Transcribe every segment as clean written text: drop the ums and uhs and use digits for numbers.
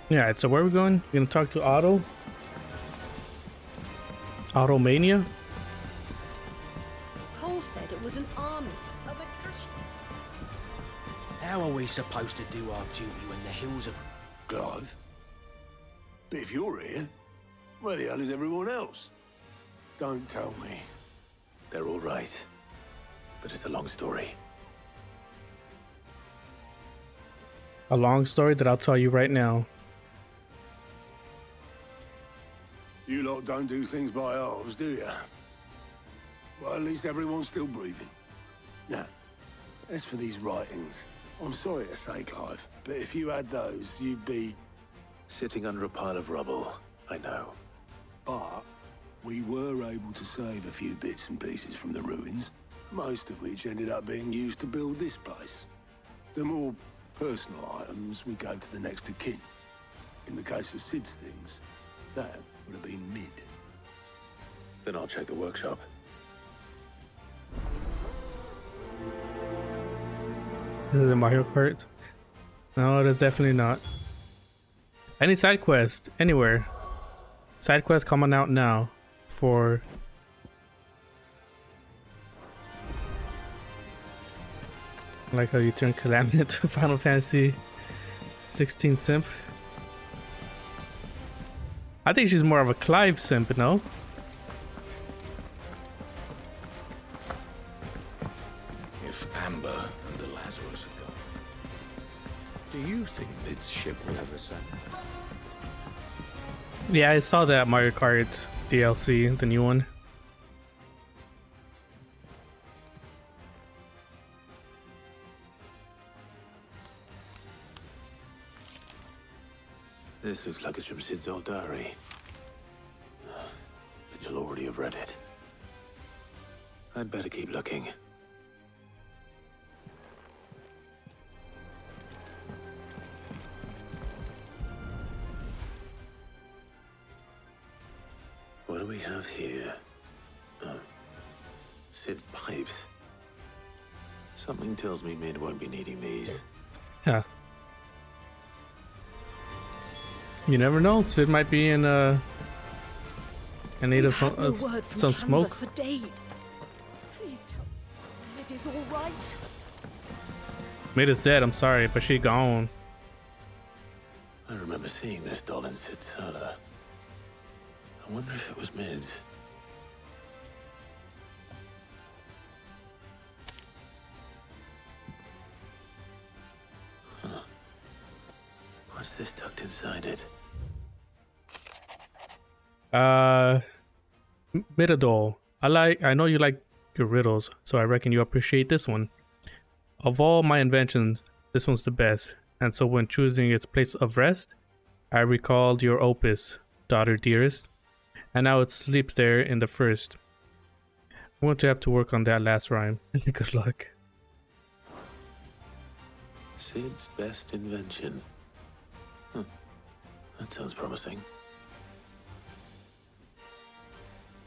Yeah, so where are we going? We're gonna talk to Otto. Automania? Cole said it was an army of Akashi. How are we supposed to do our duty when the hills are... Clive? But if you're here, where the hell is everyone else? Don't tell me. They're all right. But it's a long story. A long story that I'll tell you right now. You lot don't do things by halves, do you? Well, at least everyone's still breathing. Now, as for these writings, I'm sorry to say, Clive, but if you had those, you'd be... sitting under a pile of rubble, I know. But we were able to save a few bits and pieces from the ruins, most of which ended up being used to build this place. The more personal items, we go to the next of kin. In the case of Sid's things, that would have been mid. Then I'll check the workshop. Is it a Mario Kart? No, it is definitely not. Any side quest, anywhere. Side quest coming out now for... I like how you turn Calamity into Final Fantasy 16 simp. I think she's more of a Clive simp, no? If Amber and the Lazarus are gone, do you think Mid's ship will ever send? Yeah, I saw that Mario Kart DLC, the new one. This looks like it's from Sid's old diary. But you'll already have read it. I'd better keep looking. What do we have here? Oh. Sid's pipes. Something tells me Mid won't be needing these. Yeah. You never know. Sid might be in need of some smoke. For days. Please tell me it is all right. Mid is dead. I'm sorry, but she gone. I remember seeing this doll in Sid's cellar. I wonder if it was Mid's. Huh. What's this tucked inside it? Midadol. I know you like your riddles, so I reckon you appreciate this one. Of all my inventions, this one's the best, and so when choosing its place of rest, I recalled your opus, daughter dearest, and now it sleeps there in the first. I'm going to have to work on that last rhyme. Good luck. Sid's best invention. Huh. That sounds promising.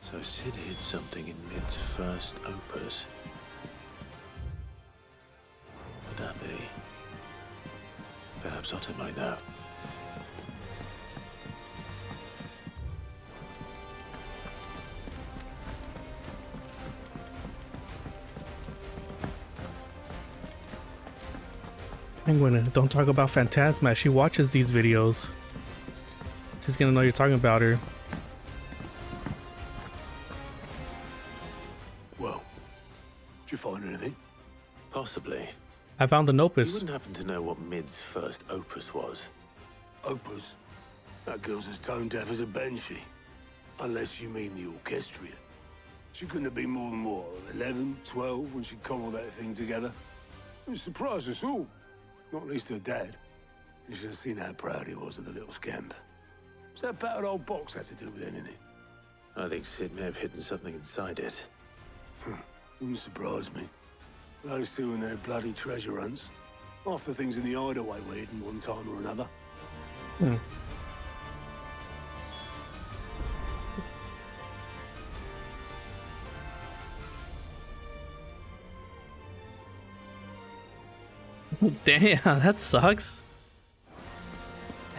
So Sid hid something in Mid's first opus. What would that be? Perhaps Otto might know. Penguin, don't talk about Phantasma. She watches these videos. She's gonna know you're talking about her. Well, did you find anything? Possibly. I found an You opus. wouldn't happen to know what Mid's first opus was? Opus? That girl's as tone deaf as a banshee. Unless you mean the orchestrion. She couldn't have been more than, what, 11, 12 when she cobbled that thing together? It surprised us all. Not least her dad. You should have seen how proud he was of the little scamp. What's that battered old box had to do with anything? I think Sid may have hidden something inside it. Wouldn't surprise me. Those two and their bloody treasure hunts. Half the things in the hideaway were hidden one time or another. Damn, that sucks.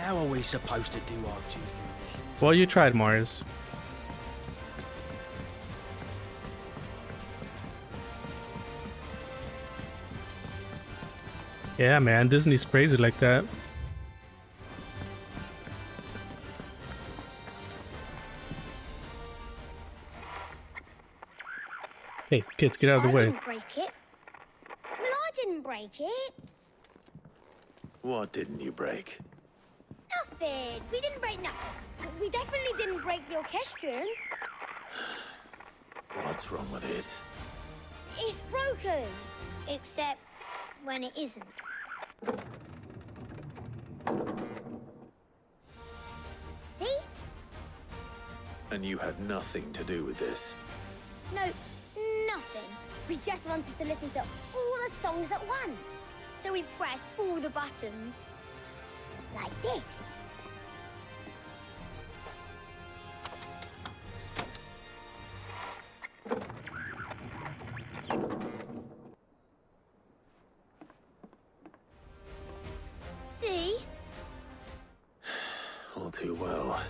How are we supposed to do our duty in the hills? Well, you tried, Mars. Yeah, man, Disney's crazy like that. Hey, kids, get out of the I way. didn't break it. Well, I didn't break it. What didn't you break? Nothing. We didn't break nothing. We definitely didn't break the orchestrion. What's wrong with it? It's broken. Except when it isn't. See? And you had nothing to do with this. No, nothing. We just wanted to listen to all the songs at once. So we pressed all the buttons. Like this. See? All too well.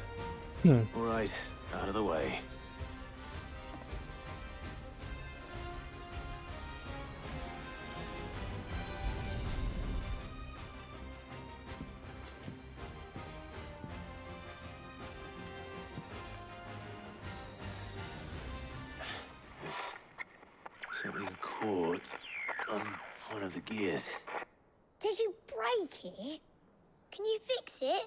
Hmm. All right, out of the way. There's something caught on one of the gears. Did you break it? Can you fix it?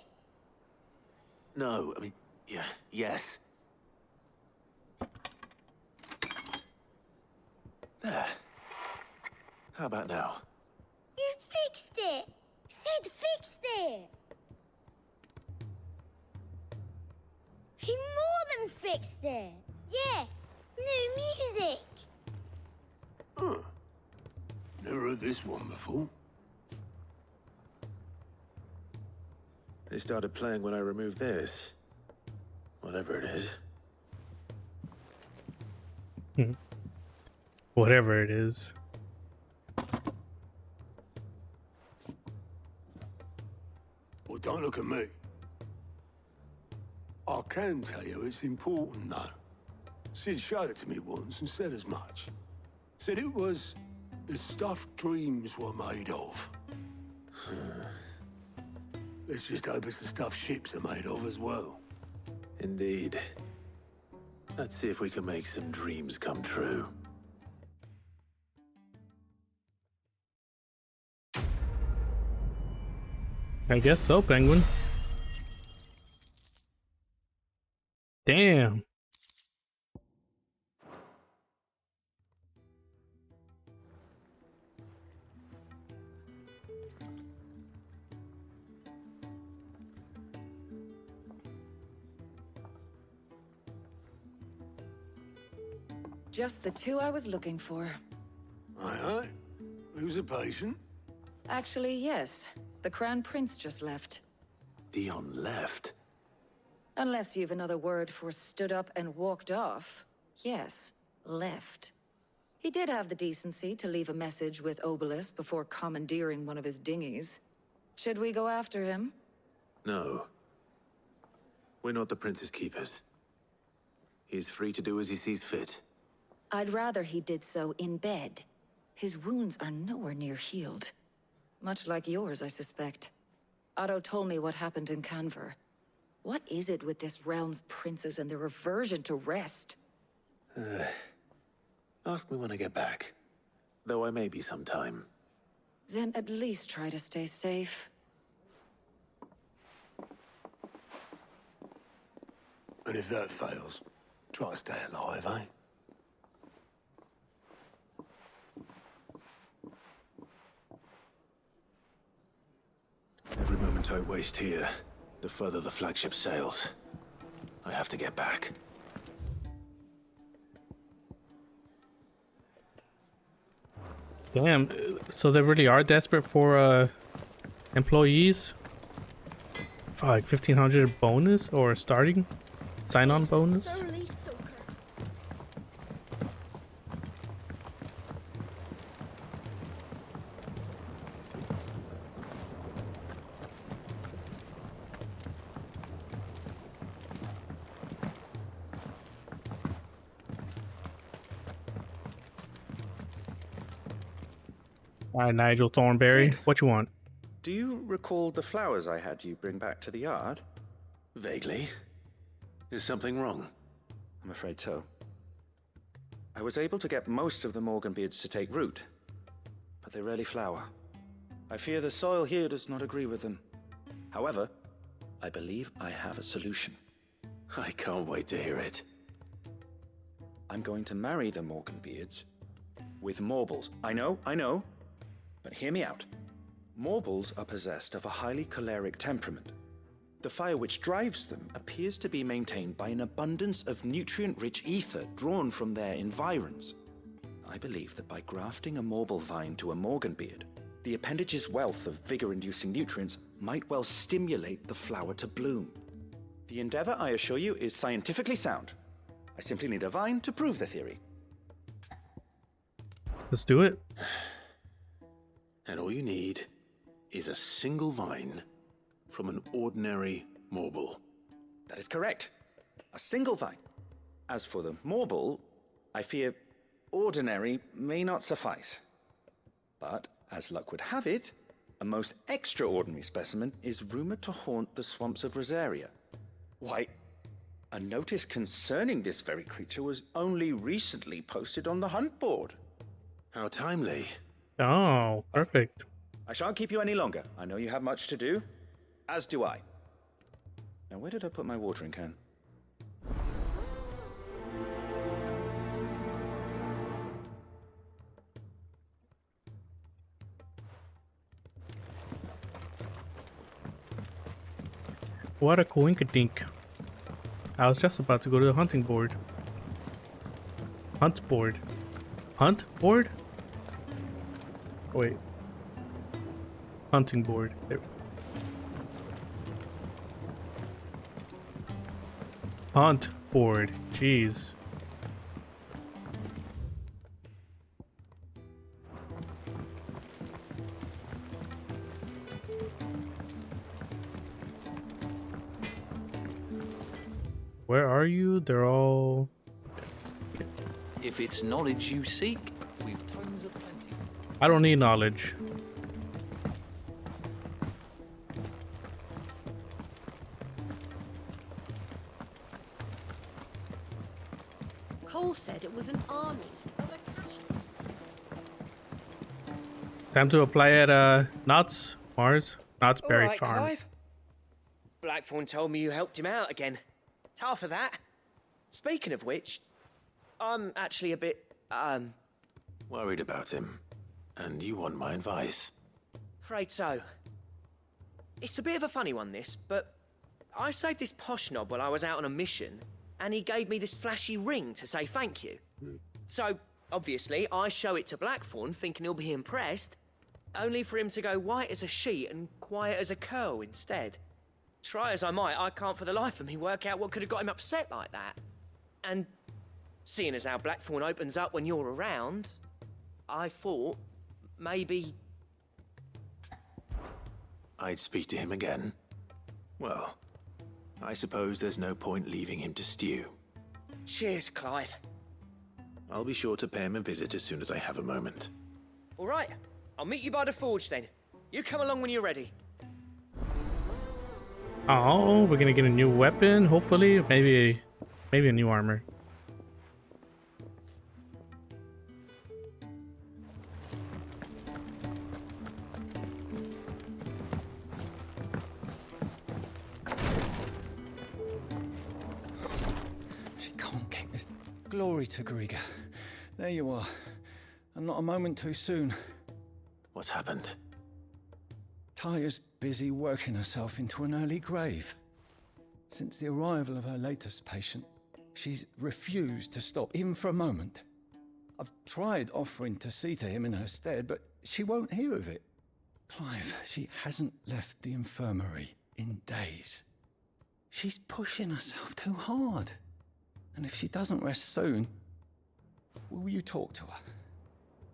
No, I mean, yeah, yes. There. How about now? You fixed it! Sid fixed it! He more than fixed it! Yeah, new music! Huh. Never heard this one before. They started playing when I removed this. Whatever it is. Whatever it is. Well, don't look at me. I can tell you it's important, though. Sid showed it to me once and said as much. Said it was the stuff dreams were made of. Let's just hope it's the stuff ships are made of as well. Indeed. Let's see if we can make some dreams come true. I guess so, Penguin. Damn. Just the two I was looking for. Aye, aye. Who's a patient? Actually, yes. The Crown Prince just left. Dion left. Unless you've another word for stood up and walked off. Yes, left. He did have the decency to leave a message with Obelisk before commandeering one of his dinghies. Should we go after him? No. We're not the Prince's keepers. He's free to do as he sees fit. I'd rather he did so in bed. His wounds are nowhere near healed. Much like yours, I suspect. Otto told me what happened in Canver. What is it with this realm's princes and their aversion to rest? Ask me when I get back. Though I may be sometime. Then at least try to stay safe. And if that fails, try to stay alive, eh? Every moment I waste here, the further the flagship sails. I have to get back. Damn. So they really are desperate for employees? For like 1,500 bonus or starting sign-on bonus? Surly soaker. All right, Nigel Thornberry, Sid. what you want? Do you recall the flowers I had you bring back to the yard? Vaguely. Is something wrong? I'm afraid so. I was able to get most of the Morganbeards to take root, but they rarely flower. I fear the soil here does not agree with them. However, I believe I have a solution. I can't wait to hear it. I'm going to marry the Morganbeards with Morbles. I know, but hear me out. Morbles are possessed of a highly choleric temperament. The fire which drives them appears to be maintained by an abundance of nutrient-rich ether drawn from their environs. I believe that by grafting a Morble vine to a Morganbeard, the appendage's wealth of vigor-inducing nutrients might well stimulate the flower to bloom. The endeavor, I assure you, is scientifically sound. I simply need a vine to prove the theory. Let's do it. And all you need is a single vine from an ordinary Morble. That is correct. A single vine. As for the Morble, I fear ordinary may not suffice. But, as luck would have it, a most extraordinary specimen is rumored to haunt the swamps of Rosaria. Why, a notice concerning this very creature was only recently posted on the hunt board. How timely. Oh, perfect. I shan't keep you any longer. I know you have much to do, as do I. Now, where did I put my watering can? What a coinkadink. I was just about to go to the hunting board. Hunt board. Hunt board? Oh, wait. Hunting board. There. Hunt board. Jeez. Where are you? They're all... If it's knowledge you seek, we've tons of plenty. I don't need knowledge. Cole said it was an army of Akashi. Time to apply at Knott's, Mars. Knott's Berry All right, Farm. Clive. Blackthorn told me you helped him out again. Tough for that. Speaking of which, I'm actually a bit, Worried about him. And you want my advice. afraid so. It's a bit of a funny one, this, but I saved this posh knob while I was out on a mission, and he gave me this flashy ring to say thank you. So, obviously, I show it to Blackthorn, thinking he'll be impressed, only for him to go white as a sheet and quiet as a curl instead. Try as I might, I can't for the life of me work out what could have got him upset like that. And seeing as how Blackthorn opens up when you're around, I thought maybe... I'd speak to him again. Well, I suppose there's no point leaving him to stew. Cheers, Clive. I'll be sure to pay him a visit as soon as I have a moment. All right, I'll meet you by the forge then. You come along when you're ready. Oh, we're gonna get a new weapon, hopefully. Maybe a new armor. She can't keep this. Glory to Griga. There you are. And not a moment too soon. What's happened? Taya's busy working herself into an early grave. Since the arrival of her latest patient, she's refused to stop, even for a moment. I've tried offering to see to him in her stead, but she won't hear of it. Clive, she hasn't left the infirmary in days. She's pushing herself too hard. And if she doesn't rest soon, will you talk to her?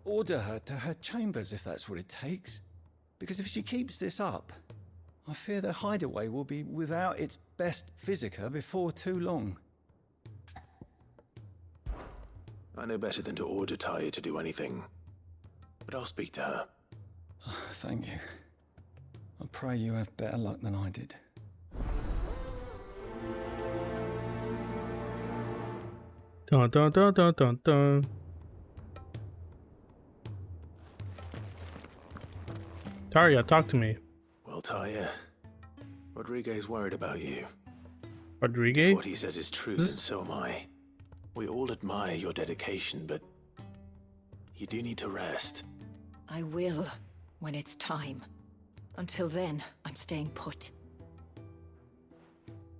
Order her to her chambers if that's what it takes. Because if she keeps this up, I fear the hideaway will be without its best physica before too long. I know better than to order Taya to do anything. But I'll speak to her. Thank you. I pray you have better luck than I did. Dun dun dun dun dun dun. Taria, talk to me. Well, Talia, Rodriguez worried about you. Rodriguez? If what he says is true, then so am I. We all admire your dedication, but you do need to rest. I will, when it's time. Until then, I'm staying put.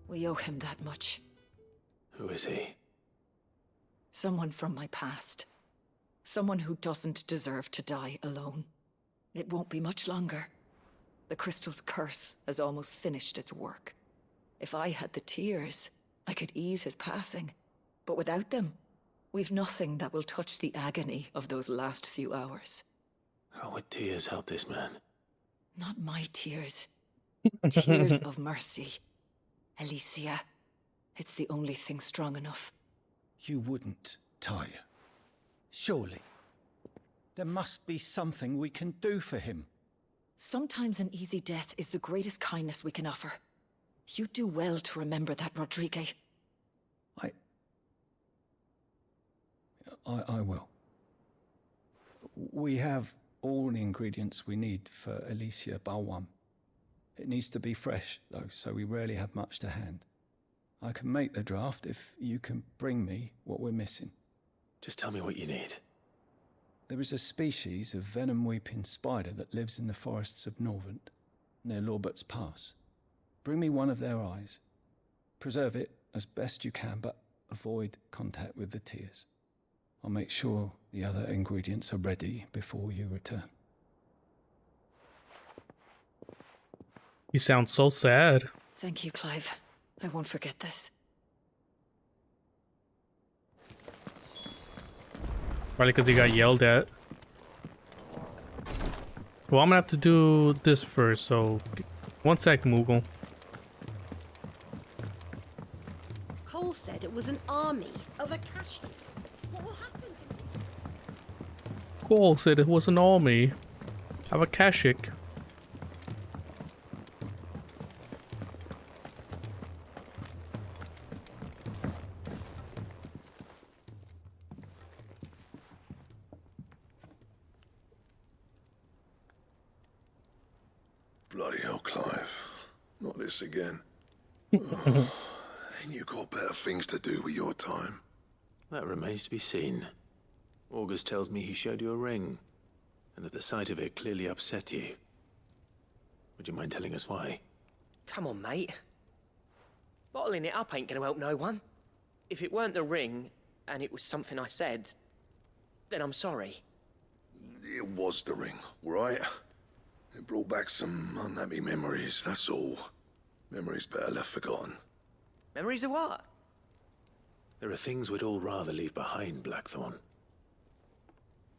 We owe him that much. Who is he? Someone from my past. Someone who doesn't deserve to die alone. It won't be much longer. The crystal's curse has almost finished its work. If I had the tears, I could ease his passing. But without them, we've nothing that will touch the agony of those last few hours. How would tears help this man? Not my tears. Tears of mercy. Alicia, it's the only thing strong enough. You wouldn't, Talia. Surely. There must be something we can do for him. Sometimes an easy death is the greatest kindness we can offer. You do well to remember that, Rodriguez. I will. We have all the ingredients we need for Alicia Balwam. It needs to be fresh, though, so we rarely have much to hand. I can make the draft if you can bring me what we're missing. Just tell me what you need. There is a species of venom-weeping spider that lives in the forests of Norvent, near Lorbert's Pass. Bring me one of their eyes. Preserve it as best you can, but avoid contact with the tears. I'll make sure the other ingredients are ready before you return. You sound so sad. Thank you, Clive. I won't forget this. Probably because he got yelled at. Well, I'm gonna have to do this first, so one sec, Moogle. Cole said it was an army of Akashi. What will happen to me? Cole said it was an army of Akashic. Bloody hell, Clive. Not this again. Ain't you got better things to do with your time? That remains to be seen. August tells me he showed you a ring, and that the sight of it clearly upset you. Would you mind telling us why? Come on, mate. Bottling it up ain't gonna help no one. If it weren't the ring, and it was something I said, then I'm sorry. It was the ring, right? It brought back some unhappy memories, that's all. Memories better left forgotten. Memories of what? There are things we'd all rather leave behind, Blackthorn.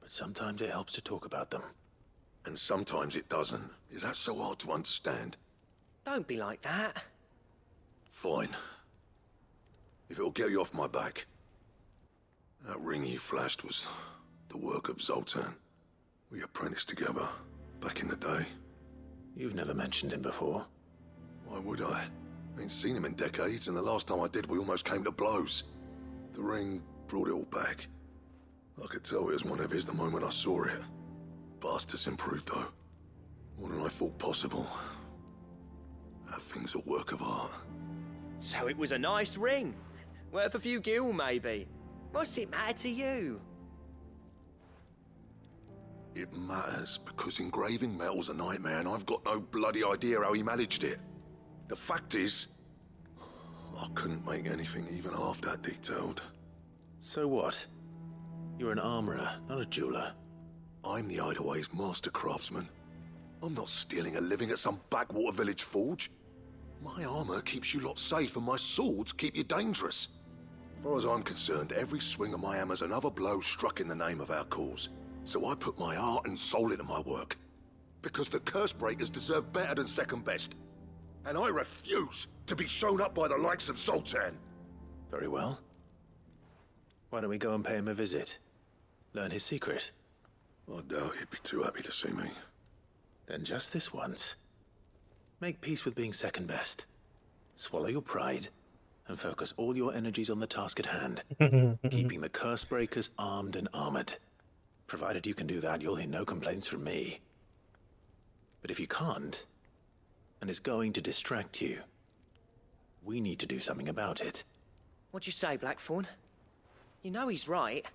But sometimes it helps to talk about them. And sometimes it doesn't. Is that so hard to understand? Don't be like that. Fine. If it'll get you off my back. That ring you flashed was the work of Zoltan. We apprenticed together, back in the day. You've never mentioned him before. Why would I? Ain't seen him in decades, and the last time I did, we almost came to blows. The ring brought it all back. I could tell it was one of his the moment I saw it. Bastard's improved, though. More than I thought possible. That thing's a work of art. So it was a nice ring. Worth a few gil, maybe. What's it matter to you? It matters because engraving metal's a nightmare, and I've got no bloody idea how he managed it. The fact is, I couldn't make anything even half that detailed. So what? You're an armorer, not a jeweler. I'm the Hideaway's master craftsman. I'm not stealing a living at some backwater village forge. My armor keeps you lot safe, and my swords keep you dangerous. As far as I'm concerned, every swing of my hammer's another blow struck in the name of our cause. So I put my heart and soul into my work. Because the curse breakers deserve better than second best. And I refuse to be shown up by the likes of Zoltan. Very well. Why don't we go and pay him a visit? Learn his secret. I doubt he'd be too happy to see me. Then just this once, make peace with being second best. Swallow your pride and focus all your energies on the task at hand, keeping the curse breakers armed and armored. Provided you can do that, you'll hear no complaints from me. But if you can't, and it's going to distract you, we need to do something about it. What'd you say, Blackthorn? You know he's right.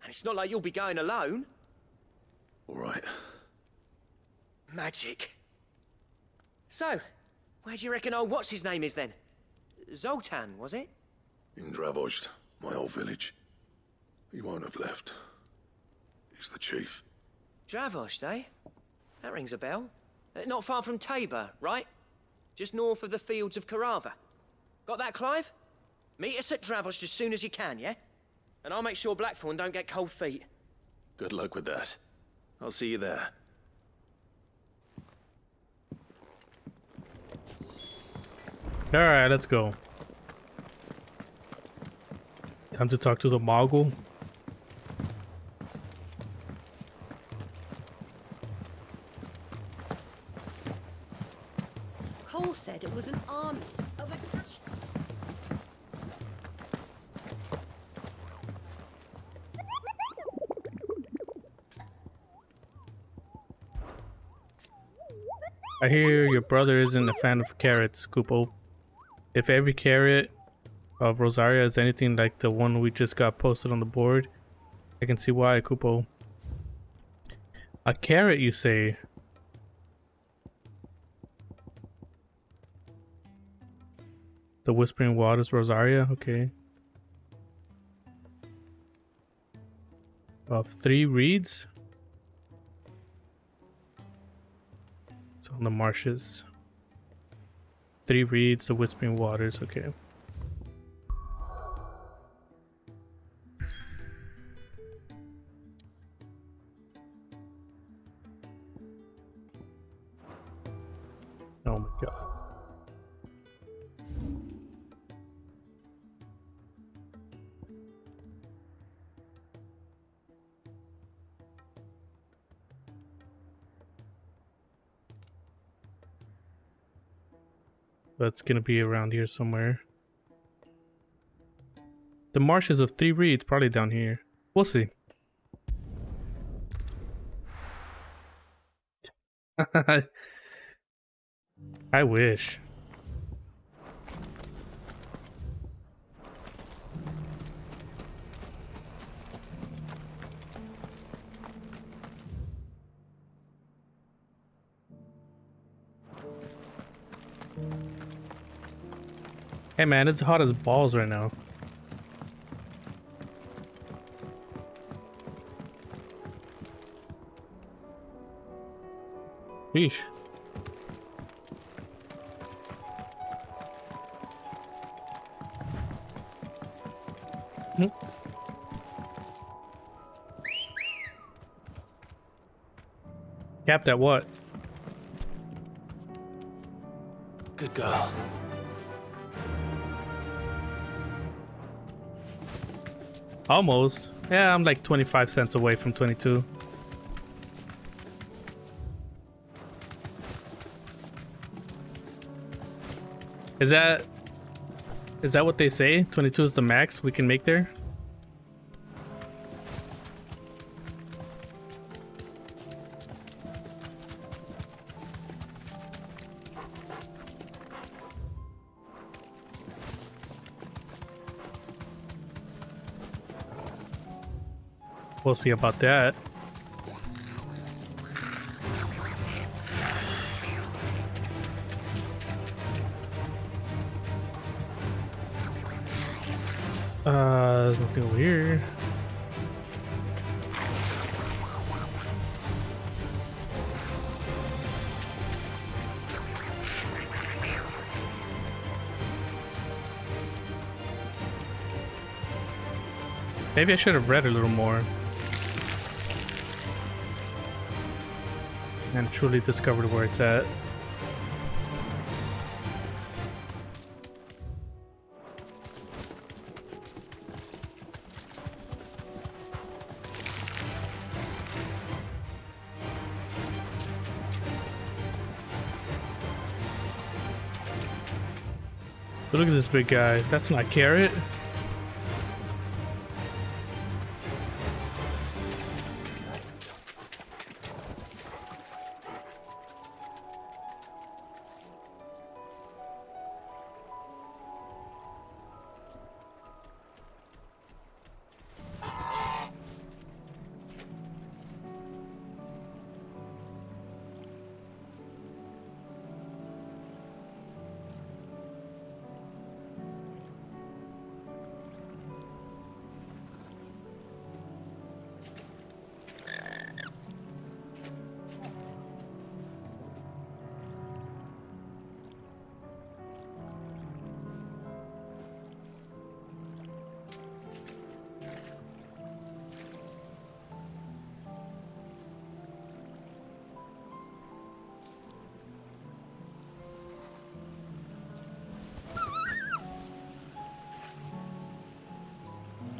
And it's not like you'll be going alone. All right. Magic. So, where do you reckon old what's-his-name is then? Zoltan, was it? In Dravozd, my old village. He won't have left. He's the chief. Dravozd, eh? That rings a bell. Not far from Tabor, right? Just north of the fields of Carava. Got that, Clive? Meet us at Dravozd as soon as you can, yeah? And I'll make sure Blackthorn don't get cold feet. Good luck with that. I'll see you there. Alright, let's go. Time to talk to the Mogul. Cole said it was an army of a cash. I hear your brother isn't a fan of carrots, Kupo. If every carrot of Rosaria is anything like the one we just got posted on the board, I can see why, Kupo. A carrot, you say? The Whispering Waters, Rosaria, okay. Of 3 reeds? It's on the marshes. 3 reeds, the Whispering Waters, okay. Oh my god. That's gonna be around here somewhere. The marshes of 3 reeds, probably down here. We'll see. I wish. Hey man, it's hot as balls right now. Sheesh. Capped at what? Good girl. Almost. Yeah, I'm like 25 cents away from 22. Is that what they say? 22 is the max we can make there? We'll see about that. There's nothing over here. Maybe I should have read a little more and truly discovered where it's at. But look at this big guy. That's not Carrot.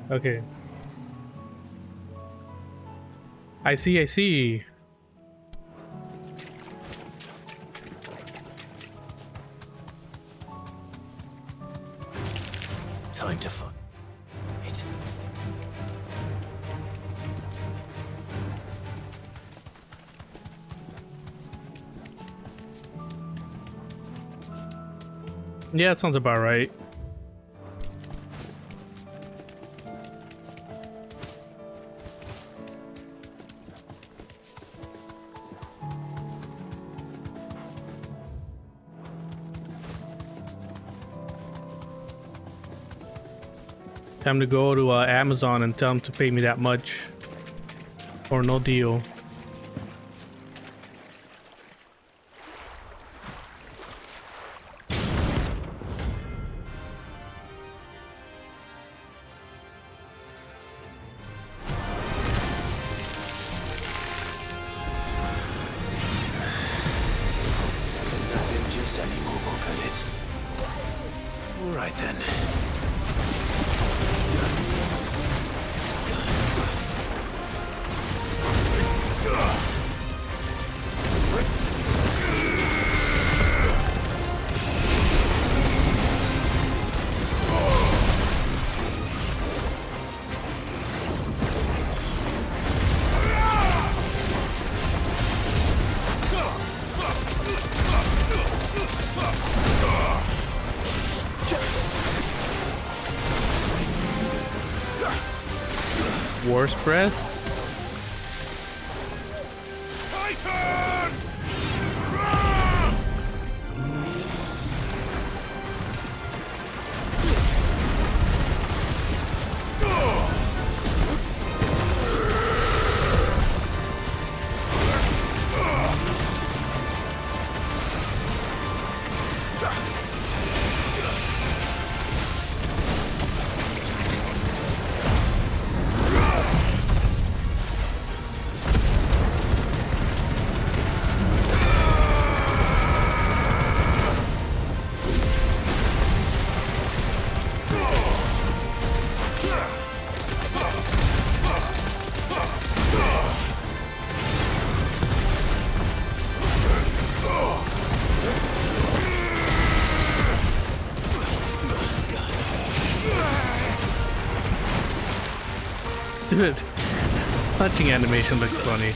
Okay. I see. Time to fight. It. Yeah, that sounds about right. Time to go to Amazon and tell them to pay me that much, or no deal. Nothing, just any mobile pellets. All right then. Worst breath? Dude, punching animation looks funny.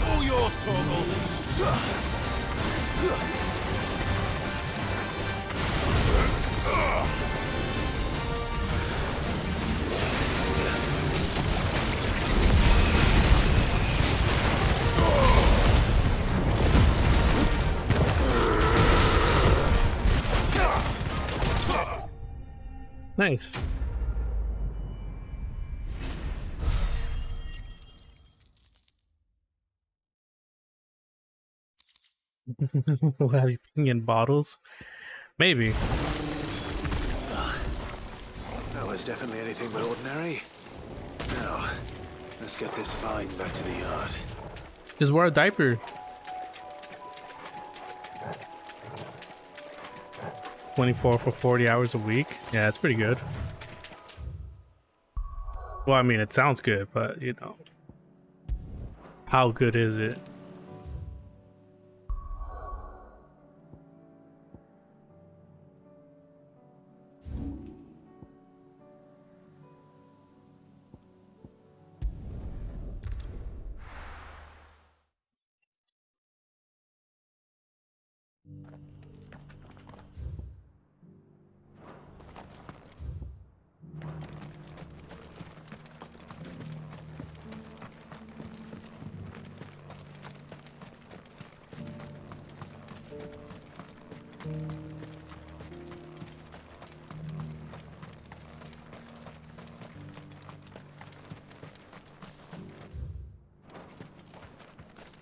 All yours, Torgal. Nice. We'll have you in bottles? Maybe. That was definitely anything but ordinary. Now, let's get this vine back to the yard. Just wear a diaper. 24 for 40 hours a week. Yeah, that's pretty good. Well, I mean, it sounds good, but you know, how good is it?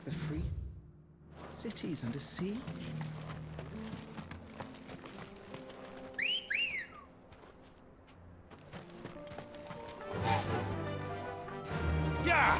The free cities under siege? Yeah!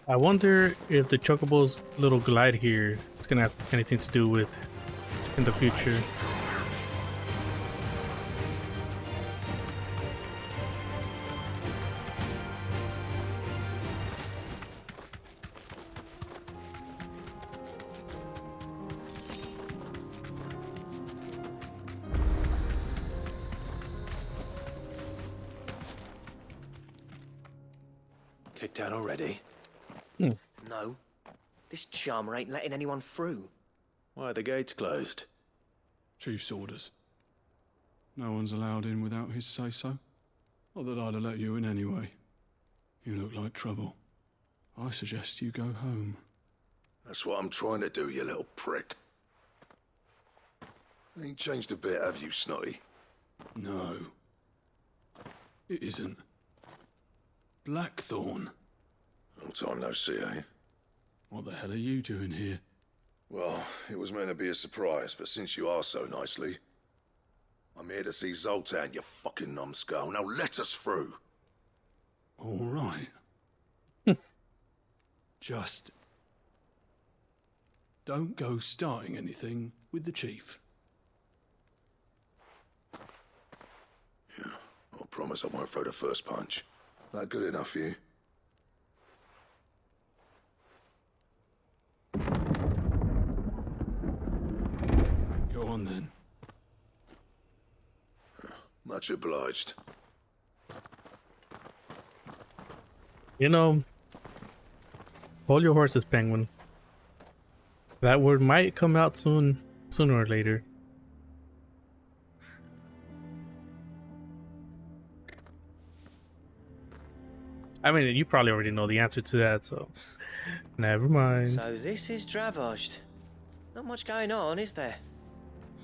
I wonder if the Chocobo's little glide here is gonna have anything to do with in the future. Kicked down already? No. This charmer ain't letting anyone through. Why are the gates closed? Chief's orders. No one's allowed in without his say-so. Not that I'd have let you in anyway. You look like trouble. I suggest you go home. That's what I'm trying to do, you little prick. Ain't changed a bit, have you, Snotty? No. It isn't. Blackthorn. Long time no see, eh? What the hell are you doing here? Well, it was meant to be a surprise, but since you are so nicely, I'm here to see Zoltan, you fucking numbskull. Now let us through. All right. Just don't go starting anything with the chief. Yeah, I promise I won't throw the first punch. That good enough for you? Go on then. Much obliged. You know, hold your horses, Penguin. That word might come out soon, sooner or later. I mean, you probably already know the answer to that, so never mind. So this is Dravost. Not much going on, is there?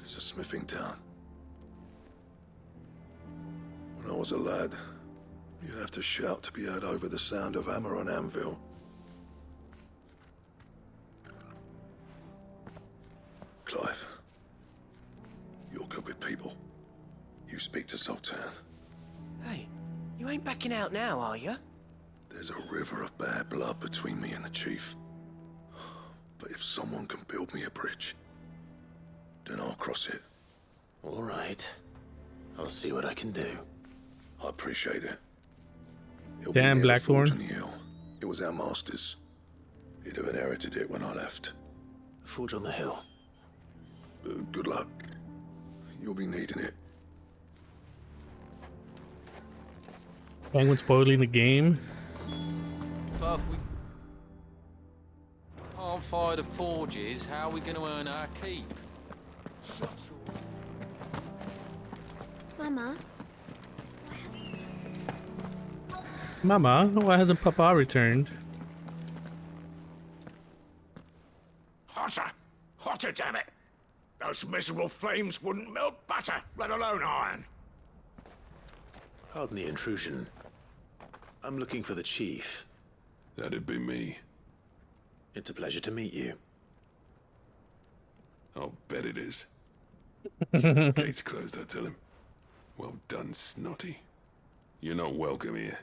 It's a smithing town. When I was a lad, you'd have to shout to be heard over the sound of hammer on anvil. Clive, you're good with people. You speak to Zoltan. Hey, you ain't backing out now, are you? There's a river of bad blood between me and the chief. But if someone can build me a bridge, then I'll cross it. All right. I'll see what I can do. I appreciate it. It'll Damn, be near the Blackthorn. forge on the hill. It was our master's. He'd have inherited it when I left. The forge on the hill. Good luck. You'll be needing it. Penguin spoiling the game. But if we can't fire the forges, how are we going to earn our keep? Mama, Mama, why hasn't Papa returned? Hotter! Hotter, damn it! Those miserable flames wouldn't melt butter, let alone iron. Pardon the intrusion. I'm looking for the chief. That'd be me. It's a pleasure to meet you. I'll bet it is. Gate's closed, I tell him. Well done, Snotty. You're not welcome here.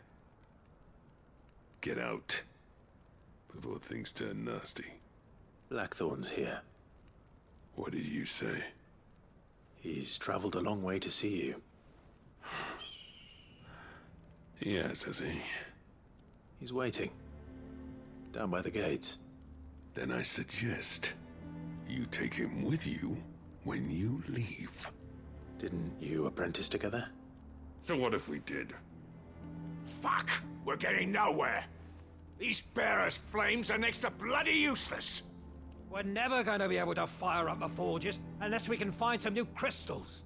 Get out before things turn nasty. Blackthorn's here. What did you say? He's traveled a long way to see you. Yes, has he? He's waiting. Down by the gates. Then I suggest you take him with you when you leave. Didn't you apprentice together? So what if we did? Fuck! We're getting nowhere! These bearers' flames are next to bloody useless! We're never going to be able to fire up the forges unless we can find some new crystals.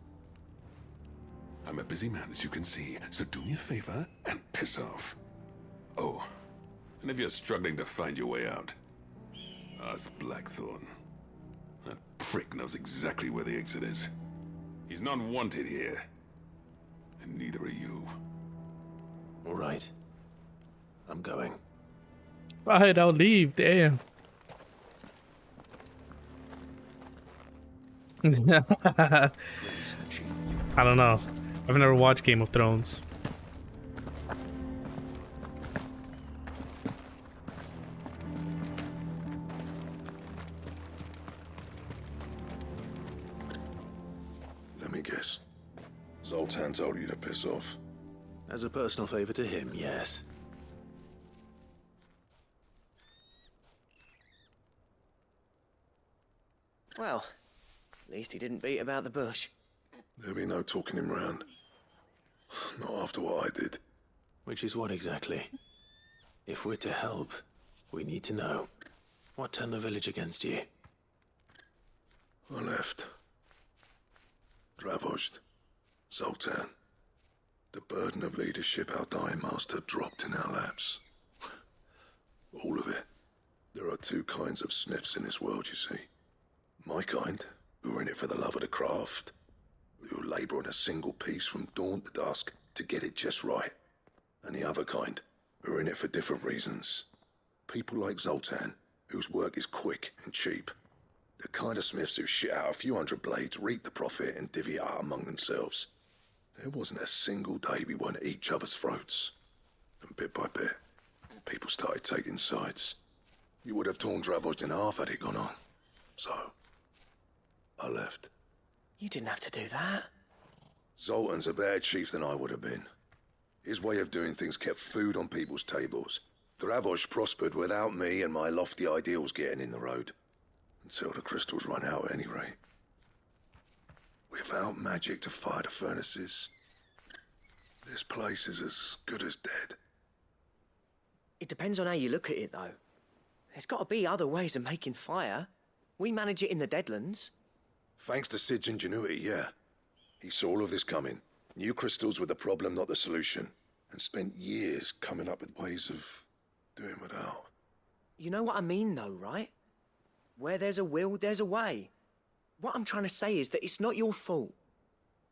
I'm a busy man, as you can see, so do me a favor and piss off. Oh, and if you're struggling to find your way out, ask Blackthorn. That prick knows exactly where the exit is. He's not wanted here, and neither are you. All right. I'm going. Right, I'll leave. Damn. I don't know. I've never watched Game of Thrones. Let me guess. Zoltan told you to piss off. As a personal favor to him, yes. Well, at least he didn't beat about the bush. There'll be no talking him round. Not after what I did. Which is what exactly? If we're to help, we need to know. What turned the village against you? I left. Dravost. Zoltan. The burden of leadership our dying master dropped in our laps. All of it. There are two kinds of smiths in this world, you see. My kind, who are in it for the love of the craft, who labour on a single piece from dawn to dusk to get it just right. And the other kind, who are in it for different reasons. People like Zoltan, whose work is quick and cheap. The kind of smiths who shit out a few hundred blades, reap the profit, and divvy it out among themselves. There wasn't a single day we weren't at each other's throats. And bit by bit, people started taking sides. You would have torn Dravost in half had it gone on. So, I left. You didn't have to do that. Zoltan's a better chief than I would have been. His way of doing things kept food on people's tables. Dravost prospered without me and my lofty ideals getting in the road. Until the crystals run out at any rate. Without magic to fire the furnaces, This place is as good as dead. It depends on how you look at it, though. There's got to be other ways of making fire. We manage it in the Deadlands. Thanks to Sid's ingenuity, yeah. He saw all of this coming. Knew crystals were the problem, not the solution. And spent years coming up with ways of doing without. You know what I mean, though, right? Where there's a will, there's a way. What I'm trying to say is that it's not your fault.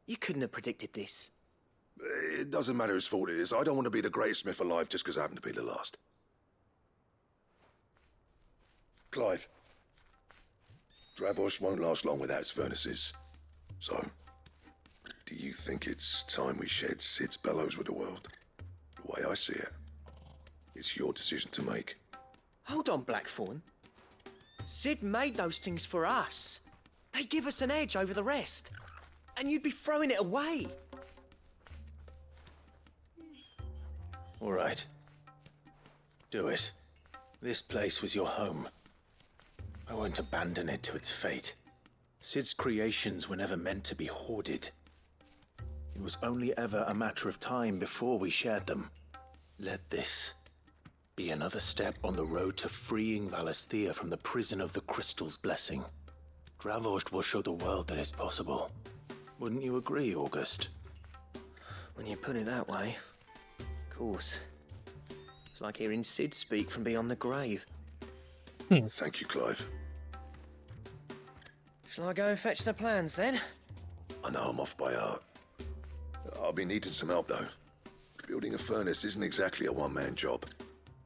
You couldn't have predicted this. It doesn't matter whose fault it is. I don't want to be the greatest smith alive just because I happen to be the last. Clive. Dravosh won't last long without its furnaces. So, do you think it's time we shared Sid's bellows with the world? The way I see it, it's your decision to make. Hold on, Blackthorn. Sid made those things for us. They give us an edge over the rest. And you'd be throwing it away. All right. Do it. This place was your home. I won't abandon it to its fate. Sid's creations were never meant to be hoarded. It was only ever a matter of time before we shared them. Let this be another step on the road to freeing Valisthea from the prison of the Crystal's blessing. Dravost will show the world that it's possible. Wouldn't you agree, August? When you put it that way, of course. It's like hearing Sid speak from beyond the grave. Thank you, Clive. Shall I go and fetch the plans, then? I know I'm off by heart. I'll be needing some help, though. Building a furnace isn't exactly a one-man job.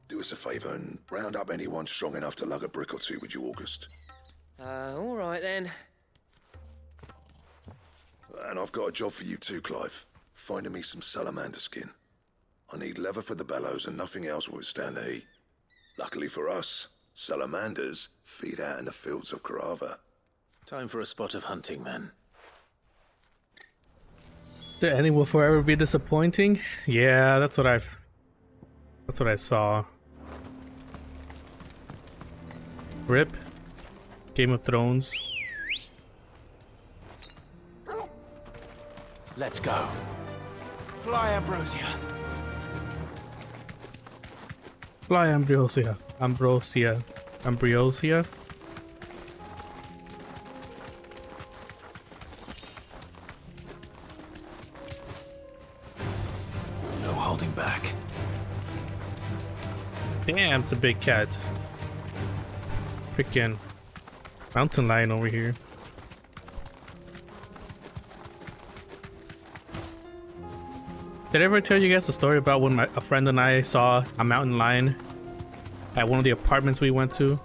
Do us a favour and round up anyone strong enough to lug a brick or two, would you, August? All right, then. And I've got a job for you too, Clive. Finding me some salamander skin. I need leather for the bellows and nothing else will withstand the heat. Luckily for us, salamanders feed out in the fields of Carava. Time for a spot of hunting, then. The ending will forever be disappointing? Yeah, that's what I saw. RIP. Game of Thrones. Let's go. Fly, Ambrosia. Fly, Ambrosia. Ambrosia. Ambrosia. No holding back. Damn, it's a big cat. Freaking mountain lion over here. Did I ever tell you guys a story about when a friend and I saw a mountain lion at one of the apartments we went to?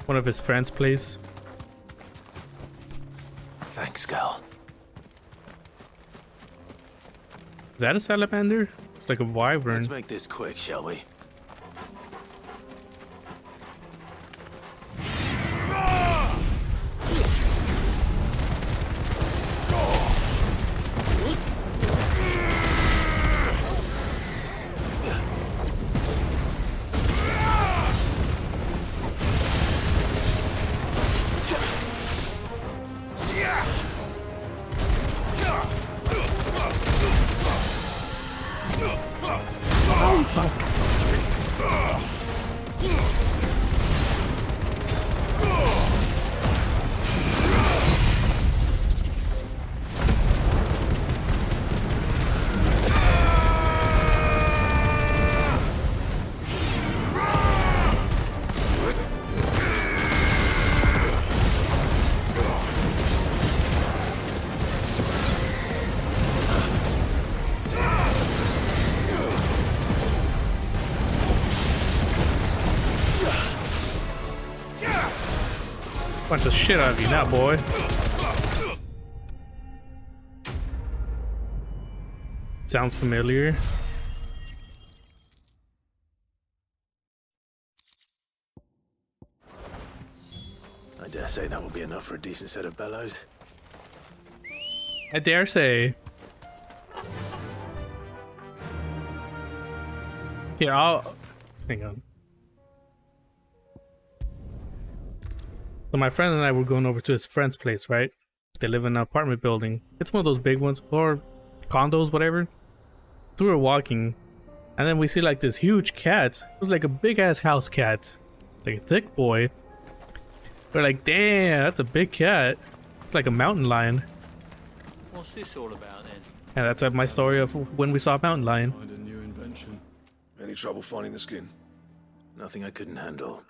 One of his friends' place. Thanks, girl. Is that a salamander? It's like a wyvern. Let's make this quick, shall we? Bunch of shit out of you now, boy. Sounds familiar. I dare say that will be enough for a decent set of bellows. I dare say. Here, I'll... Hang on. So my friend and I were going over to his friend's place, right? They live in an apartment building. It's one of those big ones, or condos, whatever. we were walking, and then we see like this huge cat. It was like a big ass house cat, like a thick boy. We're like, damn, that's a big cat. It's like a mountain lion. What's this all about then? And that's my story of when we saw a mountain lion. Find a new invention. Any trouble finding the skin? Nothing I couldn't handle.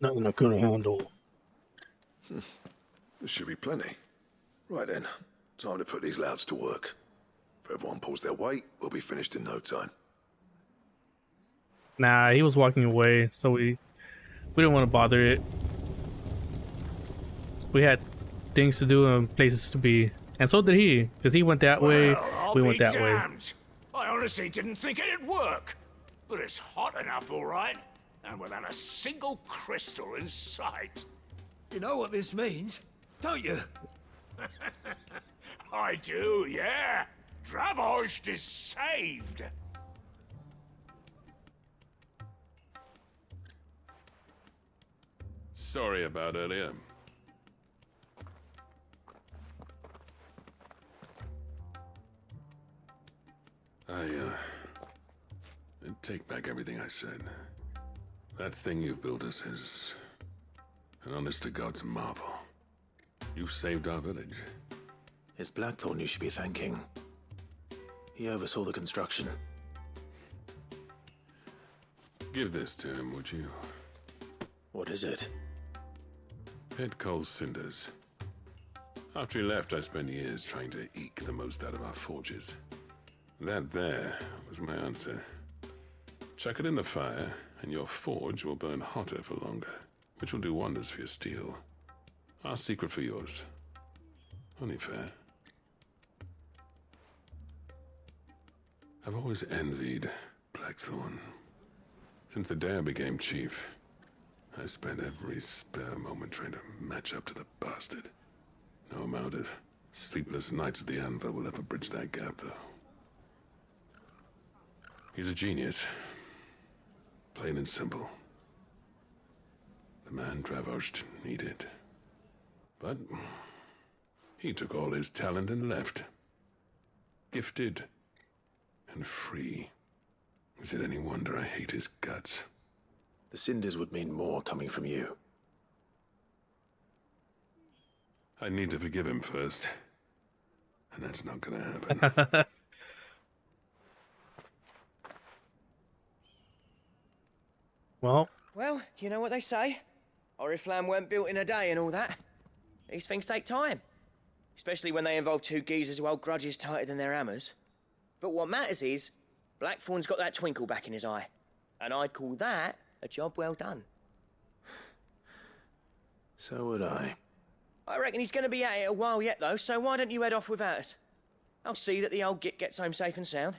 Nothing I couldn't handle. There should be plenty. Right then, time to put these louds to work. If everyone pulls their weight, we'll be finished in no time. Nah, he was walking away, so we didn't want to bother it. We had things to do and places to be, and so did he, because he went that way, I'll we went be that way. damned. I honestly didn't think it'd work. But it's hot enough, all right. And without a single crystal in sight. You know what this means, don't you? I do, yeah. Dravost is saved. Sorry about earlier. I take back everything I said. That thing you built us is an honest-to-God's marvel. You saved our village. It's Blackthorn you should be thanking. He oversaw the construction. Give this to him, would you? What is it? Pet Cole's cinders. After he left, I spent years trying to eke the most out of our forges. That there was my answer. Chuck it in the fire, and your forge will burn hotter for longer, which will do wonders for your steel. Our secret for yours. Only fair. I've always envied Blackthorn. Since the day I became chief, I spent every spare moment trying to match up to the bastard. No amount of sleepless nights at the anvil will ever bridge that gap, though. He's a genius. Plain and simple. The man Dravost needed. But he took all his talent and left. Gifted and free. Is it any wonder I hate his guts? The cinders would mean more coming from you. I need to forgive him first. And that's not gonna happen. Well, you know what they say. Oriflamme weren't built in a day and all that. These things take time. Especially when they involve two geezers who hold grudges tighter than their hammers. But what matters is, Blackthorn's got that twinkle back in his eye. And I'd call that a job well done. So would I. I reckon he's going to be at it a while yet, though, so why don't you head off without us? I'll see that the old git gets home safe and sound.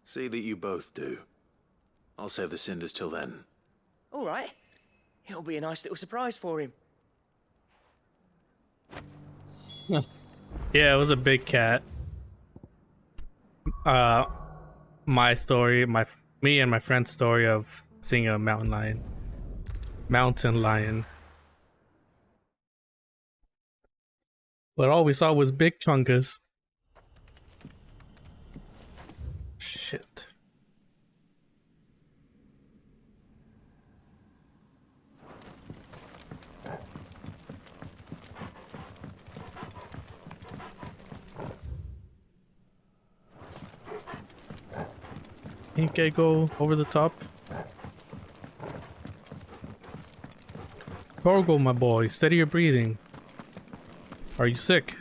See that you both do. I'll save the cinders till then. All right. It'll be a nice little surprise for him. yeah, it was a big cat. My story, me and my friend's story of seeing a mountain lion. But all we saw was big chungus. Shit. Think I go over the top? Torgo, my boy, steady your breathing. Are you sick?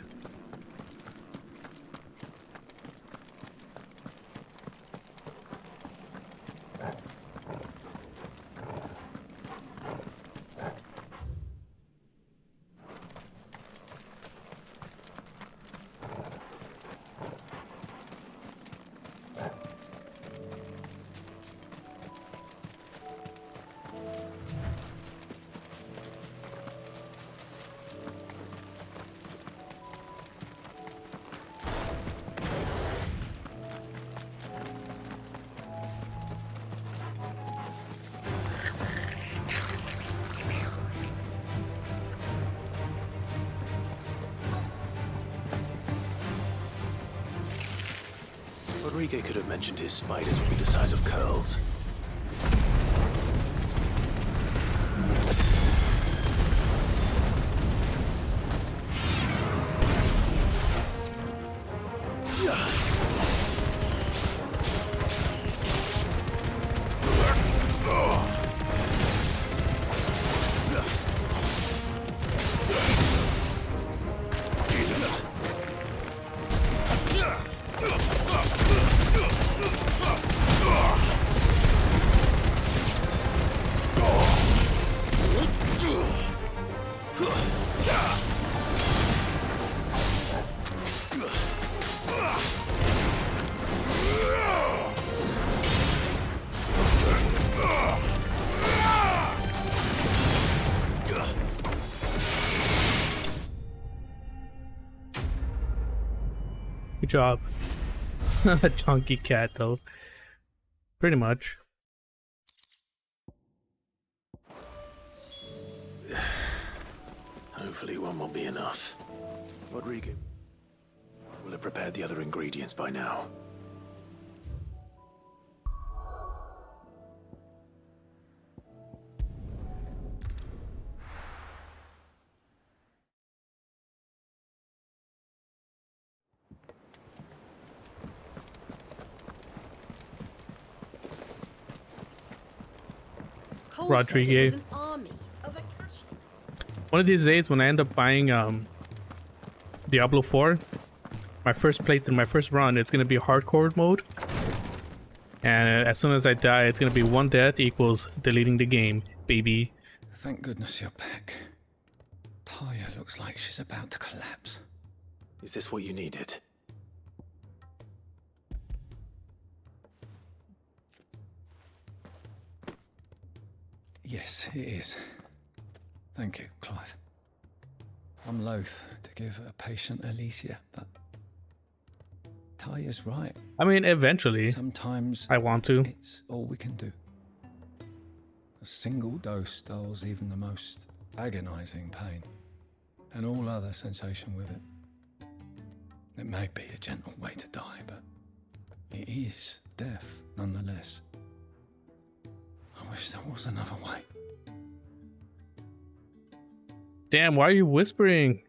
Rodriguez could have mentioned his spiders would be the size of curls. Good job. Chunky cat, though. Pretty much. Hopefully one will be enough. Rodriguez will have prepared the other ingredients by now. Cole Rodriguez. said it was an army of Akashi. One of these days, when I end up buying Diablo 4, my first playthrough, my first run, it's gonna be hardcore mode. And as soon as I die, it's gonna be one death equals deleting the game, baby. Thank goodness you're back. Taya looks like she's about to collapse. Is this what you needed? Yes, it is. Thank you, Clive. I'm loath to give a patient Alicia, but Taya's right. I mean, eventually. Sometimes I want to. It's all we can do. A single dose dulls even the most agonizing pain, and all other sensation with it. It may be a gentle way to die, but it is death nonetheless. I wish there was another way. Damn, why are you whispering?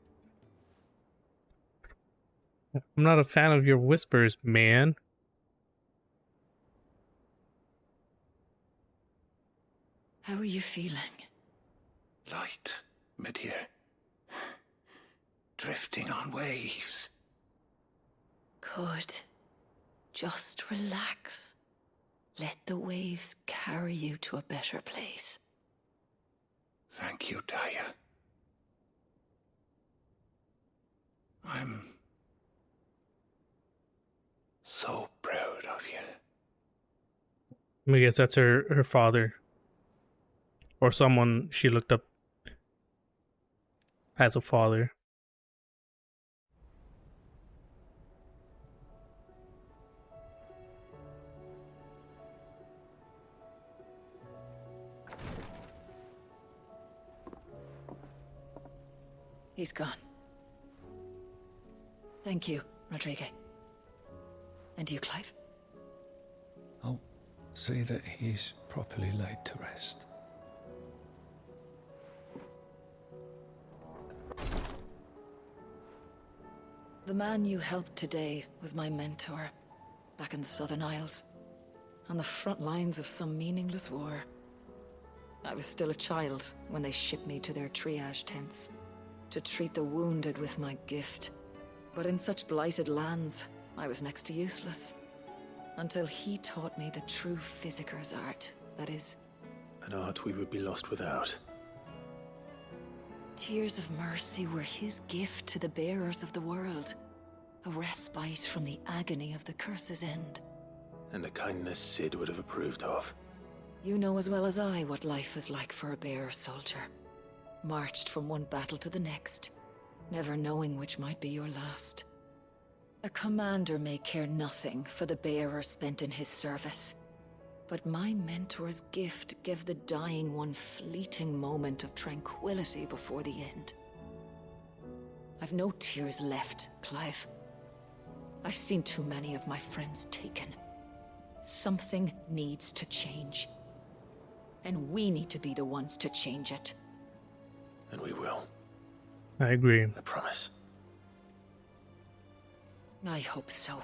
I'm not a fan of your whispers, man. How are you feeling? Light, mid-here. Drifting on waves. Good. Just relax. Let the waves carry you to a better place. Thank you, Taya. I'm so proud of you. I guess that's her father. Or someone she looked up as a father. He's gone. Thank you, Rodriguez. And you, Clive? I'll see that he's properly laid to rest. The man you helped today was my mentor, back in the Southern Isles, on the front lines of some meaningless war. I was still a child when they shipped me to their triage tents, to treat the wounded with my gift. But in such blighted lands, I was next to useless. Until he taught me the true physicker's art, that is. An art we would be lost without. Tears of mercy were his gift to the bearers of the world. A respite from the agony of the curse's end. And a kindness Sid would have approved of. You know as well as I what life is like for a bearer soldier. Marched from one battle to the next, never knowing which might be your last. A commander may care nothing for the bearer spent in his service. But my mentor's gift gave the dying one fleeting moment of tranquility before the end. I've no tears left, Clive. I've seen too many of my friends taken. Something needs to change. And we need to be the ones to change it. And we will. I agree. I promise. I hope so.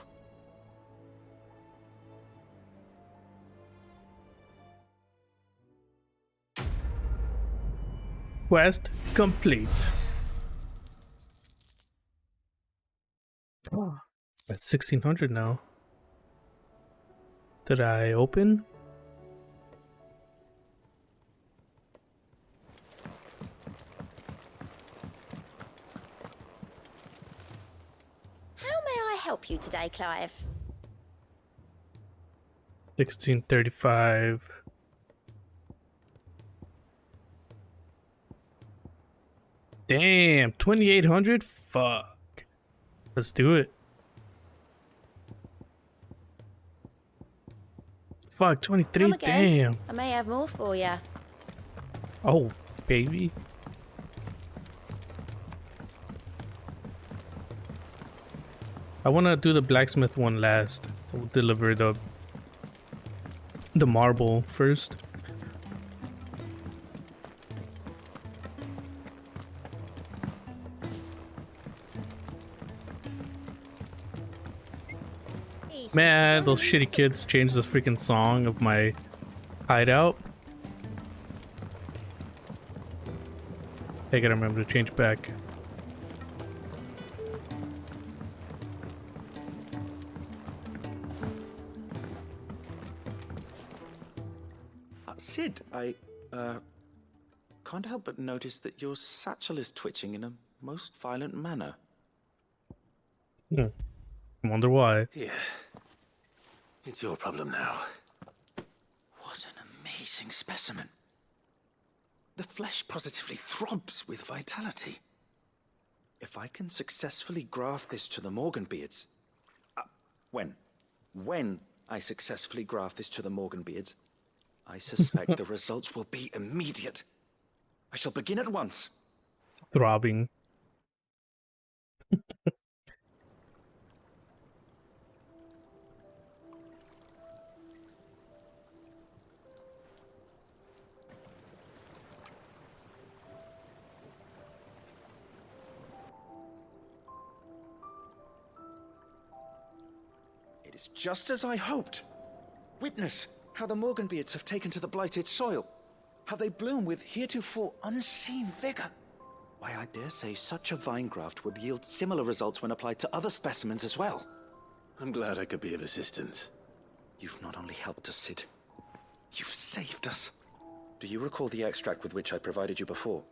Quest complete. Oh, at 1600 now. Did I open? How may I help you today, Clive? 1635. Damn, 2800? Fuck. Let's do it. Fuck, 23, Come again. damn. I may have more for you. Oh, baby. I want to do the blacksmith one last. So we'll deliver the marble first. Man, those shitty kids changed the freaking song of my hideout. I gotta remember to change back. Sid, I can't help but notice that your satchel is twitching in a most violent manner. I wonder why. Yeah. It's your problem now. What an amazing specimen. The flesh positively throbs with vitality. If I can successfully graft this to the Morganbeards... When I successfully graft this to the Morganbeards, I suspect the results will be immediate. I shall begin at once. Throbbing. It is just as I hoped. Witness how the Morganbeards have taken to the blighted soil. How they bloom with heretofore unseen vigor. Why, I dare say such a vine graft would yield similar results when applied to other specimens as well. I'm glad I could be of assistance. You've not only helped us, Sid, you've saved us. Do you recall the extract with which I provided you before?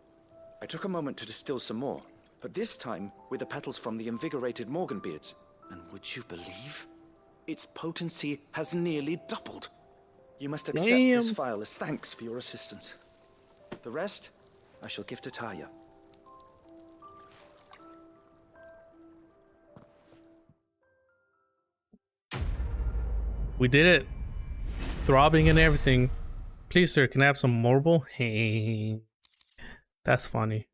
I took a moment to distill some more, but this time with the petals from the invigorated Morganbeards. And would you believe? Its potency has nearly doubled. You must accept this vial as thanks for your assistance. The rest, I shall give to Taya. We did it. Throbbing and everything. Please, sir, can I have some marble? Hey. That's funny.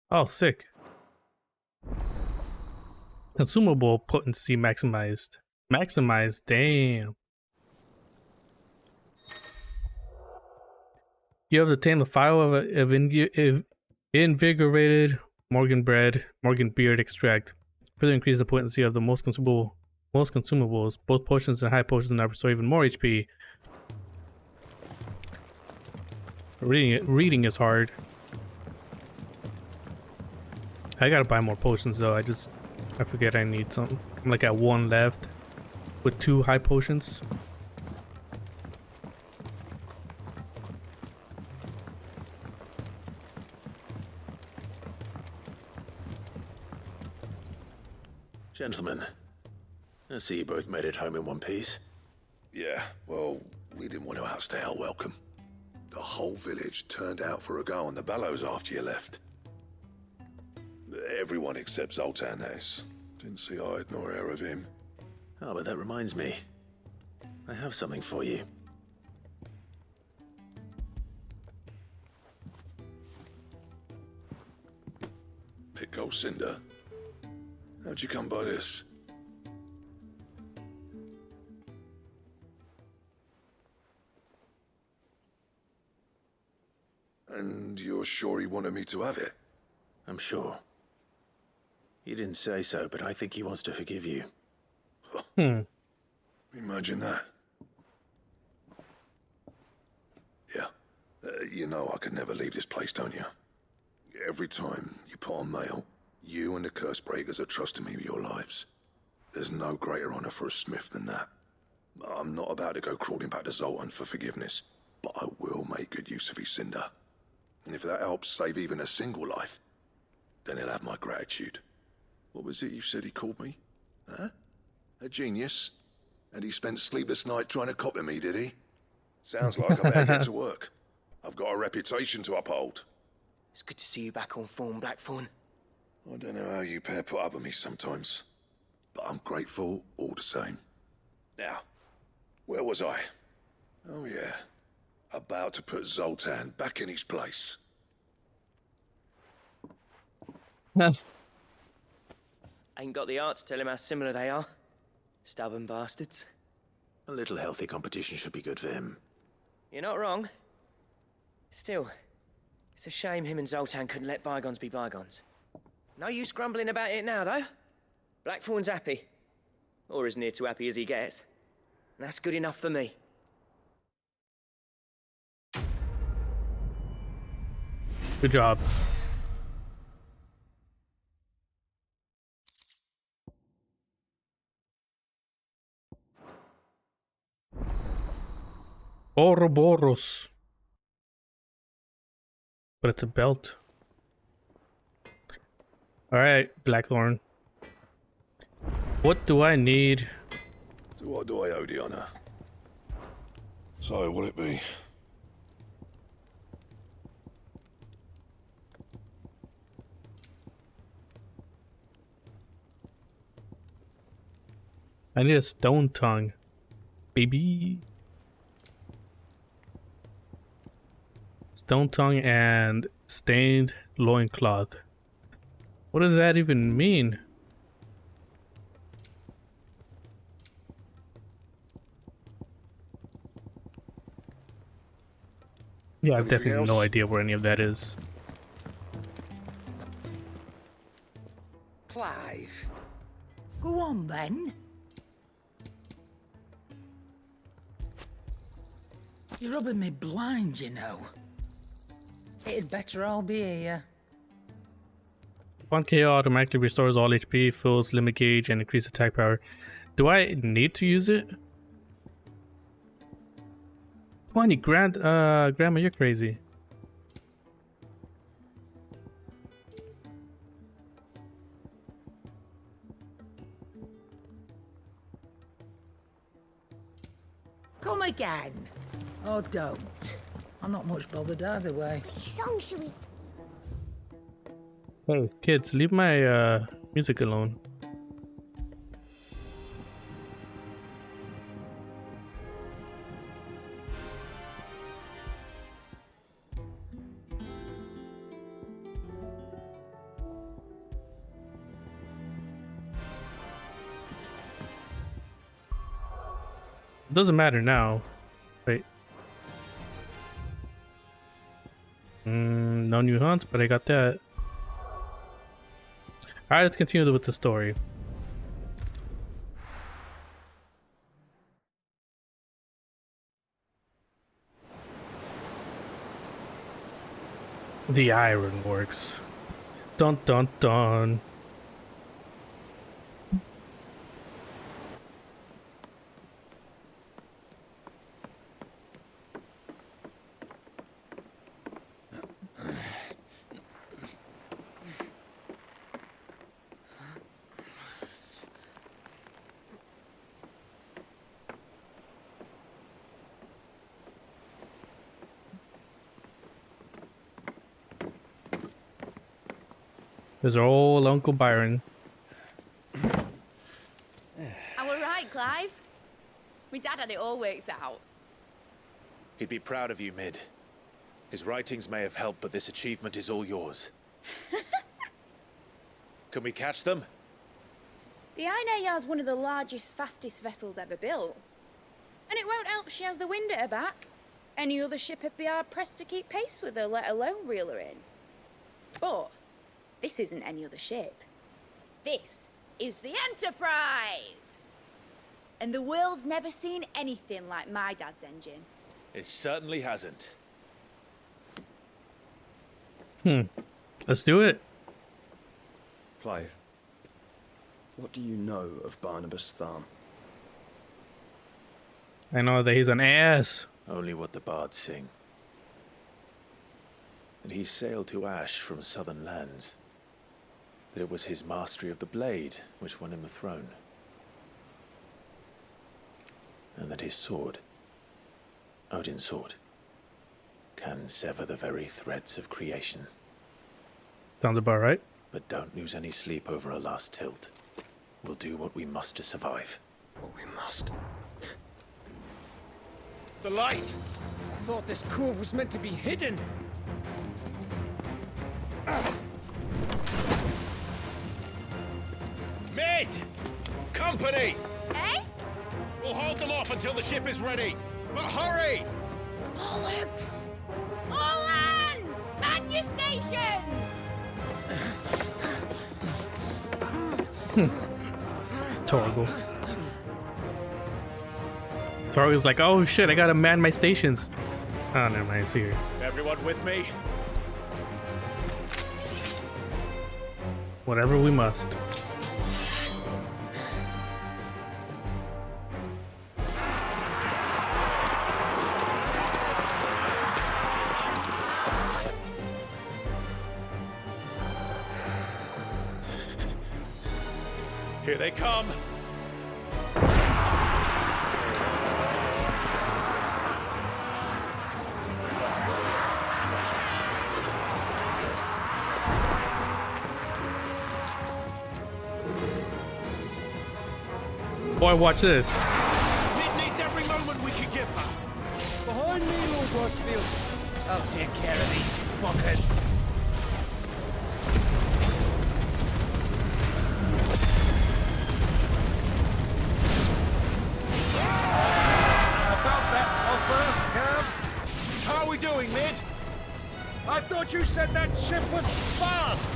Oh, sick. Consumable potency maximized. Maximized, damn. You have obtained a file of invigorated Morganbeard extract. Further increase the potency of the most consumables. Both potions and high potions now restore even more HP. Reading is hard. I gotta buy more potions though. I forget I need some. I'm like at 1 left with 2 high potions. Gentlemen, I see you both made it home in one piece. Yeah, well, we didn't want to outstay our welcome. The whole village turned out for a go on the bellows after you left. Everyone except Zoltan, that is. Didn't see hide nor hair of him. Oh, but that reminds me. I have something for you. Pick old Cinder. How'd you come by this? And you're sure he wanted me to have it? I'm sure. He didn't say so, but I think he wants to forgive you. Imagine that. Yeah. You know I could never leave this place, don't you? Every time you put on mail, you and the curse breakers are trusting me with your lives. There's no greater honor for a smith than that. I'm not about to go crawling back to Zoltan for forgiveness, but I will make good use of his cinder. And if that helps save even a single life, then he'll have my gratitude. What was it you said he called me? Huh? A genius? And he spent sleepless night trying to copy me, did he? Sounds like I better get to work. I've got a reputation to uphold. It's good to see you back on form, Blackthorn. I don't know how you pair put up with me sometimes, but I'm grateful all the same. Now, where was I? Oh yeah, about to put Zoltan back in his place. Ain't got the art to tell him how similar they are. Stubborn bastards. A little healthy competition should be good for him. You're not wrong. Still, it's a shame him and Zoltan couldn't let bygones be bygones. No use grumbling about it now, though. Blackthorn's happy. Or as near to happy as he gets. And that's good enough for me. Good job. Ouroboros. But it's a belt. Alright, Blackthorn. What do I need? To what do I owe the honor? So, what'll it be? I need a stone tongue, baby. Stone tongue and stained loincloth. What does that even mean? Yeah, I have definitely no idea where any of that is. Clive. Go on then. You're rubbing me blind, you know. It'd better all be here. 1 KO automatically restores all HP, fills limit gauge, and increase attack power. Do I need to use it? 20 grand, Grandma, you're crazy. Come again. Or don't. I'm not much bothered either way. Which song should we... Hey, kids, leave my music alone. It doesn't matter now. Wait. No new hunts, but I got that. Alright, let's continue with the story. The Ironworks. Dun dun dun. There's our old Uncle Byron. I were right, Clive. My dad had it all worked out. He'd be proud of you, Mid. His writings may have helped, but this achievement is all yours. Can we catch them? The Ainayar's one of the largest, fastest vessels ever built. And it won't help she has the wind at her back. Any other ship would be hard-pressed to keep pace with her, let alone reel her in. But this isn't any other ship. This is the Enterprise! And the world's never seen anything like my dad's engine. It certainly hasn't. Let's do it. Clive, what do you know of Barnabas Tharm? I know that he's an ass. Only what the bards sing. That he sailed to Ash from southern lands. That it was his mastery of the blade which won him the throne. And that his sword, Odin's sword, can sever the very threads of creation. Sounds about right. But don't lose any sleep over a last tilt. We'll do what we must to survive. What we must. The light! I thought this cove was meant to be hidden. Mid! Company! Eh? We'll hold them off until the ship is ready. But hurry! Bollocks! All hands! Man your stations! Torgal. Torgal's like, oh shit, I gotta man my stations. Oh, never mind, it's here. Everyone with me? Whatever we must. Here they come. Boy, watch this. It needs every moment we can give her. Behind me, Lord Westfield. I'll take care of these fuckers. About that offer, Gav? How are we doing, Mid? I thought you said that ship was fast.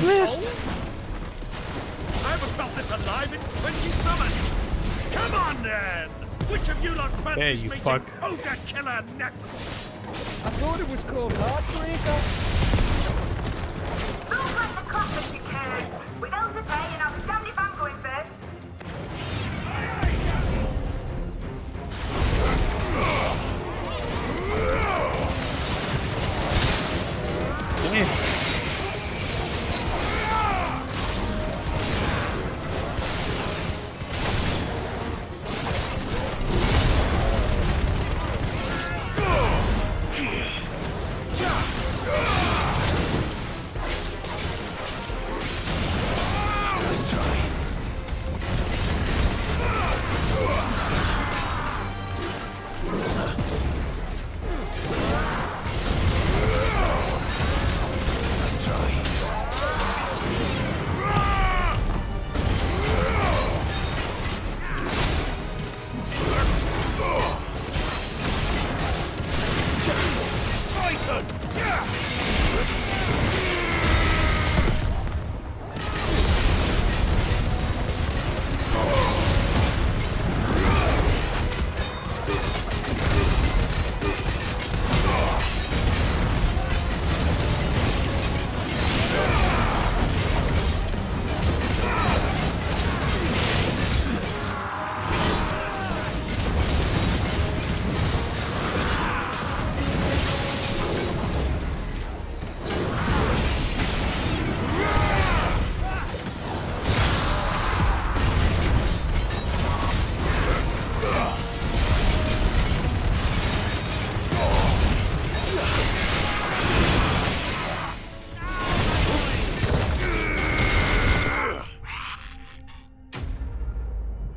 Missed. I haven't felt this alive in 20 summers. Come on then. Which of you lot fancies you meeting fuck. Ogre Killer next? I thought it was called Heartbreaker. Rules like the clock, you can. Without the pay and outstanding bank going first. Yeah.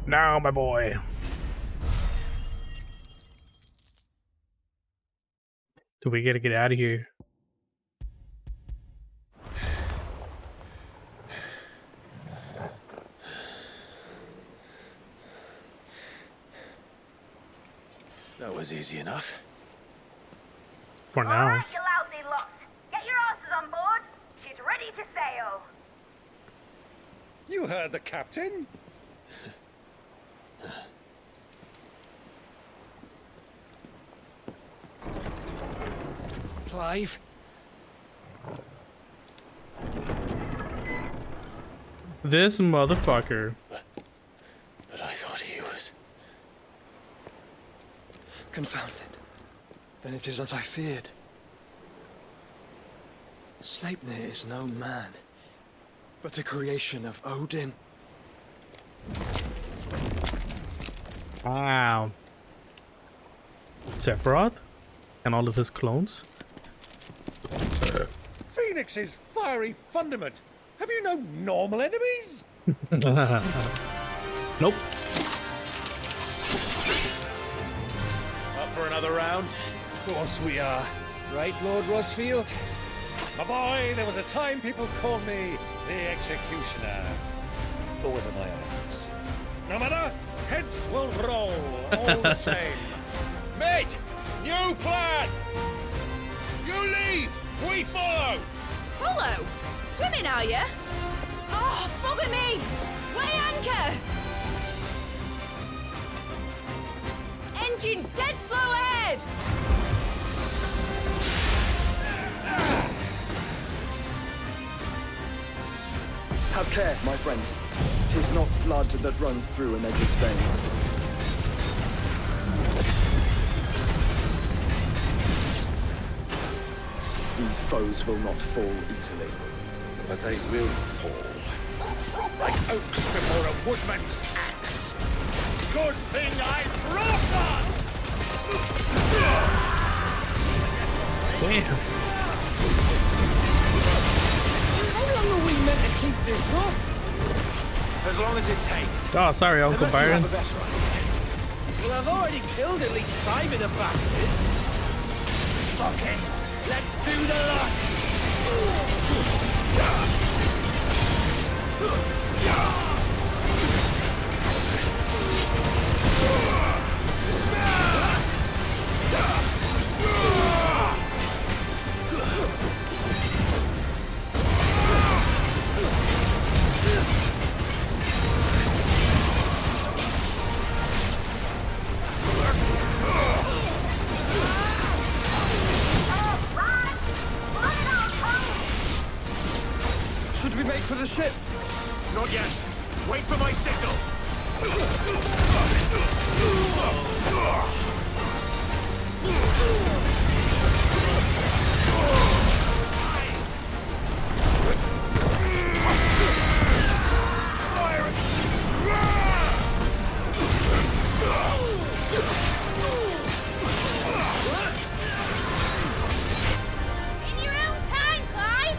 Now, my boy. So we gotta get out of here. That was easy enough. For now. Alright, you lousy lot. Get your asses on board. She's ready to sail. You heard the captain. Clive. This motherfucker. But I thought he was... Confounded. Then it is as I feared. Sleipnir is no man, but a creation of Odin. Wow. Sephiroth? And all of his clones? Phoenix's fiery fundament. Have you no normal enemies? Nope. Up for another round? Of course we are. Right, Lord Rosfield? My boy, there was a time people called me the Executioner. Always at my axe. No matter, heads will roll, all the same. Mate, new plan! You leave, we follow! Follow? Swimming, are you? Oh, bugger me! Weigh anchor! Engine's dead slow ahead! Have care, my friends. 'Tis not blood that runs through an edge's veins. These foes will not fall easily. But they will fall. Like oaks before a woodman's axe. Good thing I brought one! Damn. How long are we meant to keep this up? As long as it takes. Oh, sorry, Uncle Unless you Byron. have a better idea. Well, I've already killed at least 5 of the bastards. Fuck it. Let's do the lot. Should we make for the ship? Not yet. Wait for my signal. In your own time, Clive!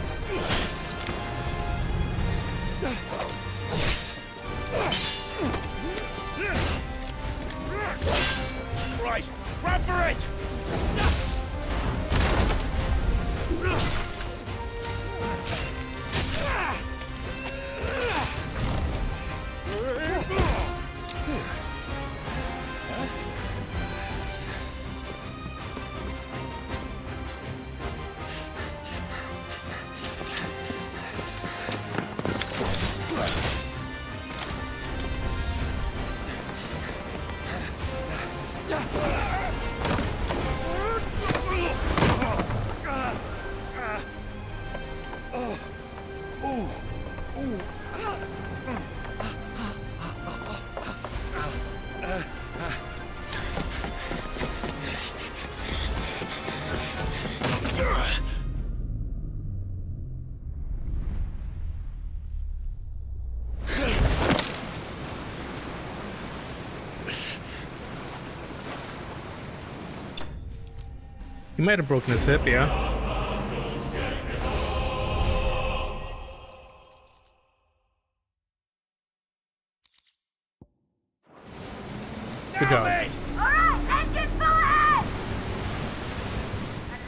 Right, run for it! He might have broken his hip, yeah. Good job. Alright, engine full ahead! And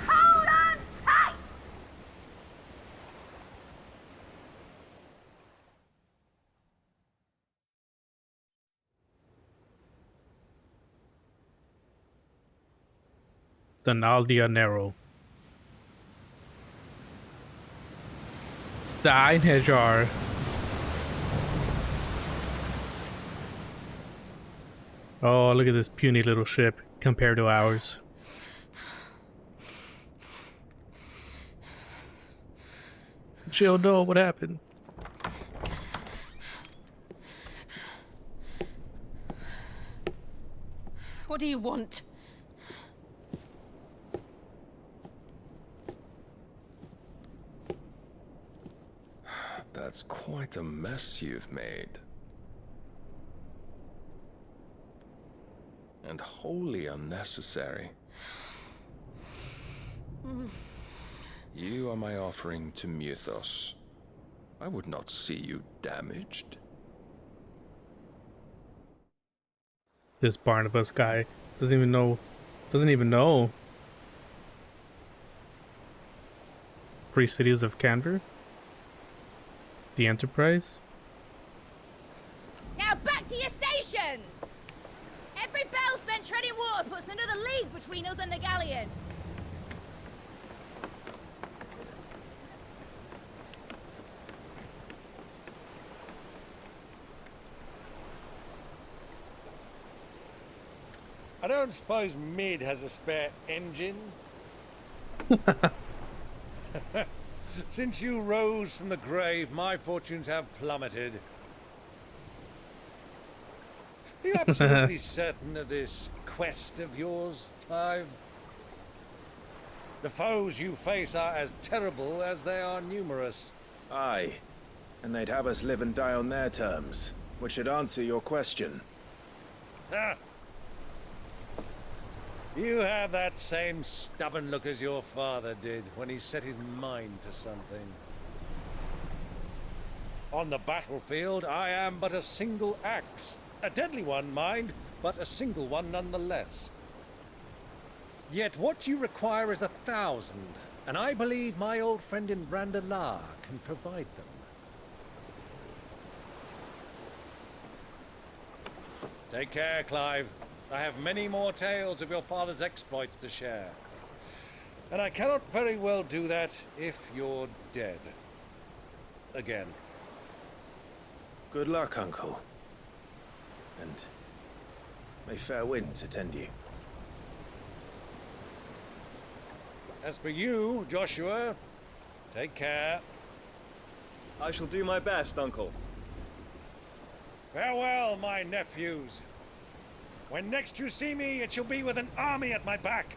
the Naldianero. The Einherjar. Oh, look at this puny little ship compared to ours. She'll know what happened. What do you want? That's quite a mess you've made. And wholly unnecessary. You are my offering to Mythos. I would not see you damaged. This Barnabas guy doesn't even know. Free cities of Canver? The Enterprise? Now back to your stations! Every bell spent treading water puts another league between us and the galleon. I don't suppose Mid has a spare engine? Since you rose from the grave, my fortunes have plummeted. Are you absolutely certain of this quest of yours, Clive? The foes you face are as terrible as they are numerous. Aye. And they'd have us live and die on their terms, which should answer your question. Ha! You have that same stubborn look as your father did when he set his mind to something. On the battlefield, I am but a single axe. A deadly one, mind, but a single one nonetheless. Yet what you require is 1,000, and I believe my old friend in Brandalar can provide them. Take care, Clive. I have many more tales of your father's exploits to share. And I cannot very well do that if you're dead. Again. Good luck, Uncle. And may fair winds attend you. As for you, Joshua, take care. I shall do my best, Uncle. Farewell, my nephews. When next you see me, it shall be with an army at my back.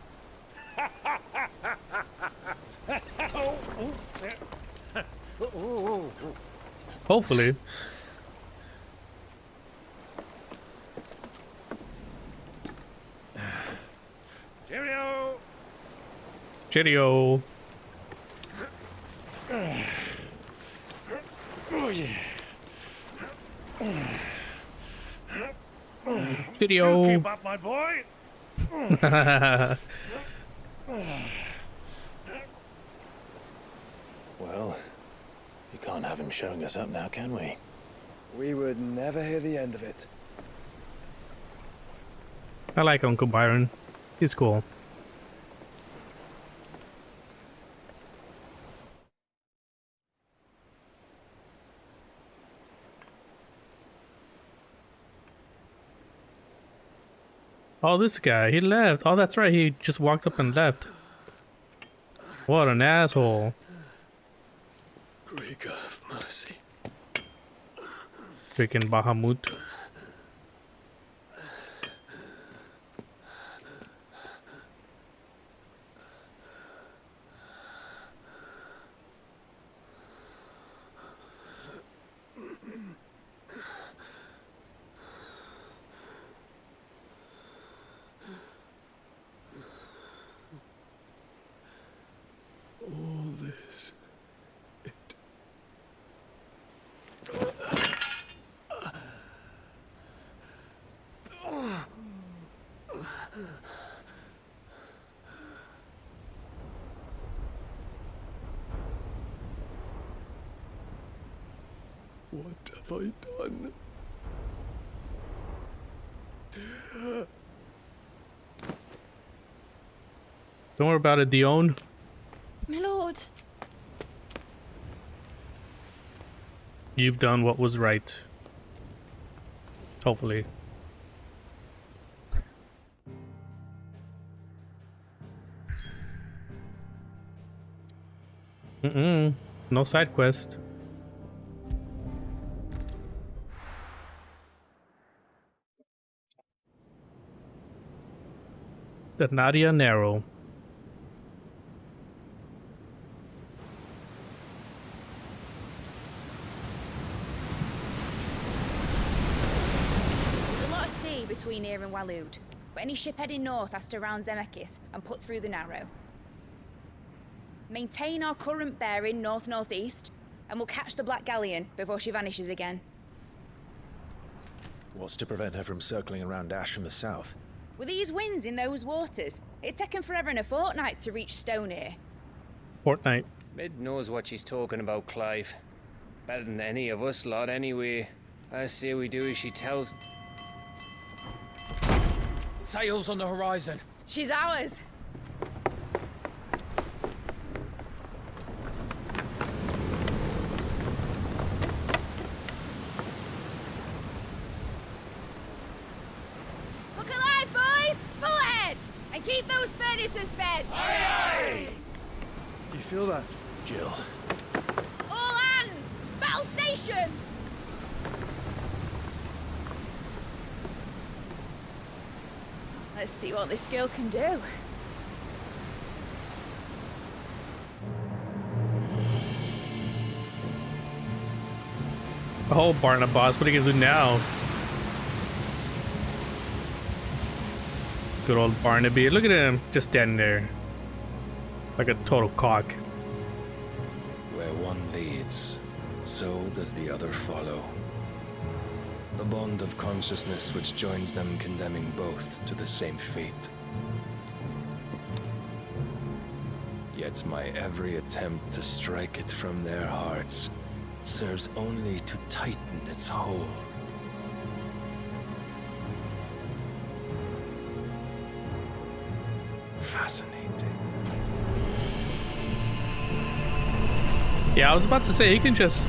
Hopefully. Cheerio! Cheerio! Oh, yeah. Cheerio! Do keep up, my boy! Well, you can't have him showing us up now, can we? We would never hear the end of it. I like Uncle Byron. He's cool. Oh, this guy, he left. Oh, that's right, he just walked up and left. What an asshole. Greek of mercy. Freaking Bahamut. All this. What have I done? Don't worry about it, Dion. My lord. You've done what was right. Hopefully. No side quest. The Nadia Narrow. There's a lot of sea between here and Waloed, but any ship heading north has to round Zemeckis and put through the Narrow. Maintain our current bearing north-northeast, and we'll catch the Black Galleon before she vanishes again. What's to prevent her from circling around Ash from the south? With these winds in those waters, it'd taken forever and a fortnight to reach Stonehere. Fortnite. Mid knows what she's talking about, Clive. Better than any of us lot, anyway. I say we do as she tells. Sails on the horizon. She's ours. Look alive, boys! Full ahead! And keep those furnaces fed! Aye, aye! Do you feel that, Jill? All hands! Battle stations! Let's see what this girl can do. Oh, Barnabas, what are you gonna do now? Good old Barnaby. Look at him, just standing there. Like a total cock. Where one leads, so does the other follow. The bond of consciousness which joins them, condemning both to the same fate. Yet my every attempt to strike it from their hearts serves only to tighten its hold. Fascinating. Yeah, I was about to say, he can just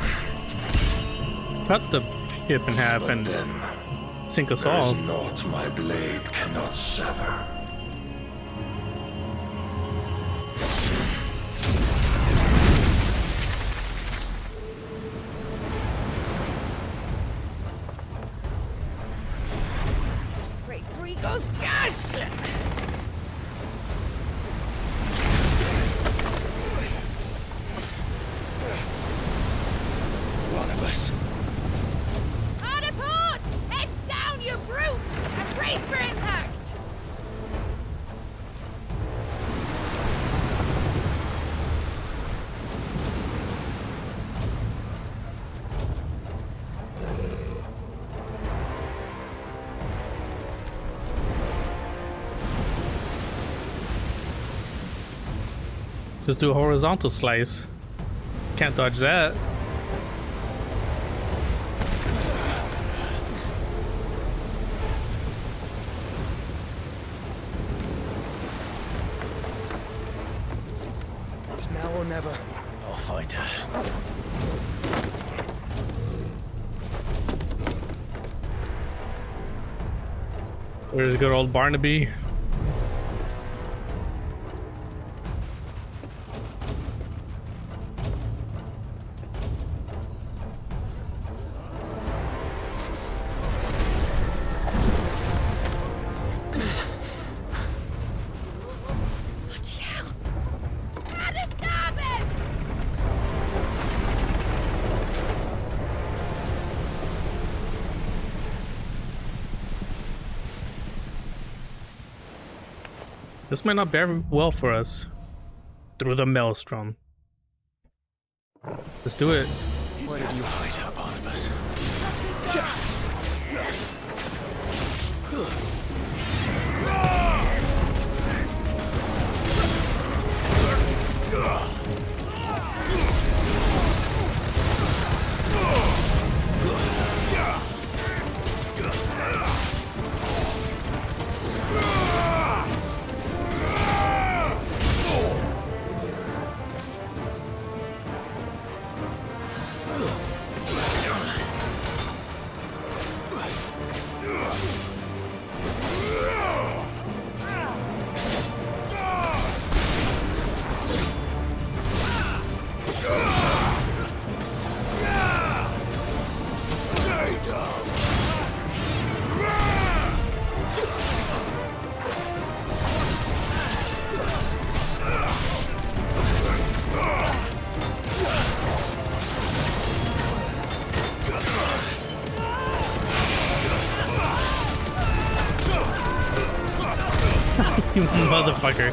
cut the ship in half and sink us There is all. naught my blade cannot sever. Great Grigos, gosh! Barnabas. Hard apart! Heads down, you brutes! And brace for impact! Just do a horizontal slice. Can't dodge that. It's now or never. I'll find her. Where's good old Barnaby? This might not bear well for us. Through the maelstrom. Let's do it. Where did you hide her, Barnabas? You motherfucker.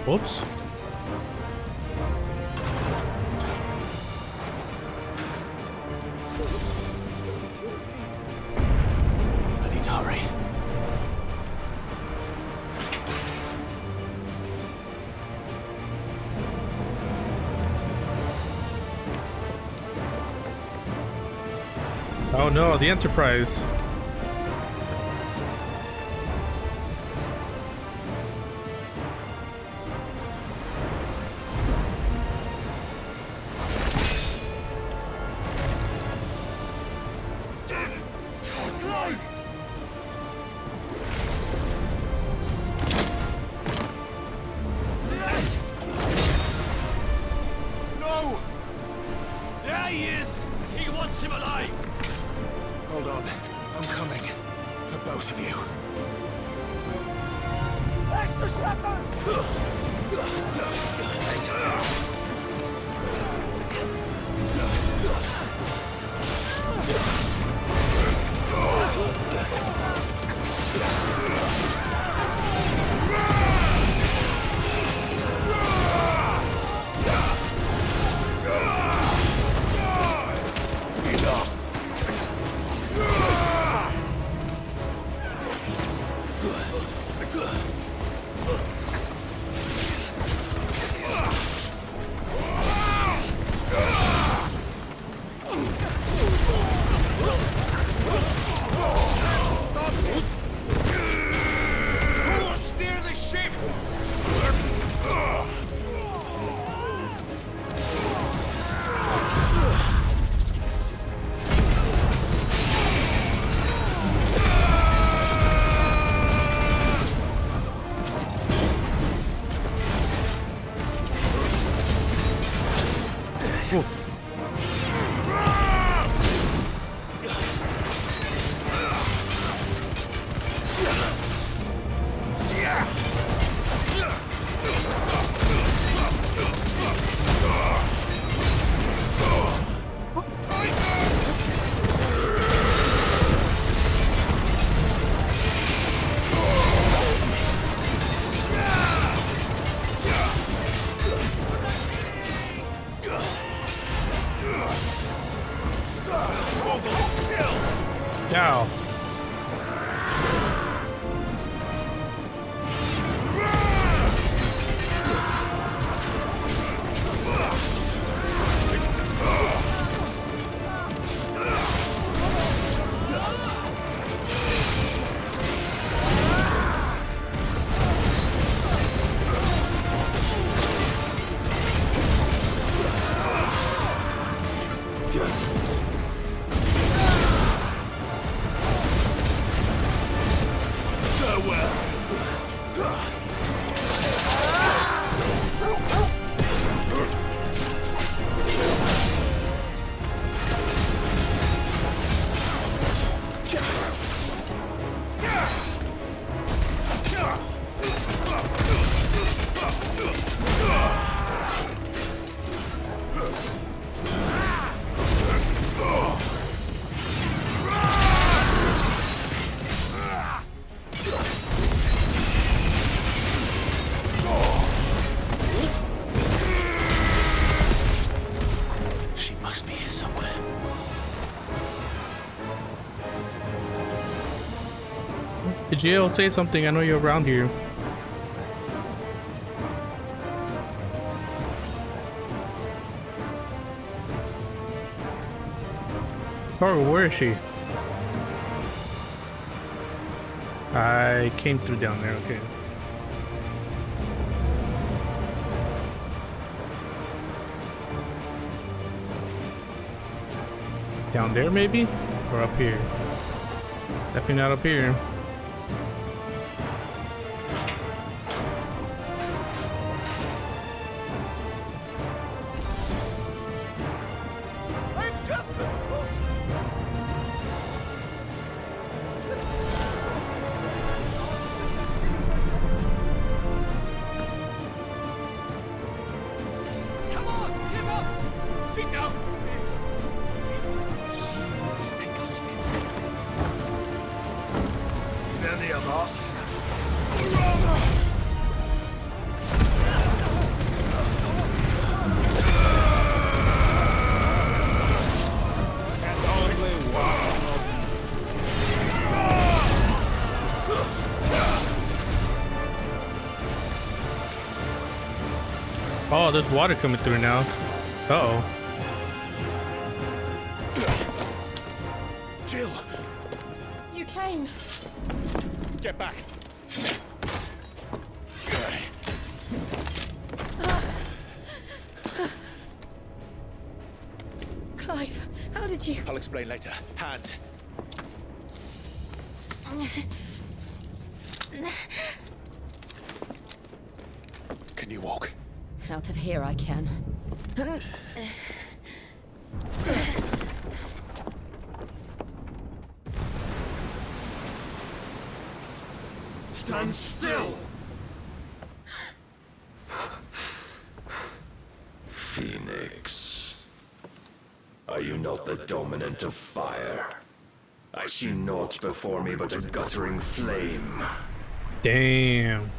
Whoops. I need to hurry. Oh no, the Enterprise. No! There he is! He wants him alive! Hold on. I'm coming. For both of you. Extra seconds! Now. Jill, say something. I know you're around here. Oh, where is she? I came through down there, okay. Down there maybe? Or up here? Definitely not up here. Oh, there's water coming through now. Uh-oh. Jill! You came. Get back. Clive, how did you... I'll explain later. Hands. Can you walk? Out of here I can. Stand still! Phoenix. Are you not the dominant of fire? I see naught before me but a guttering flame. Damn.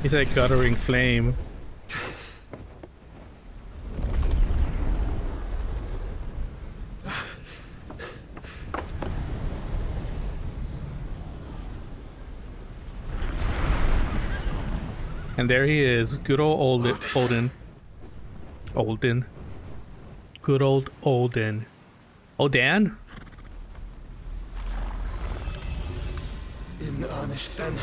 He said guttering flame. And there he is, good old Odin. Olden. Good old Odin. Odan? In earnest then.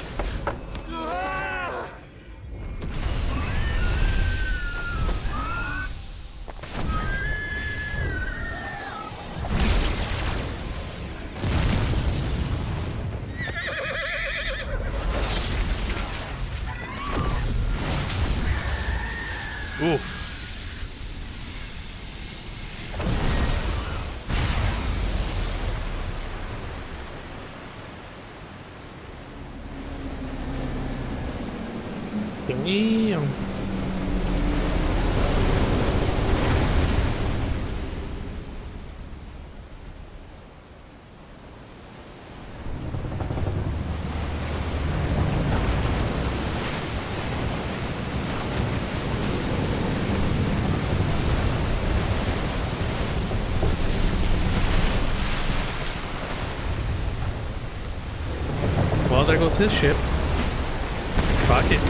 Oof. Damn. Well, there goes his ship. Fuck it.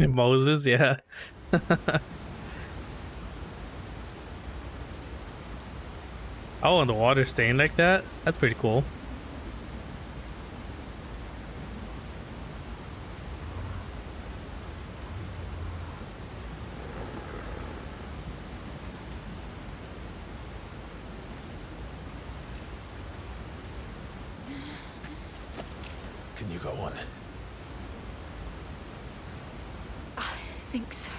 Moses, yeah. Oh, and the water staying like that? That's pretty cool. Can you go on? I think so.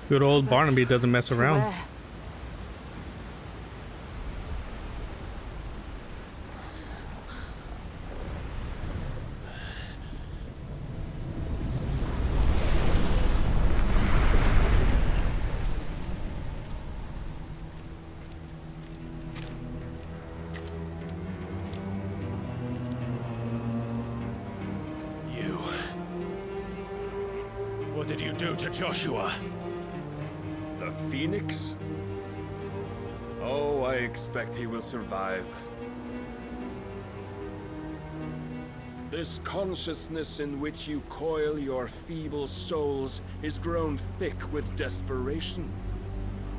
Good old Barnaby doesn't mess around. Where? true to Joshua. The Phoenix? Oh, I expect he will survive. This consciousness in which you coil your feeble souls is grown thick with desperation.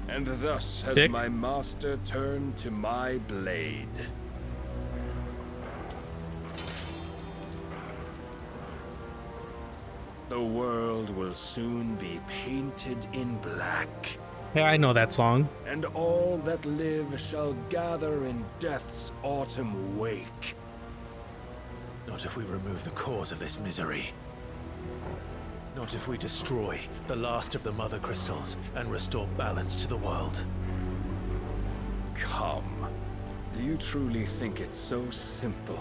And thus has my master turned to my blade. The world will soon be painted in black. Yeah, I know that song. And all that live shall gather in death's autumn wake. Not if we remove the cause of this misery. Not if we destroy the last of the mother crystals and restore balance to the world. Come. Do you truly think it's so simple?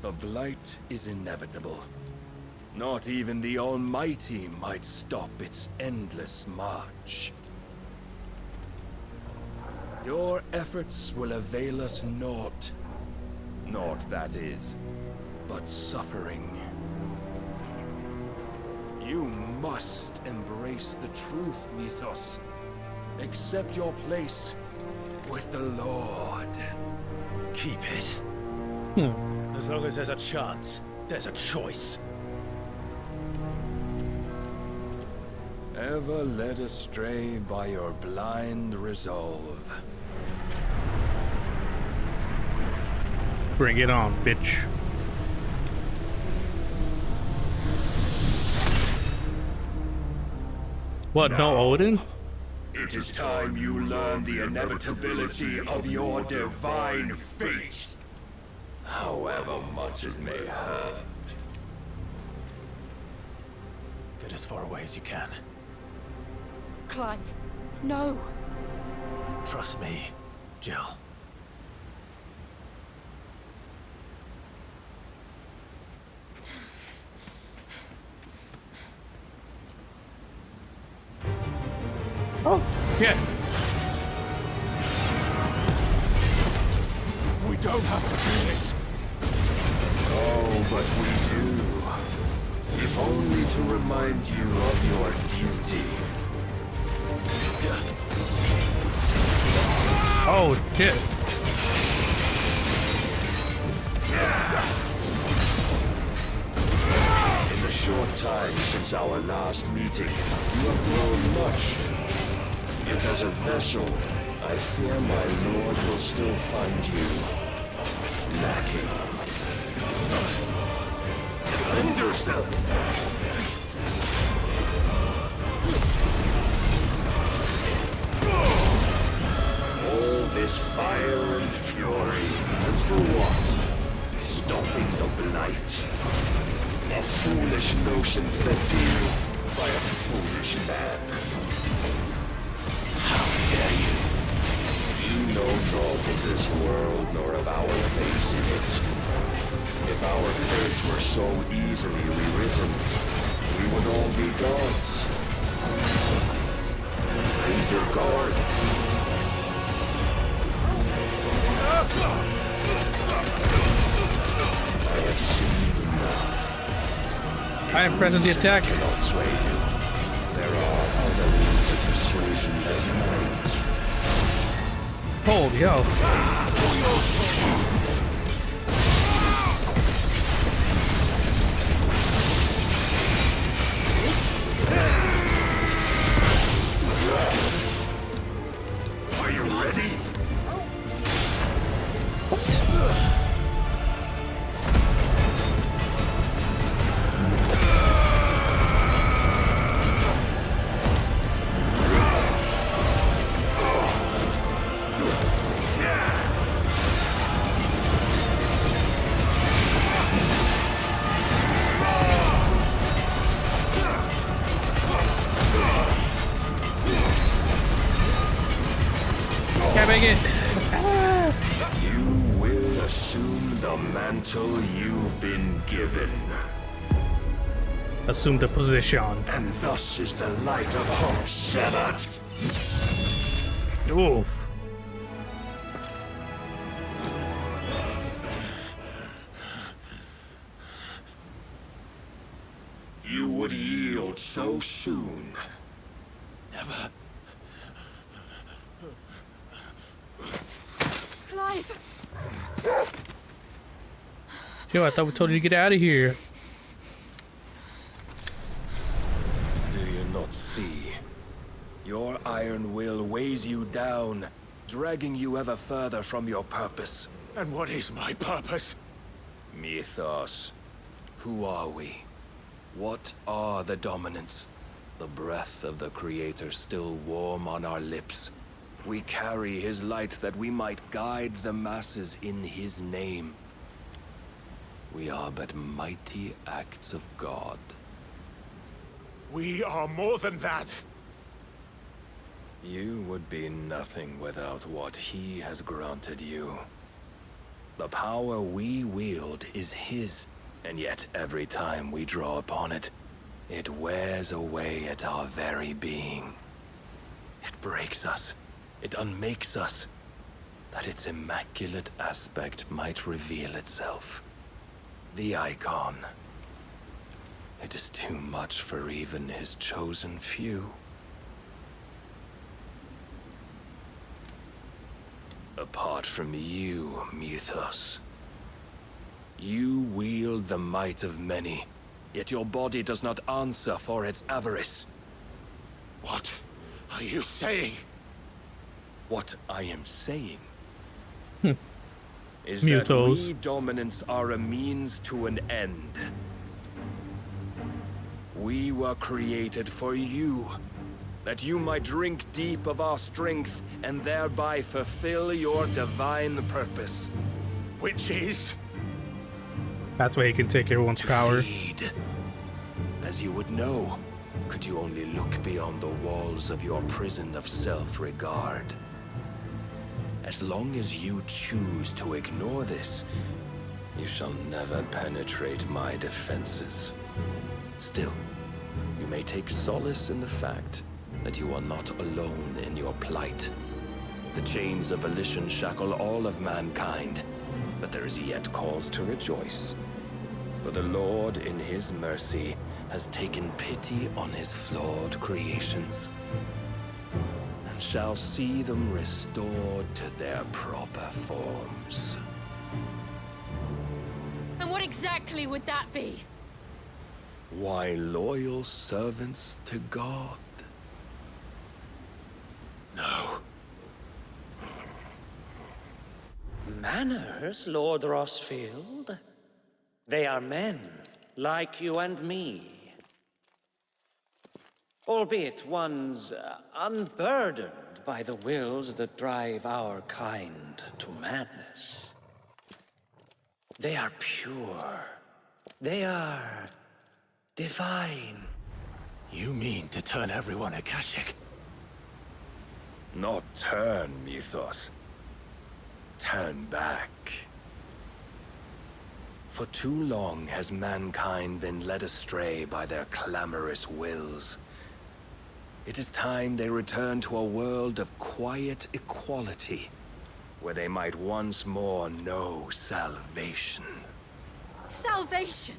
The blight is inevitable. Not even the Almighty might stop its endless march. Your efforts will avail us naught. Naught, that is, but suffering. You must embrace the truth, Mythos. Accept your place with the Lord. Keep it. As long as there's a chance, there's a choice. Ever led astray by your blind resolve. Bring it on, bitch. What, no Odin? It is time you learn the inevitability of your divine fate. However much it may hurt. Get as far away as you can. Clive, no. Trust me, Jill. Oh, yeah. We don't have to do this. Oh, but we do. If only to remind you of your duty. Oh, shit. In the short time since our last meeting, you have grown much. Yet as a vessel, I fear my lord will still find you lacking. Defend yourself! All this fire and fury, and for what? Stopping the blight. A foolish notion fed to you by a foolish man. How dare you? You know naught of this world nor of our place in it. If our fates were so easily rewritten, we would all be gods. Raise your guard. I have seen enough. I am present the attack. Cannot sway you. There are other means of persuasion that might. Hold, yo. Are you ready? Can't make it. You will assume the mantle you've been given. Assume the position. And thus is the light of hope severed. Oof. you would yield so soon. Never. Clive! Yo, I thought we told you to get out of here. Do you not see? Your iron will weighs you down, dragging you ever further from your purpose. And what is my purpose? Mythos. Who are we? What are the dominants? The breath of the Creator still warm on our lips. We carry his light that we might guide the masses in his name. We are but mighty acts of God. We are more than that. You would be nothing without what he has granted you. The power we wield is his, and yet every time we draw upon it, it wears away at our very being. It breaks us. It unmakes us, that its immaculate aspect might reveal itself. The icon. It is too much for even his chosen few. Apart from you, Mythos. You wield the might of many, yet your body does not answer for its avarice. What are you saying? What I am saying is Mythos. that we dominants are a means to an end. We were created for you, that you might drink deep of our strength and thereby fulfill your divine purpose. Which is? That's why he can take everyone's power. Feed. As you would know, could you only look beyond the walls of your prison of self-regard. As long as you choose to ignore this, you shall never penetrate my defenses. Still, you may take solace in the fact that you are not alone in your plight. The chains of volition shackle all of mankind, but there is yet cause to rejoice. For the Lord, in his mercy, has taken pity on his flawed creations, and shall see them restored to their proper forms. And what exactly would that be? Why, loyal servants to God. No. Manners, Lord Rossfield? They are men, like you and me. Albeit ones unburdened by the wills that drive our kind to madness. They are pure. They are divine. You mean to turn everyone Akashic? Not turn, Mythos. Turn back. For too long has mankind been led astray by their clamorous wills. It is time they return to a world of quiet equality, where they might once more know salvation. Salvation?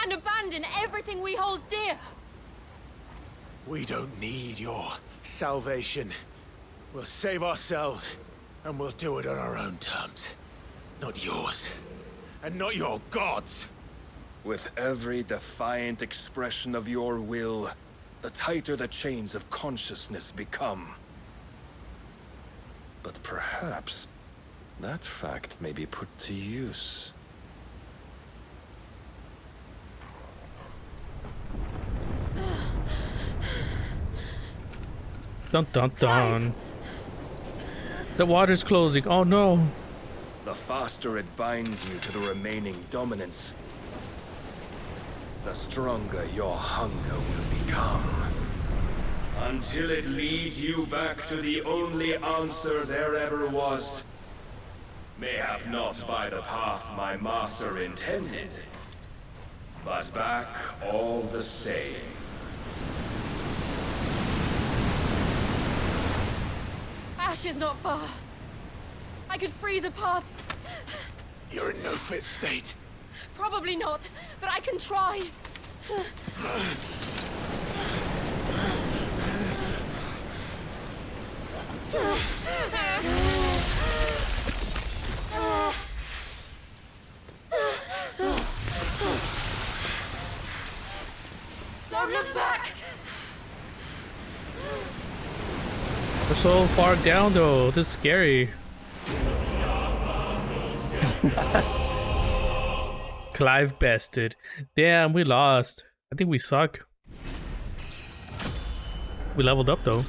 And abandon everything we hold dear? We don't need your salvation. We'll save ourselves, and we'll do it on our own terms. Not yours, and not your gods. With every defiant expression of your will, the tighter the chains of consciousness become. But perhaps that fact may be put to use. Dun dun dun. The water's closing. Oh no. The faster it binds you to the remaining dominance, the stronger your hunger will become. Until it leads you back to the only answer there ever was. Mayhap not by the path my master intended, but back all the same. Ash is not far. I could freeze a path. You're in no fit state. Probably not, but I can try. Don't look back! We're so far down though, this is scary. Clive bested. Damn, we lost. I think we suck. We leveled up though.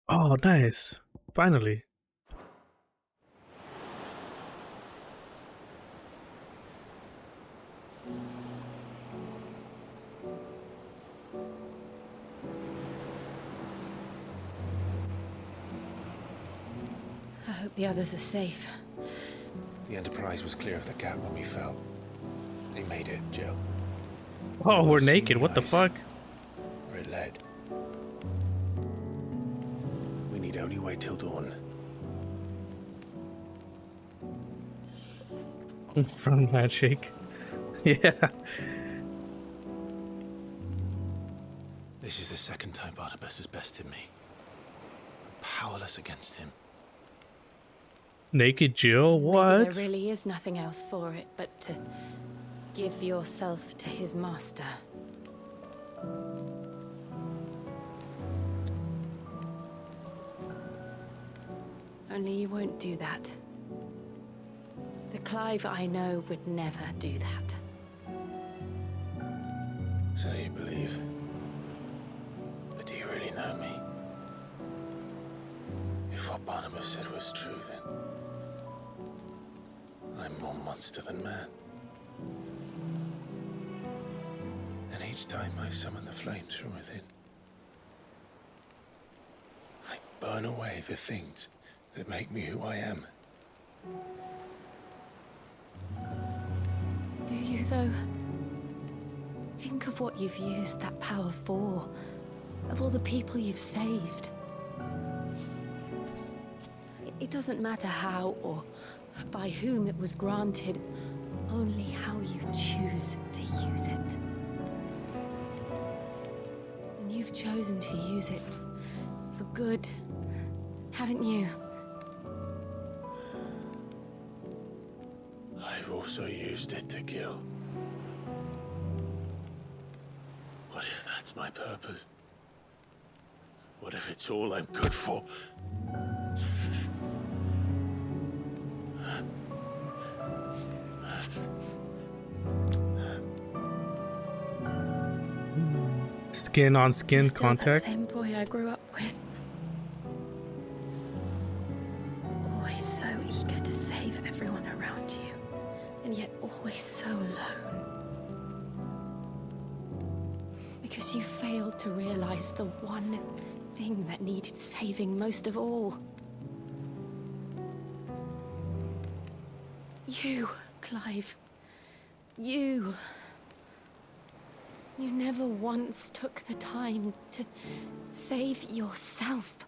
Oh, nice. Finally. I hope the others are safe. The Enterprise was clear of the gap when we fell. They made it, Jill. Oh, we're naked. What the fuck? Where it led. We need only wait till dawn. From handshake. Yeah. This is the second time Barnabas has bested me. I'm powerless against him. Naked Jill? What? Maybe there really is nothing else for it but to give yourself to his master. Only you won't do that. The Clive I know would never do that. So you believe? But do you really know me? If what Barnabas said was true, then I'm more monster than man. And each time I summon the flames from within, I burn away the things that make me who I am. Do you, though? Think of what you've used that power for, of all the people you've saved. It doesn't matter how or by whom it was granted, only how you choose to use it. And you've chosen to use it for good, haven't you? I've also used it to kill. What if that's my purpose? What if it's all I'm good for? Skin on skin Still contact. that same boy I grew up with. Always so eager to save everyone around you, and yet always so alone. Because you failed to realize the one thing that needed saving most of all. You, Clive. You. You never once took the time to save yourself.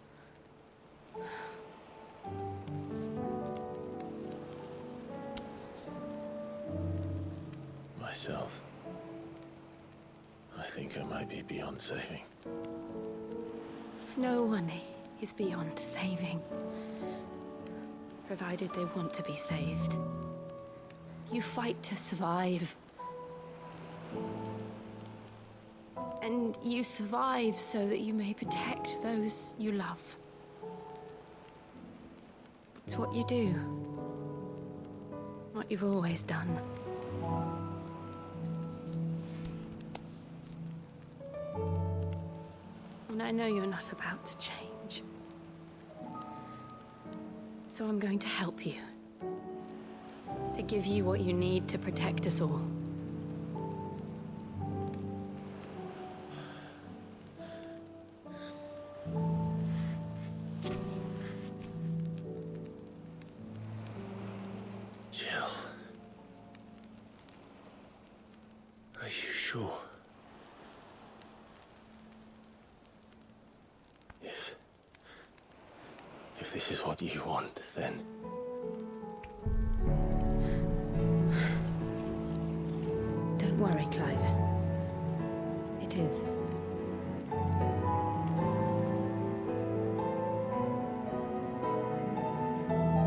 Myself. I think I might be beyond saving. No one is beyond saving, provided they want to be saved. You fight to survive. And you survive so that you may protect those you love. It's what you do. What you've always done. And I know you're not about to change. So I'm going to help you. To give you what you need to protect us all. Jill. Are you sure? If this is what you want, then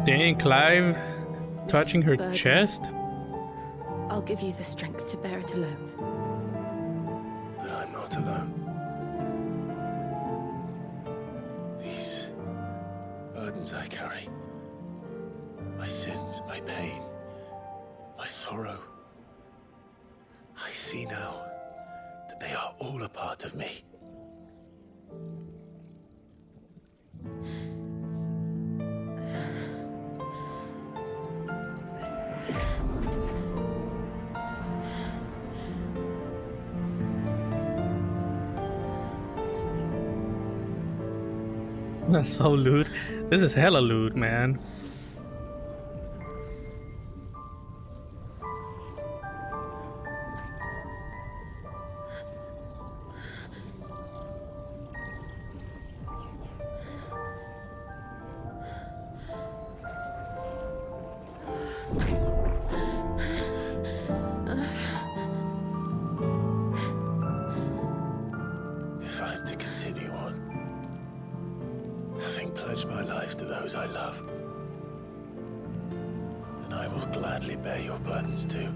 Dang, Clive, touching her burden. chest. I'll give you the strength to bear it alone. But I'm not alone. These burdens I carry, my sins, my pain, my sorrow, I see now that they are all a part of me. That's so lewd. This is hella lewd, man. If I'm to continue on, having pledged my life to those I love, then I will gladly bear your burdens too,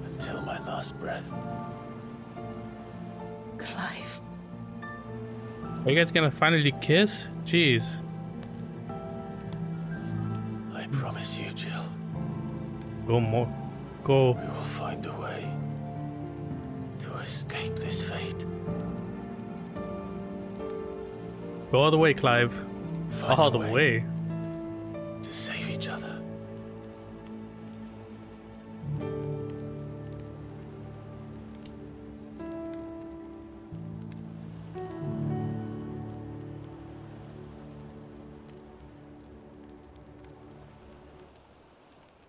until my last breath. Clive. Are you guys gonna finally kiss? Jeez. I promise you, Jill, Go more. Go. we will find a way to escape this fate. Go all the way, Clive. Find All a the way. to save each other.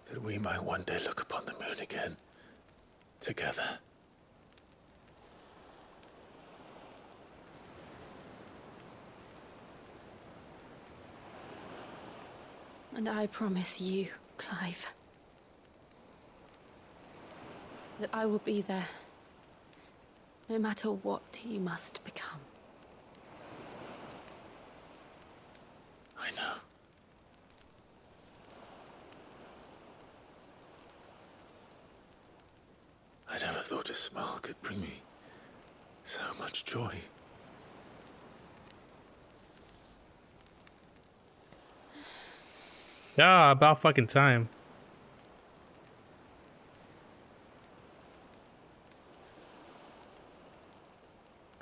That we might one day look upon the moon again, together. And I promise you, Clive, that I will be there, no matter what you must become. I know. I never thought a smile could bring me so much joy. Yeah, about fucking time.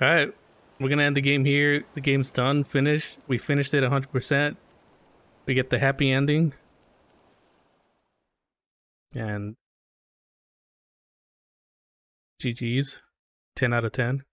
Alright, we're gonna end the game here. The game's done, finished. We finished it 100%. We get the happy ending. And GG's. 10 out of 10.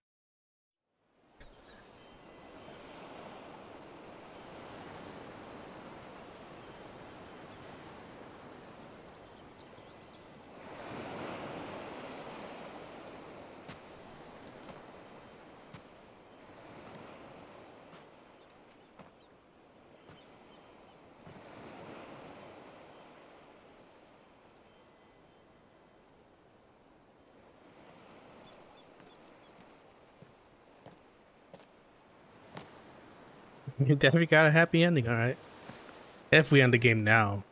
You definitely got a happy ending, alright. If we end the game now.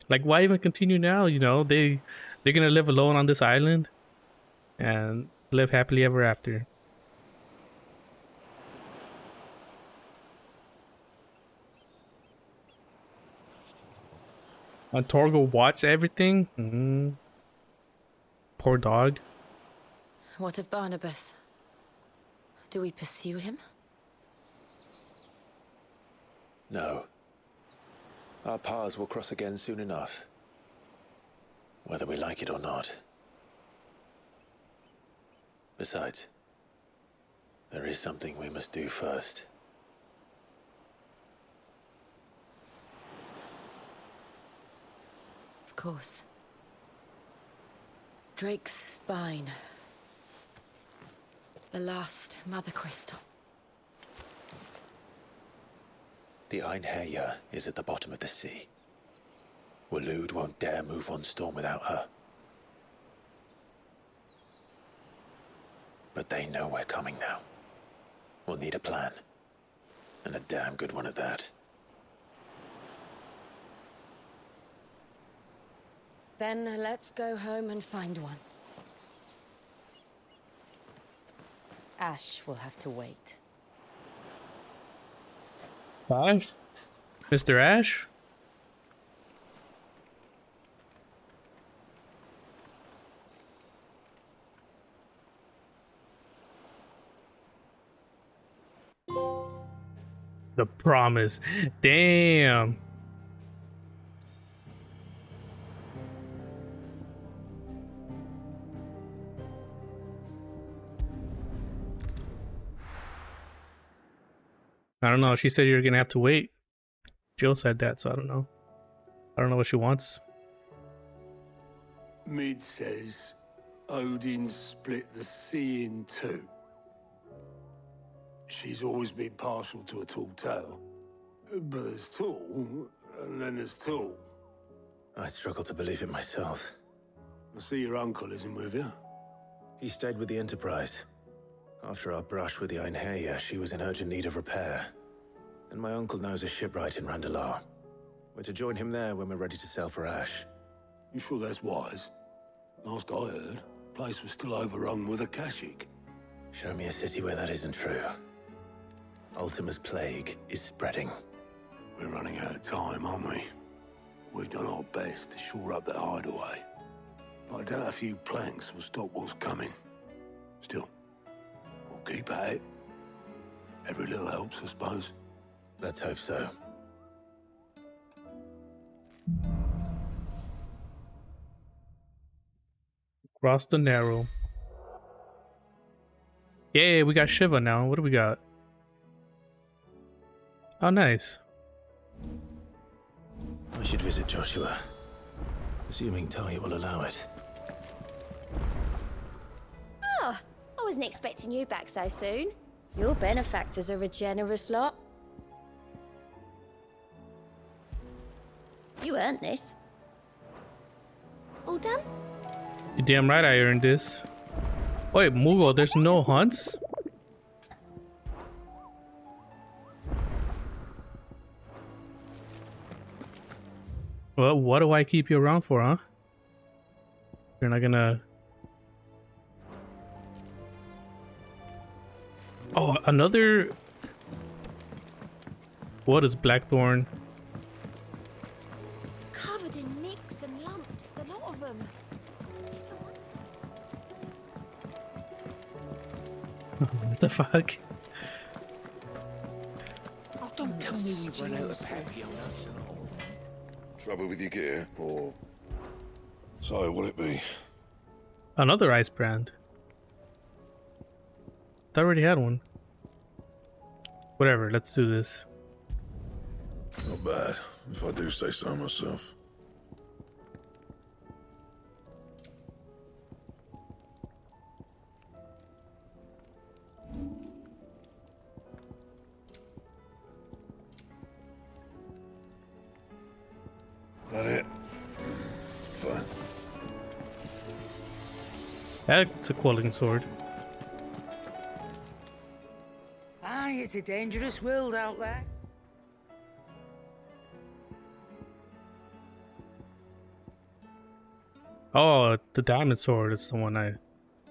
Like, why even continue now? You know, they're gonna live alone on this island and live happily ever after. And Torgo watch everything? Poor dog. What of Barnabas? Do we pursue him? No. Our paths will cross again soon enough. Whether we like it or not. Besides, there is something we must do first. Of course. Drake's spine. The last mother crystal. The Einherja is at the bottom of the sea. Waloed won't dare move on Storm without her. But they know we're coming now. We'll need a plan. And a damn good one at that. Then let's go home and find one. Ash will have to wait. Ash? Mr. Ash? The promise. Damn. I don't know. She said you're gonna have to wait. Jill said that, so I don't know. I don't know what she wants. Mid says Odin split the sea in two. She's always been partial to a tall tale. But there's tall, and then there's tall. I struggle to believe it myself. I see your uncle isn't with you. He stayed with the Enterprise. After our brush with the Einherja, she was in urgent need of repair. And my uncle knows a shipwright in Randalar. We're to join him there when we're ready to sail for Ash. You sure that's wise? Last I heard, the place was still overrun with Akashic. Show me a city where that isn't true. Ultima's plague is spreading. We're running out of time, aren't we? We've done our best to shore up that hideaway. But I doubt a few planks will stop what's coming. Still, we'll keep at it. Every little helps, I suppose. Let's hope so. Across the Narrow. Yay, we got Shiva now. What do we got? Oh, nice. I should visit Joshua. Assuming Talia will allow it. Oh, I wasn't expecting you back so soon. Your benefactors are a generous lot. You earned this. All done? You're damn right I earned this. Wait, Mughal, there's no hunts? Well, what do I keep you around for, huh? You're not gonna... Oh, another... What is Blackthorn? Covered in nicks and lumps, the lot of them. What the fuck? Oh, don't tell me we've run out of papillons. Trouble with your gear, or... So, will it be? Another ice brand. I already had one. Whatever, let's do this. Not bad, if I do say so myself. That it? Fine. That's a quelling sword. Aye, it's a dangerous world out there. Oh, the diamond sword is the one I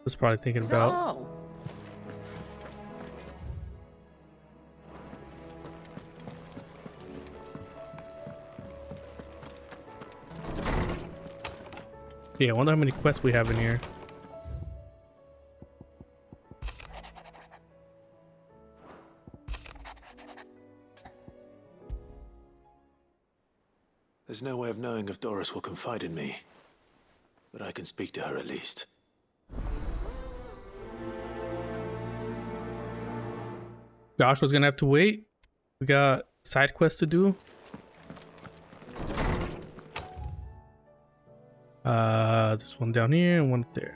was probably thinking about. Oh. Yeah, I wonder how many quests we have in here. There's no way of knowing if Doris will confide in me. But I can speak to her at least. Josh was gonna have to wait. We got side quests to do. There's one down here and one up there.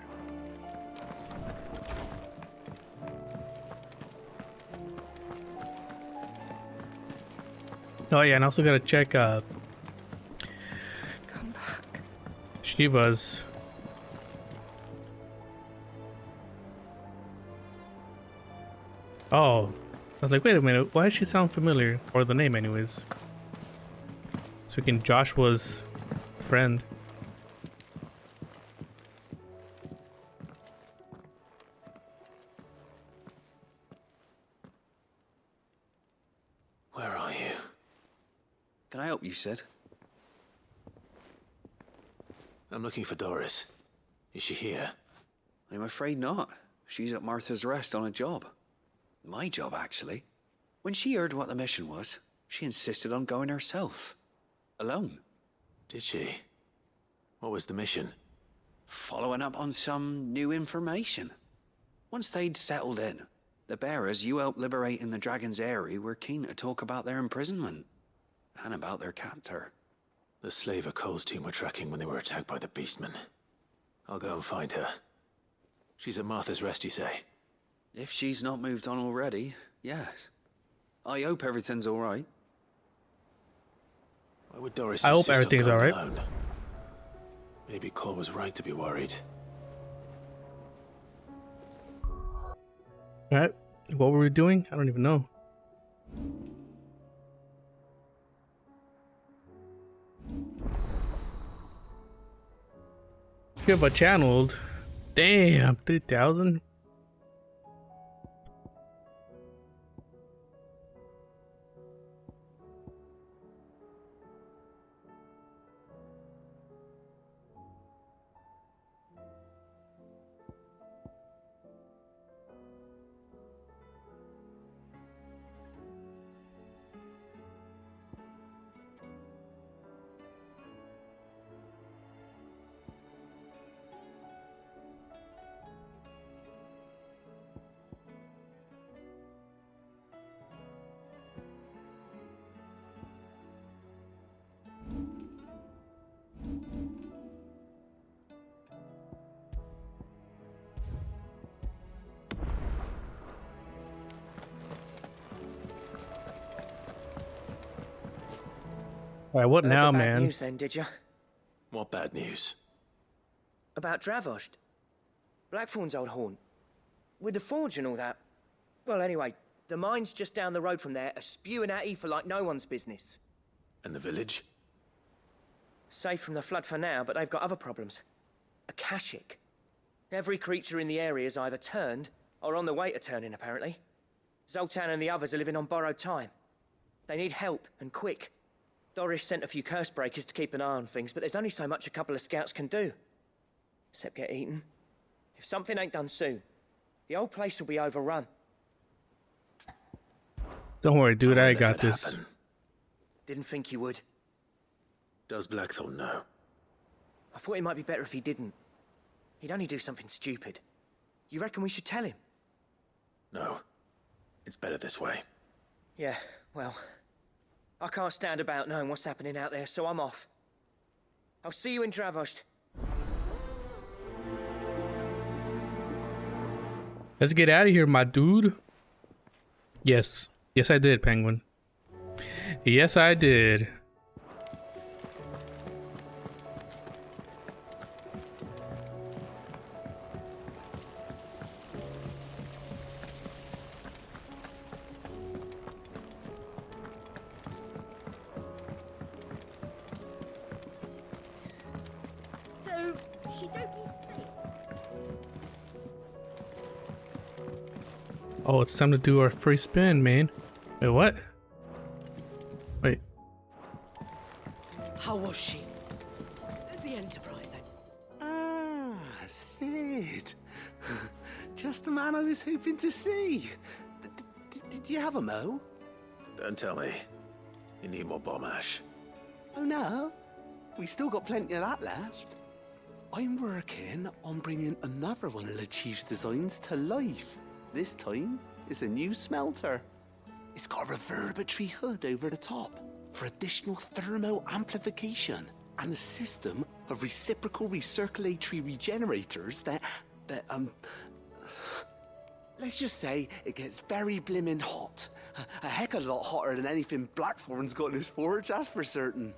Oh yeah, and I also gotta check Come back. Shiva's. Oh, was like, wait a minute, why does she sound familiar? Or the name anyways. It's freaking Joshua's friend. Where are you? Can I help you, Sid? I'm looking for Doris. Is she here? I'm afraid not. She's at Martha's Rest on a job. My job, actually. When she heard what the mission was, she insisted on going herself. Alone. Did she? What was the mission? Following up on some new information. Once they'd settled in, the bearers you helped liberate in the Dragon's Eyrie were keen to talk about their imprisonment. And about their captor. The slaver Cole's team were tracking when they were attacked by the Beastmen. I'll go and find her. She's at Martha's Rest, you say? If she's not moved on already, yes. I hope everything's all right. Why would Doris I hope insist on everything's going all right. alone? Maybe Cole was right to be worried. Alright, what were we doing? I don't even know. Yeah, but channeled. Damn, 3,000. Alright, what now, Heard the bad man? news then, did you? What bad news? About Dravost. Blackthorn's old haunt. With the forge and all that. Well, anyway, the mines just down the road from there are spewing at Aoife like no one's business. And the village? Safe from the flood for now, but they've got other problems. Akashic. Every creature in the area is either turned or on the way to turning, apparently. Zoltan and the others are living on borrowed time. They need help, and quick. Doris sent a few curse breakers to keep an eye on things, but there's only so much a couple of scouts can do. Except get eaten. If something ain't done soon, the whole place will be overrun. Don't worry, dude, I got this. Happen. Didn't think you would. Does Blackthorn know? I thought it might be better if he didn't. He'd only do something stupid. You reckon we should tell him? No. It's better this way. Yeah, well, I can't stand about knowing what's happening out there, so I'm off. I'll see you in Dravost. Let's get out of here, my dude. Yes. Yes, I did, Penguin. Yes, I did. So, she don't need sail? Oh, it's time to do our free spin, man. Wait, what? Wait. How was she? The Enterprise. Ah, Sid. Just the man I was hoping to see. Did you have a mo? Don't tell me. You need more bomb ash. Oh no, we still got plenty of that left. I'm working on bringing another one of the Chief's designs to life. This time, it's a new smelter. It's got a reverberatory hood over the top for additional thermal amplification and a system of reciprocal recirculatory regenerators that let's just say it gets very blimmin' hot. A heck of a lot hotter than anything Blackthorn's got in his forge, that's for certain.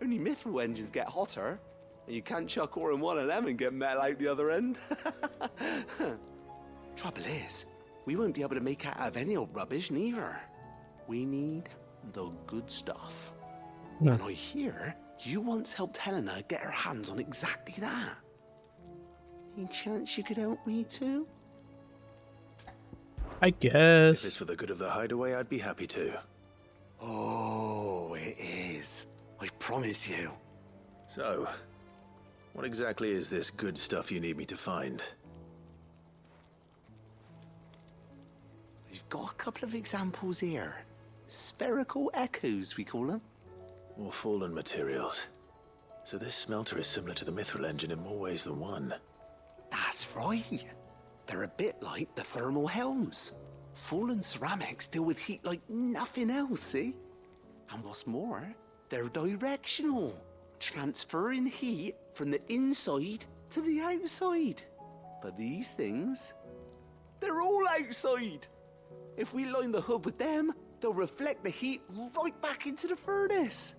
Only mithril engines get hotter, and you can't chuck ore in one of them and get metal out the other end. Trouble is, we won't be able to make out of any old rubbish, neither. We need the good stuff. Yeah. And I hear you once helped Helena get her hands on exactly that. Any chance you could help me too? I guess. If it's for the good of the hideaway, I'd be happy to. Oh, it is. I promise you. So, what exactly is this good stuff you need me to find? We've got a couple of examples here. Spherical echoes, we call them. More fallen materials. So this smelter is similar to the Mithril engine in more ways than one. That's right. They're a bit like the thermal helms. Fallen ceramics deal with heat like nothing else, see? And what's more, they're directional, transferring heat from the inside to the outside. But these things, they're all outside. If we line the hood with them, they'll reflect the heat right back into the furnace.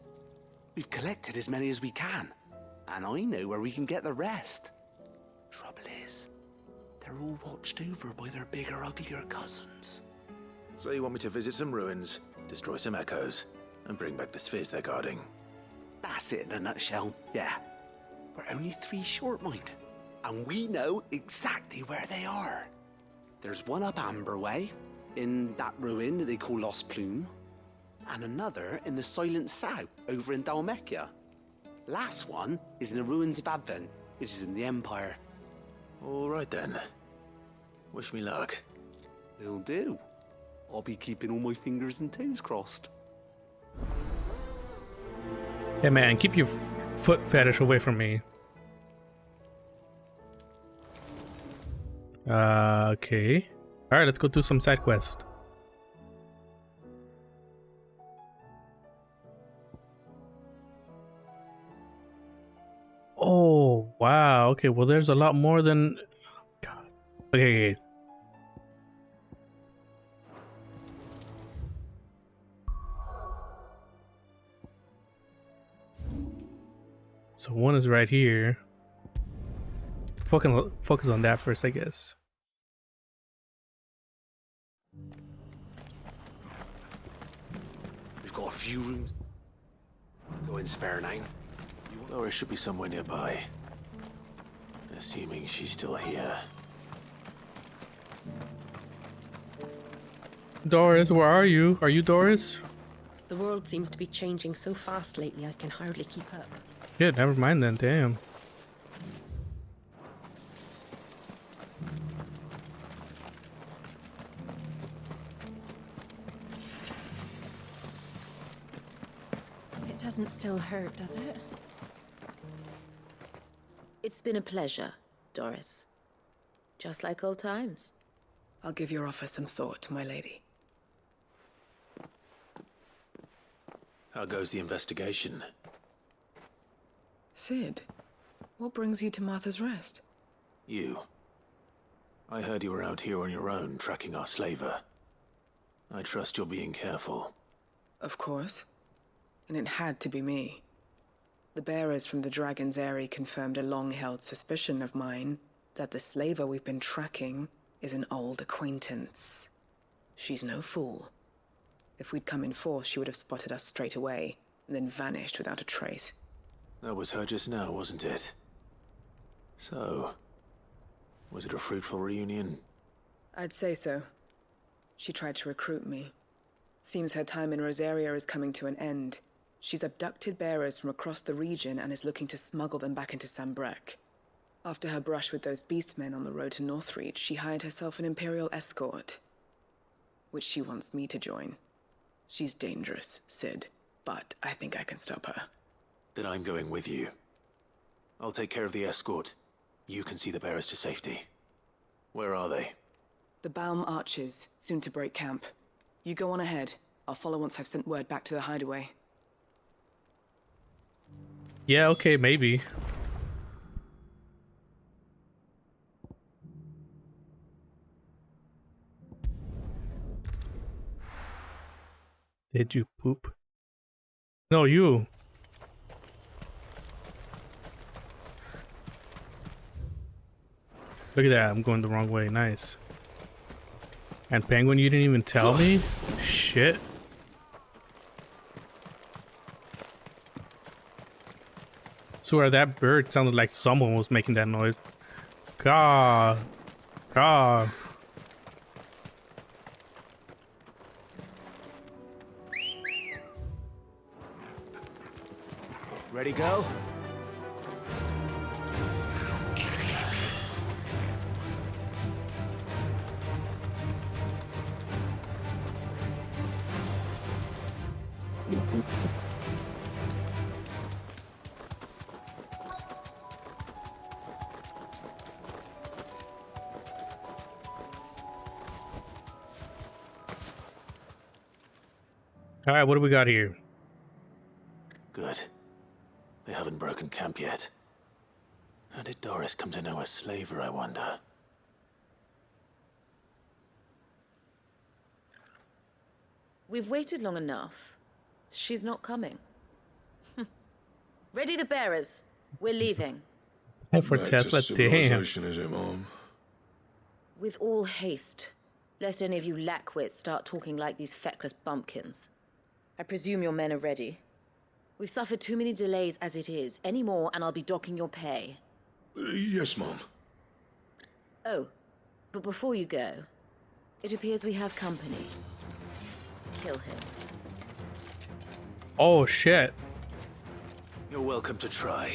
We've collected as many as we can, and I know where we can get the rest. Trouble is, they're all watched over by their bigger, uglier cousins. So you want me to visit some ruins, destroy some echoes, and bring back the spheres they're guarding? That's it in a nutshell, yeah. We're only 3 short, mind, and we know exactly where they are. There's one up Amber Way, in that ruin that they call Lost Plume, and another in the Silent South, over in Dalmekia. Last one is in the ruins of Advent, which is in the Empire. All right then. Wish me luck. Will do. I'll be keeping all my fingers and toes crossed. Hey man, keep your foot fetish away from me. Okay. Alright, let's go do some side quest. Oh, wow. Okay, well there's a lot more than... God. Okay. So one is right here. Focus on that first, I guess. We've got a few rooms. Go in, spare now. Laura should be somewhere nearby. Assuming she's still here. Doris, where are you? Are you Doris? The world seems to be changing so fast lately, I can hardly keep up. Yeah, never mind then, damn. It doesn't still hurt, does it? It's been a pleasure, Doris. Just like old times. I'll give your offer some thought, my lady. How goes the investigation? Sid, what brings you to Martha's Rest? You. I heard you were out here on your own, tracking our slaver. I trust you're being careful. Of course. And it had to be me. The bearers from the Dragon's Eyrie confirmed a long-held suspicion of mine that the slaver we've been tracking is an old acquaintance. She's no fool. If we'd come in force, she would have spotted us straight away, and then vanished without a trace. That was her just now, wasn't it? So, was it a fruitful reunion? I'd say so. She tried to recruit me. Seems her time in Rosaria is coming to an end. She's abducted bearers from across the region and is looking to smuggle them back into Sambrek. After her brush with those beastmen on the road to Northreach, she hired herself an Imperial escort, which she wants me to join. She's dangerous, Sid, but I think I can stop her. Then I'm going with you. I'll take care of the escort. You can see the bearers to safety. Where are they? The Baum Archers, soon to break camp. You go on ahead. I'll follow once I've sent word back to the hideaway. Yeah, okay, maybe. Did you poop? No, you. Look at that, I'm going the wrong way. Nice. And Penguin, you didn't even tell me? Shit. Swear that bird sounded like someone was making that noise. God. God. Ready, go? All right, what do we got here? Good. They haven't broken camp yet. How did Doris come to know a slaver, I wonder? We've waited long enough. She's not coming. Ready the bearers. We're leaving. And for Back Tesla, to damn. civilization, is it, Mom? With all haste, lest any of you lackwits start talking like these feckless bumpkins. I presume your men are ready. We've suffered too many delays as it is. Any more, and I'll be docking your pay. Yes, Mom. Oh, but before you go, it appears we have company. Kill him. Oh, shit. You're welcome to try.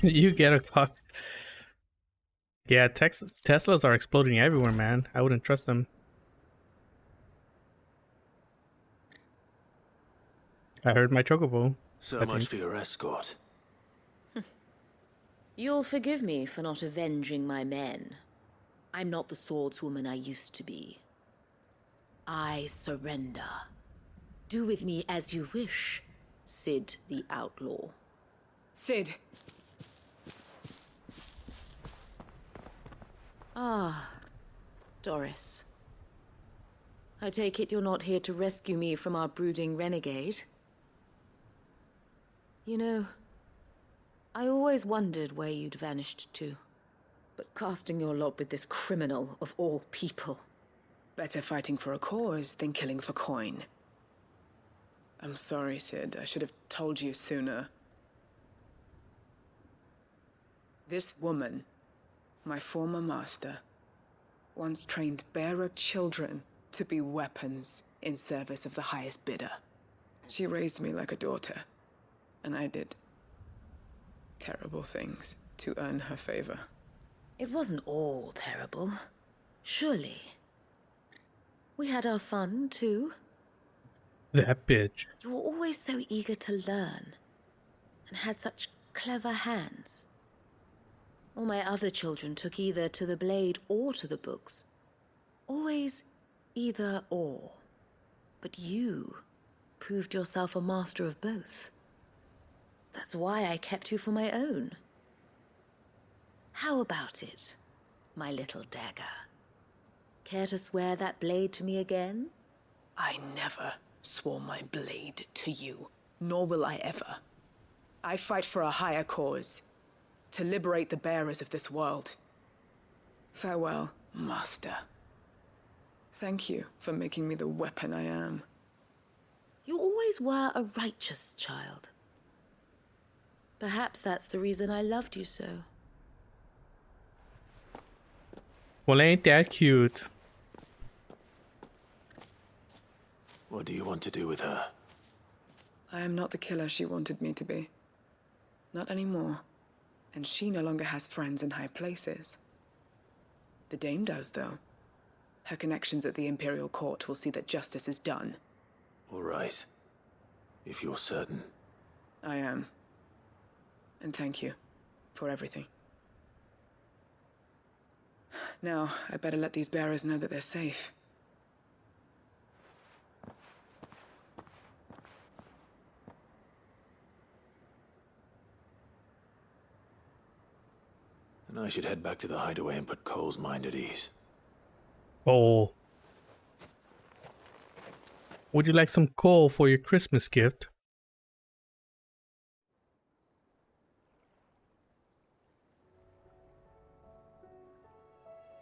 You get a fuck. Yeah, Teslas are exploding everywhere, man. I wouldn't trust them. I heard my chocobo. So much for your escort. You'll forgive me for not avenging my men. I'm not the swordswoman I used to be. I surrender. Do with me as you wish, Sid the Outlaw. Sid. Ah, Doris. I take it you're not here to rescue me from our brooding renegade? You know, I always wondered where you'd vanished to. But casting your lot with this criminal of all people. Better fighting for a cause than killing for coin. I'm sorry, Sid. I should have told you sooner. This woman, my former master, once trained bearer children to be weapons in service of the highest bidder. She raised me like a daughter, and I did terrible things to earn her favor. It wasn't all terrible, surely. We had our fun, too. That bitch. You were always so eager to learn, and had such clever hands. All my other children took either to the blade or to the books. Always either or. But you proved yourself a master of both. That's why I kept you for my own. How about it, my little dagger? Care to swear that blade to me again? I never swore my blade to you, nor will I ever. I fight for a higher cause, to liberate the bearers of this world. Farewell, Master. Thank you for making me the weapon I am. You always were a righteous child. Perhaps that's the reason I loved you so. Well, ain't that cute? What do you want to do with her? I am not the killer she wanted me to be. Not anymore. And she no longer has friends in high places. The Dame does, though. Her connections at the Imperial Court will see that justice is done. All right. If you're certain. I am. And thank you for everything. Now, I better let these bearers know that they're safe. And I should head back to the hideaway and put Cole's mind at ease. Oh. Would you like some coal for your Christmas gift?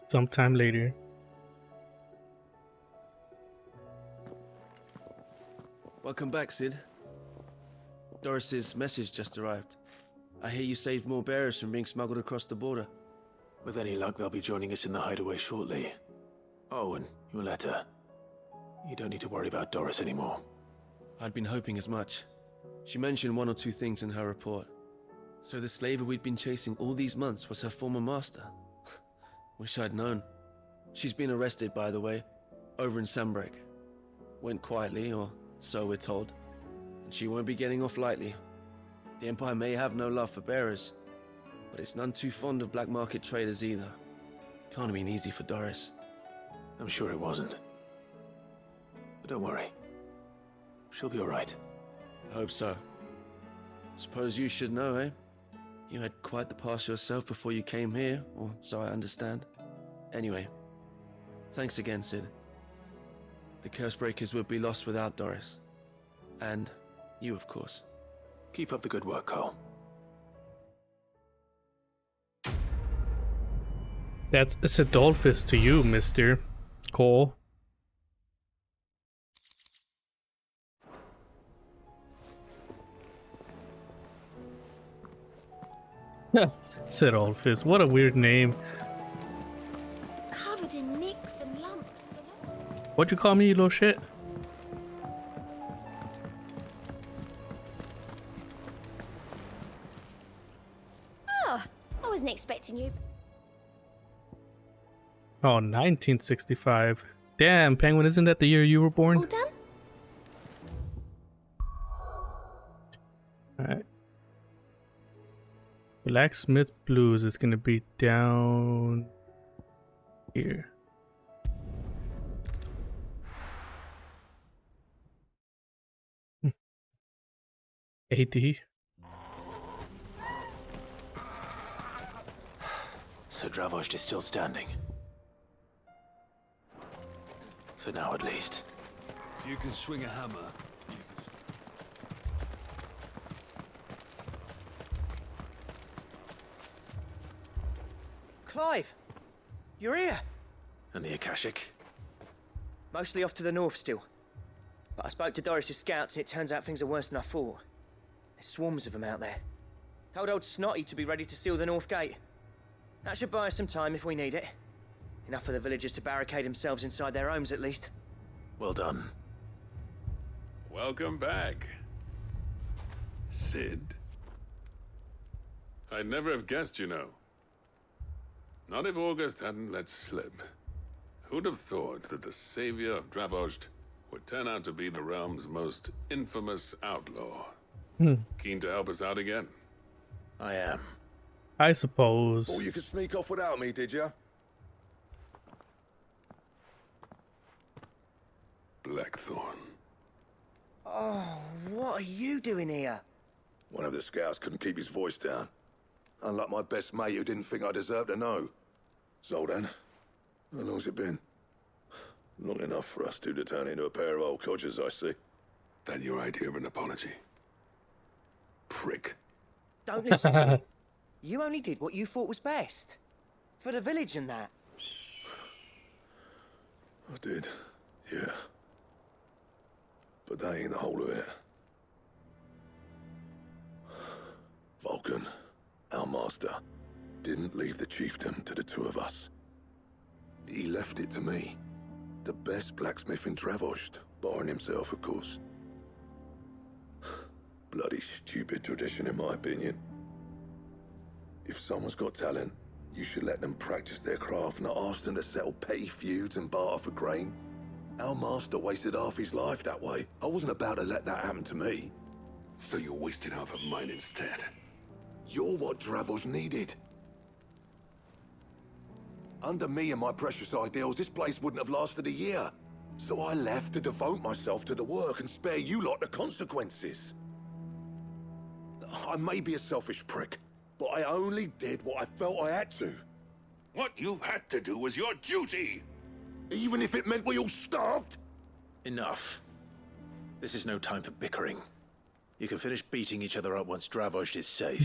Sometime later. Welcome back, Sid. Doris's message just arrived. I hear you saved more bearers from being smuggled across the border. With any luck, they'll be joining us in the hideaway shortly. Oh, and your letter. You don't need to worry about Doris anymore. I'd been hoping as much. She mentioned one or two things in her report. So the slaver we'd been chasing all these months was her former master. Wish I'd known. She's been arrested, by the way, over in Sandbreak. Went quietly, or so we're told. And she won't be getting off lightly. The Empire may have no love for bearers, but it's none too fond of black market traders either. Can't have been easy for Doris. I'm sure it wasn't. But don't worry. She'll be all right. I hope so. Suppose you should know, eh? You had quite the past yourself before you came here, or so I understand. Anyway, thanks again, Sid. The Cursebreakers would be lost without Doris. And you, of course. Keep up the good work, Cole. That's a Sidolphus to you, Mr. Cole. Sidolphus, what a weird name. Covered in nicks and lumps. What'd you call me, you little shit? Oh, I wasn't expecting you. Oh, 1965. Damn, Penguin, isn't that the year you were born? All done? Alright. Blacksmith Blues is gonna be down here. AD. So Dravost is still standing. For now, at least. If you can swing a hammer, Clive! You're here! And the Akashic? Mostly off to the north still. But I spoke to Doris's scouts and it turns out things are worse than I thought. There's swarms of them out there. Told old Snotty to be ready to seal the north gate. That should buy us some time if we need it. Enough for the villagers to barricade themselves inside their homes at least. Well done. Welcome back, Sid. I'd never have guessed, you know. Not if August hadn't let slip. Who'd have thought that the savior of Dravost would turn out to be the realm's most infamous outlaw? Keen to help us out again? I am. I suppose. Oh, you could sneak off without me, did you? Blackthorn. Oh, what are you doing here? One of the scouts couldn't keep his voice down. Unlike my best mate who didn't think I deserved to know. Zoldan, how long's it been? Long enough for us two to turn into a pair of old codgers, I see. That your idea of an apology? Prick. Don't listen to me. You only did what you thought was best. For the village and that. I did, yeah. But that ain't the whole of it. Vulcan, our master, didn't leave the chiefdom to the two of us. He left it to me. The best blacksmith in Dravost, barring himself, of course. Bloody stupid tradition, in my opinion. If someone's got talent, you should let them practice their craft, not ask them to settle petty feuds and barter for grain. Our master wasted half his life that way. I wasn't about to let that happen to me. So you wasted half of mine instead. You're what Dravos needed. Under me and my precious ideals, this place wouldn't have lasted a year. So I left to devote myself to the work and spare you lot the consequences. I may be a selfish prick, but I only did what I felt I had to. What you had to do was your duty! Even if it meant we all starved? Enough. This is no time for bickering. You can finish beating each other up once Dravos is safe.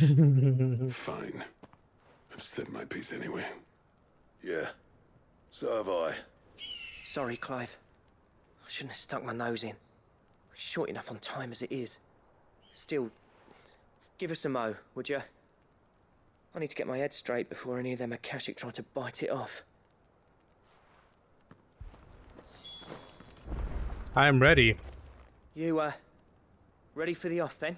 Fine. I've said my piece anyway. Yeah, so have I. Sorry, Clive. I shouldn't have stuck my nose in. We're short enough on time as it is. Still, give us a mo, would you? I need to get my head straight before any of them Akashic try to bite it off. I'm ready. You, ready for the off, then?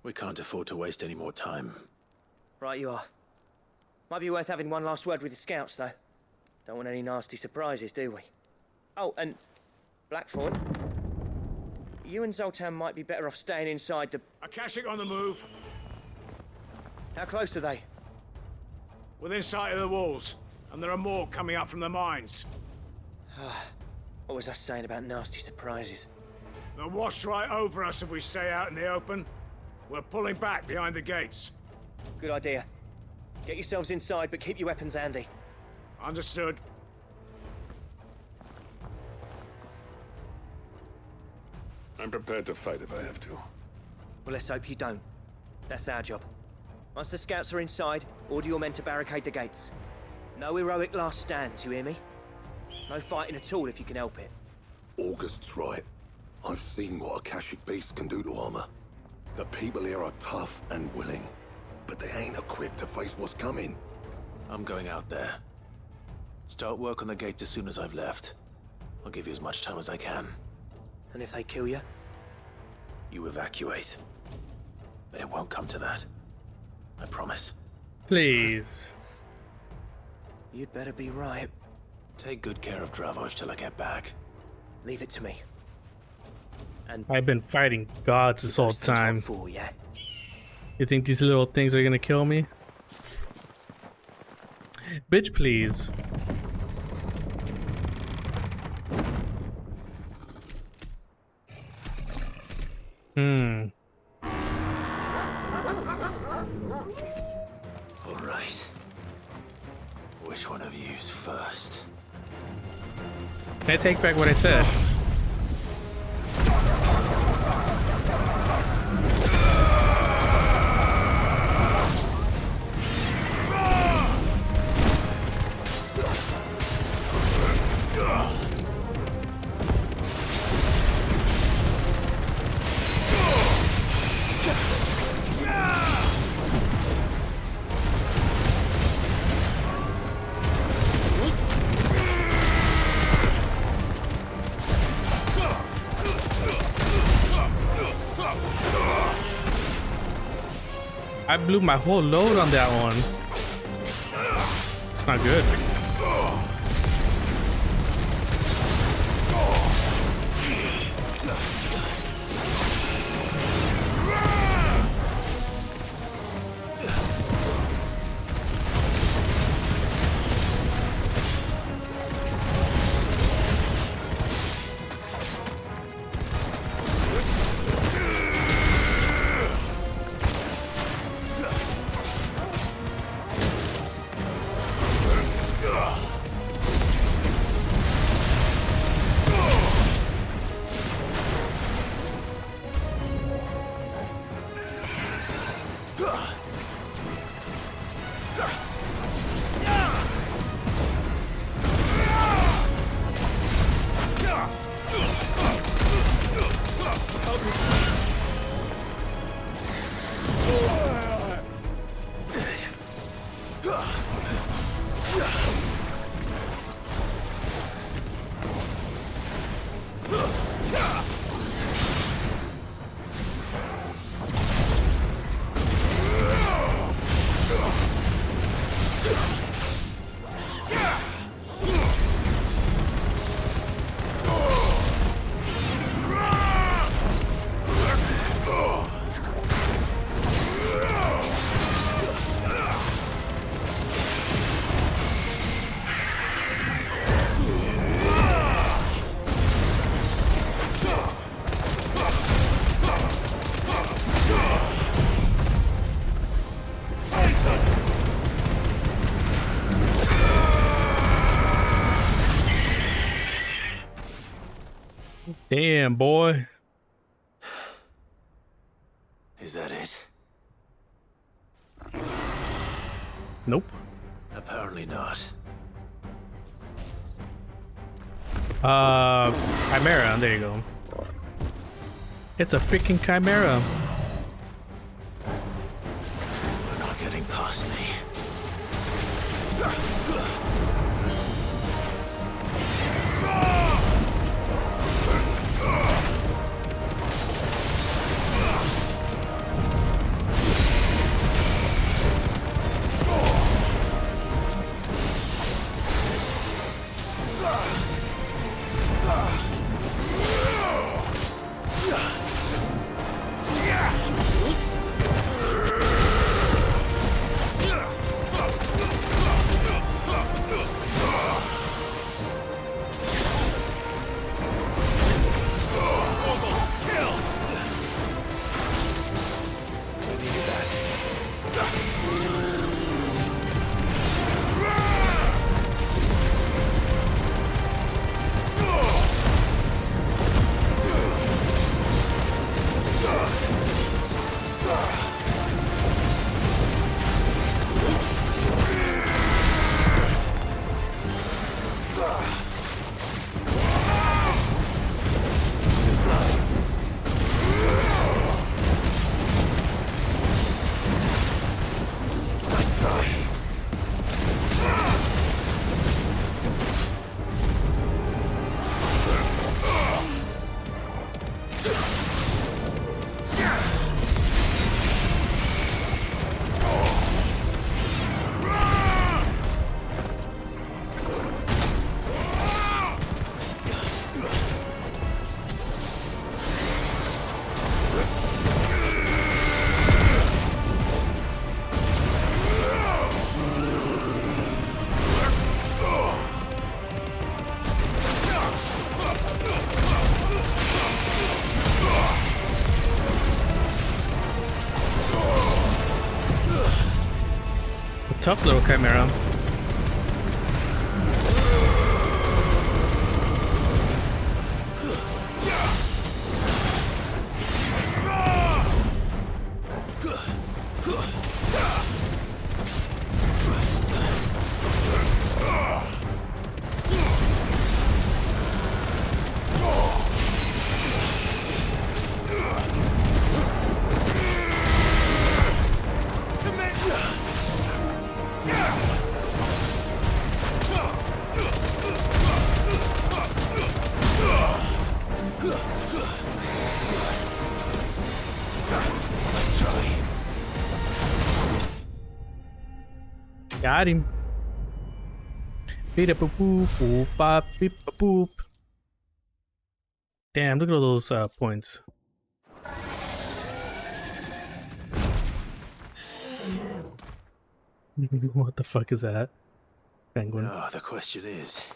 We can't afford to waste any more time. Right you are. Might be worth having one last word with the scouts, though. Don't want any nasty surprises, do we? Oh, and Blackthorn, you and Zoltan might be better off staying inside the... Akashic on the move. How close are they? Within sight of the walls, and there are more coming up from the mines. What was I saying about nasty surprises? They'll wash right over us if we stay out in the open. We're pulling back behind the gates. Good idea. Get yourselves inside, but keep your weapons handy. Understood. I'm prepared to fight if I have to. Well, let's hope you don't. That's our job. Once the scouts are inside, order your men to barricade the gates. No heroic last stands, you hear me? No fighting at all if you can help it. August's right. I've seen what Akashic beasts can do to armor. The people here are tough and willing, but they ain't equipped to face what's coming. I'm going out there. Start work on the gate as soon as I've left. I'll give you as much time as I can. And if they kill you? You evacuate. But it won't come to that. I promise. Please. You'd better be right. Take good care of Dravos till I get back. Leave it to me. And I've been fighting gods this whole time. For, yeah? You think these little things are gonna kill me? Bitch, please. All right. Which one of you's first? Can I take back what I said? I blew my whole load on that one. It's not good. Damn, boy. Is that it? Nope. Apparently not. Chimera. There you go. It's a freaking chimera. You're not getting past me. Tough little chimera. Got him. Beep boop boop boop bop beep boop. Damn, look at all those points. What the fuck is that? Penguin. Oh, the question is,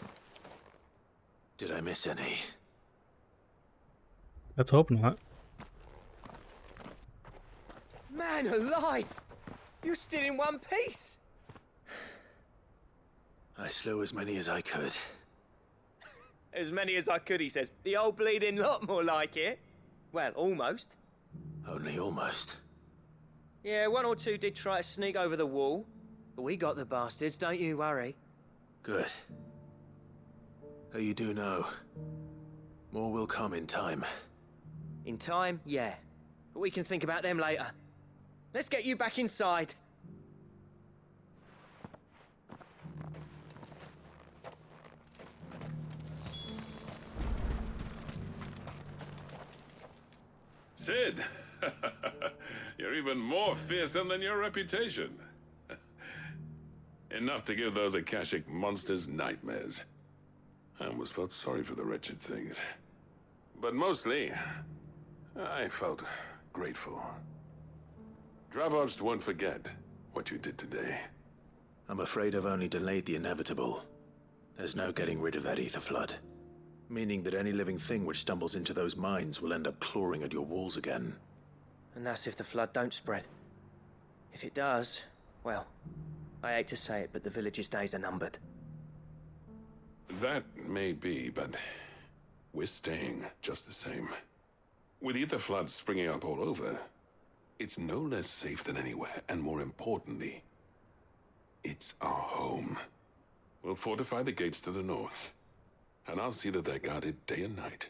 did I miss any? Let's hope not. Man alive! You're still in one piece! I slew as many as I could. As many as I could, he says. The old bleeding lot, more like it. Well, almost. Only almost. Yeah, one or two did try to sneak over the wall. But we got the bastards, don't you worry. Good. Though you do know, more will come in time. In time, yeah. But we can think about them later. Let's get you back inside. Sid, you're even more fearsome than your reputation. Enough to give those Akashic monsters nightmares. I almost felt sorry for the wretched things. But mostly, I felt grateful. Dravoged won't forget what you did today. I'm afraid I've only delayed the inevitable. There's no getting rid of that ether flood. Meaning that any living thing which stumbles into those mines will end up clawing at your walls again. And that's if the flood don't spread. If it does, well, I hate to say it, but the village's days are numbered. That may be, but we're staying just the same. With ether floods springing up all over, it's no less safe than anywhere, and more importantly, it's our home. We'll fortify the gates to the north, and I'll see that they're guarded day and night.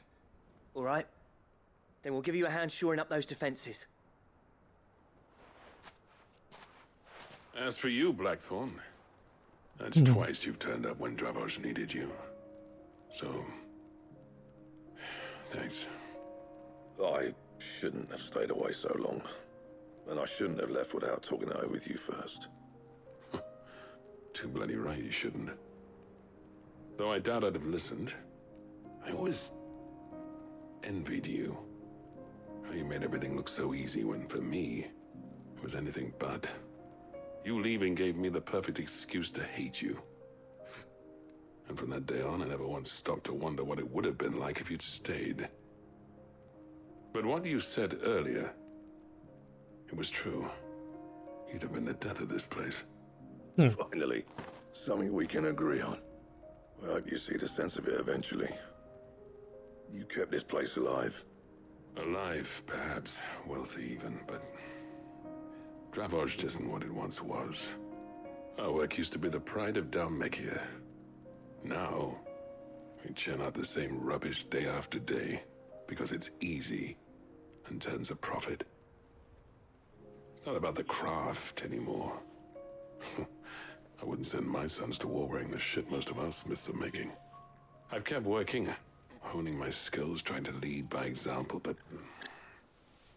All right. Then we'll give you a hand shoring up those defenses. As for you, Blackthorn, that's twice you've turned up when Dravoj needed you. So, thanks. I shouldn't have stayed away so long. And I shouldn't have left without talking it over with you first. Too bloody right you shouldn't. Though I doubt I'd have listened. I always envied you. How you made everything look so easy when, for me, it was anything but. You leaving gave me the perfect excuse to hate you. And from that day on, I never once stopped to wonder what it would have been like if you'd stayed. But what you said earlier, it was true. You'd have been the death of this place. Finally, something we can agree on. I hope you see the sense of it eventually. You kept this place alive. Alive, perhaps. Wealthy even, but Dravoj isn't what it once was. Our work used to be the pride of Dalmekia. Now, we churn out the same rubbish day after day because it's easy and turns a profit. It's not about the craft anymore. I wouldn't send my sons to war wearing the shit most of our smiths are making. I've kept working, honing my skills, trying to lead by example, but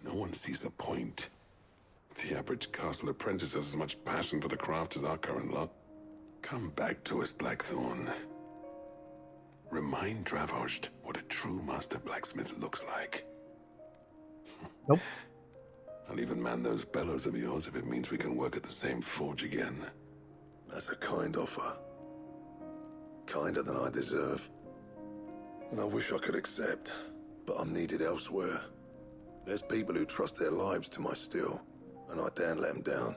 no one sees the point. The average castle apprentice has as much passion for the craft as our current lot. Come back to us, Blackthorn. Remind Dravoj what a true master blacksmith looks like. Nope. I'll even man those bellows of yours if it means we can work at the same forge again. That's a kind offer. Kinder than I deserve. And I wish I could accept, but I'm needed elsewhere. There's people who trust their lives to my steel, and I daren't let them down.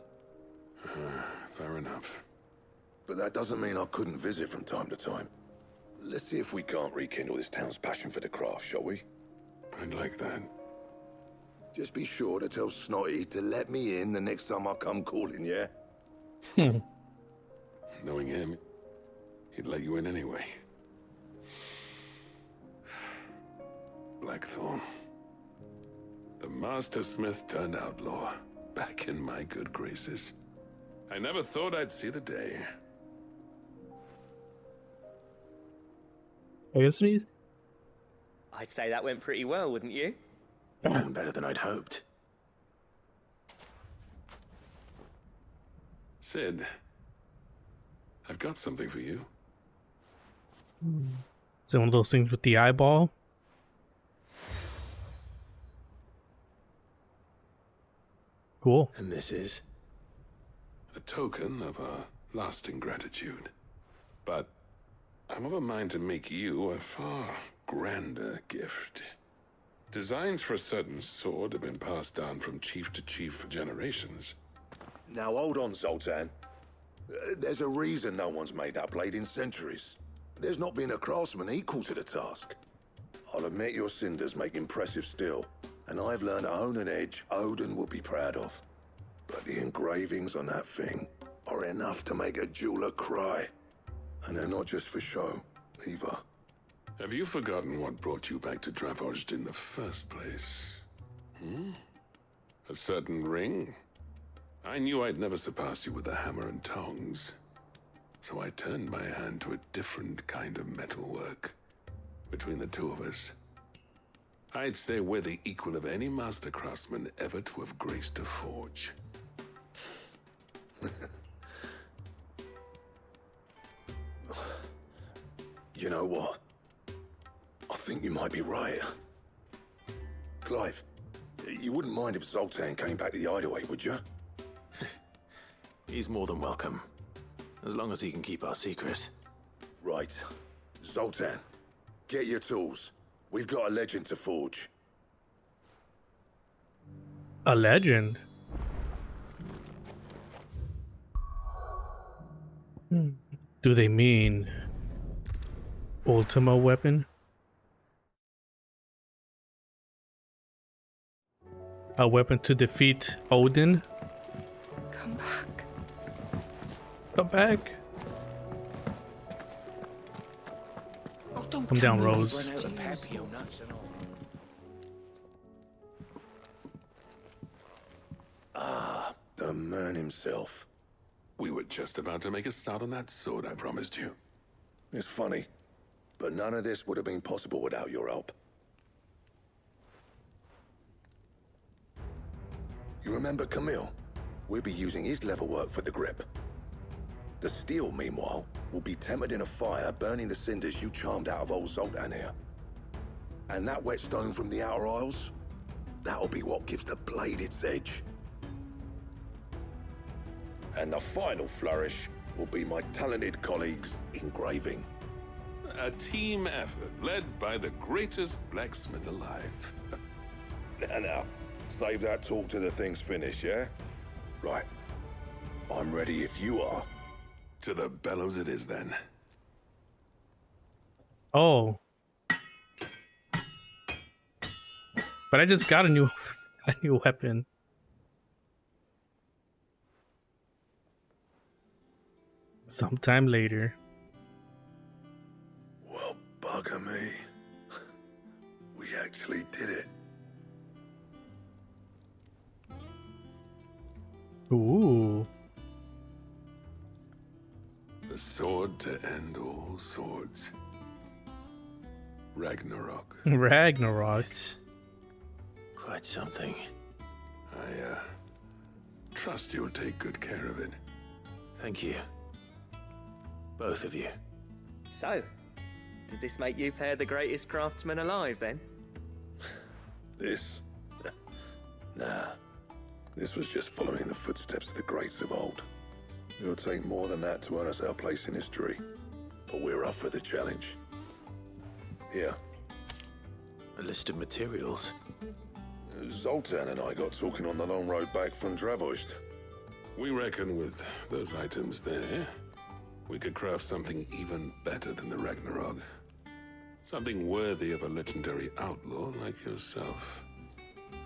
Fair enough. But that doesn't mean I couldn't visit from time to time. Let's see if we can't rekindle this town's passion for the craft, shall we? I'd like that. Just be sure to tell Snotty to let me in the next time I come calling, yeah? Knowing him, he'd let you in anyway. Blackthorn. The Master Smith turned outlaw, back in my good graces. I never thought I'd see the day. I guess he's... I'd say that went pretty well, wouldn't you? Even better than I'd hoped. Sid, I've got something for you. Is it one of those things with the eyeball? Cool. And this is? A token of our lasting gratitude. But I'm of a mind to make you a far grander gift. Designs for a certain sword have been passed down from chief to chief for generations. Now hold on, Zoltan. There's a reason no one's made that blade in centuries. There's not been a craftsman equal to the task. I'll admit your cinders make impressive steel, and I've learned to own an edge Odin would be proud of. But the engravings on that thing are enough to make a jeweler cry. And they're not just for show, either. Have you forgotten what brought you back to Dravoj in the first place? A certain ring? I knew I'd never surpass you with the hammer and tongs. So I turned my hand to a different kind of metalwork. Between the two of us, I'd say we're the equal of any master craftsman ever to have graced a forge. You know what? I think you might be right. Clive, you wouldn't mind if Zoltan came back to the hideaway, would you? He's more than welcome. As long as he can keep our secret. Right. Zoltan, get your tools. We've got a legend to forge. A legend? Do they mean Ultima weapon? a weapon to defeat Odin. Come back. Come back. Oh, don't Come tell down, me Rose. Run out of Pepio nuts and all. Ah, the man himself. We were just about to make a start on that sword I promised you. It's funny, but none of this would have been possible without your help. You remember Camille? We'll be using his leather work for the grip. The steel, meanwhile, will be tempered in a fire, burning the cinders you charmed out of old Zoltan here. And that whetstone from the Outer Isles? That'll be what gives the blade its edge. And the final flourish will be my talented colleagues' engraving. A team effort led by the greatest blacksmith alive. Now, save that talk till the thing's finished, yeah? Right. I'm ready if you are. To the bellows it is then. Oh. But I just got a new weapon. Sometime later. Well, bugger me. We actually did it. Ooh. The sword to end all swords. Ragnarok. Ragnarok. Quite something. I trust you'll take good care of it. Thank you. Both of you. So, does this make you pair the greatest craftsmen alive, then? This? Nah. This was just following the footsteps of the greats of old. It'll take more than that to earn us our place in history. But we're up for the challenge. Here. A list of materials. Zoltan and I got talking on the long road back from Dravost. We reckon with those items there, we could craft something even better than the Ragnarok. Something worthy of a legendary outlaw like yourself.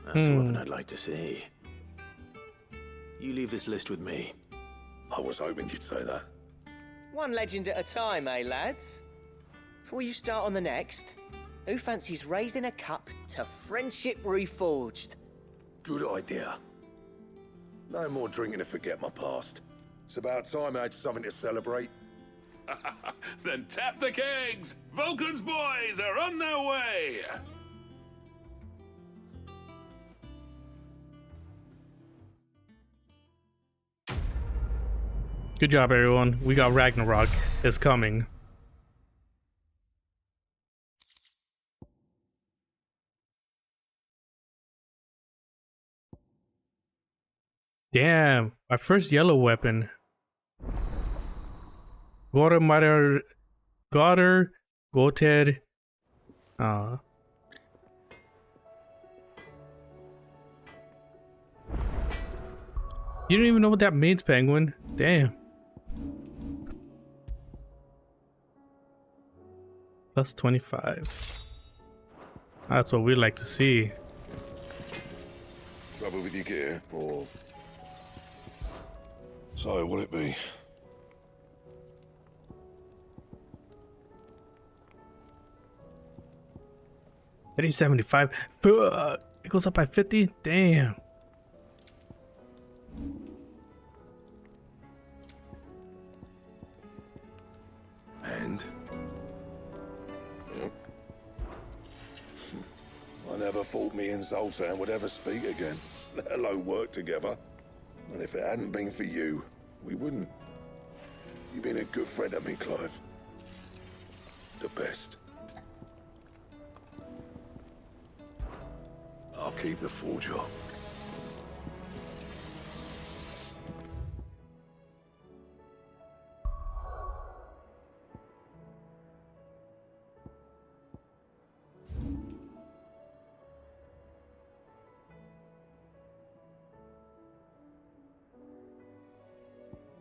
That's the weapon I'd like to see. You leave this list with me. I was hoping you'd say that. One legend at a time, eh, lads? Before you start on the next, who fancies raising a cup to friendship reforged? Good idea. No more drinking to forget my past. It's about time I had something to celebrate. Then tap the kegs! Vulcan's boys are on their way! Good job, everyone. We got Ragnarok. It's coming. Damn, my first yellow weapon. Gotter, Goted. You don't even know what that means, Penguin. Damn. Plus 25. That's what we like to see. Trouble with your gear, or... So, what'll it be? $75. Fuck. It goes up by 50? Damn. And? Yep. I never thought me and Zoltan would ever speak again, let alone work together. And if it hadn't been for you, we wouldn't. You've been a good friend to me, Clive. The best. I'll keep the forge up.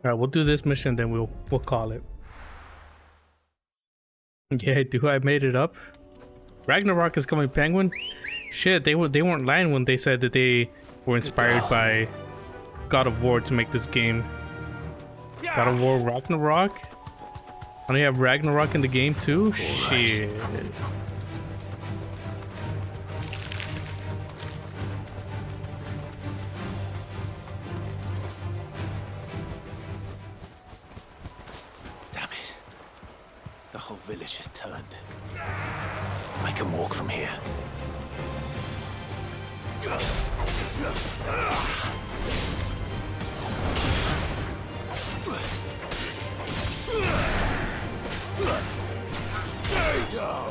Alright, we'll do this mission, then we'll call it. Yeah, dude, I made it up. Ragnarok is coming, Penguin. Shit, they weren't lying when they said that they were inspired by God of War to make this game. God of War Ragnarok? And they have Ragnarok in the game too? Shit. Damn it. The whole village has turned. I can walk from here. Stay down.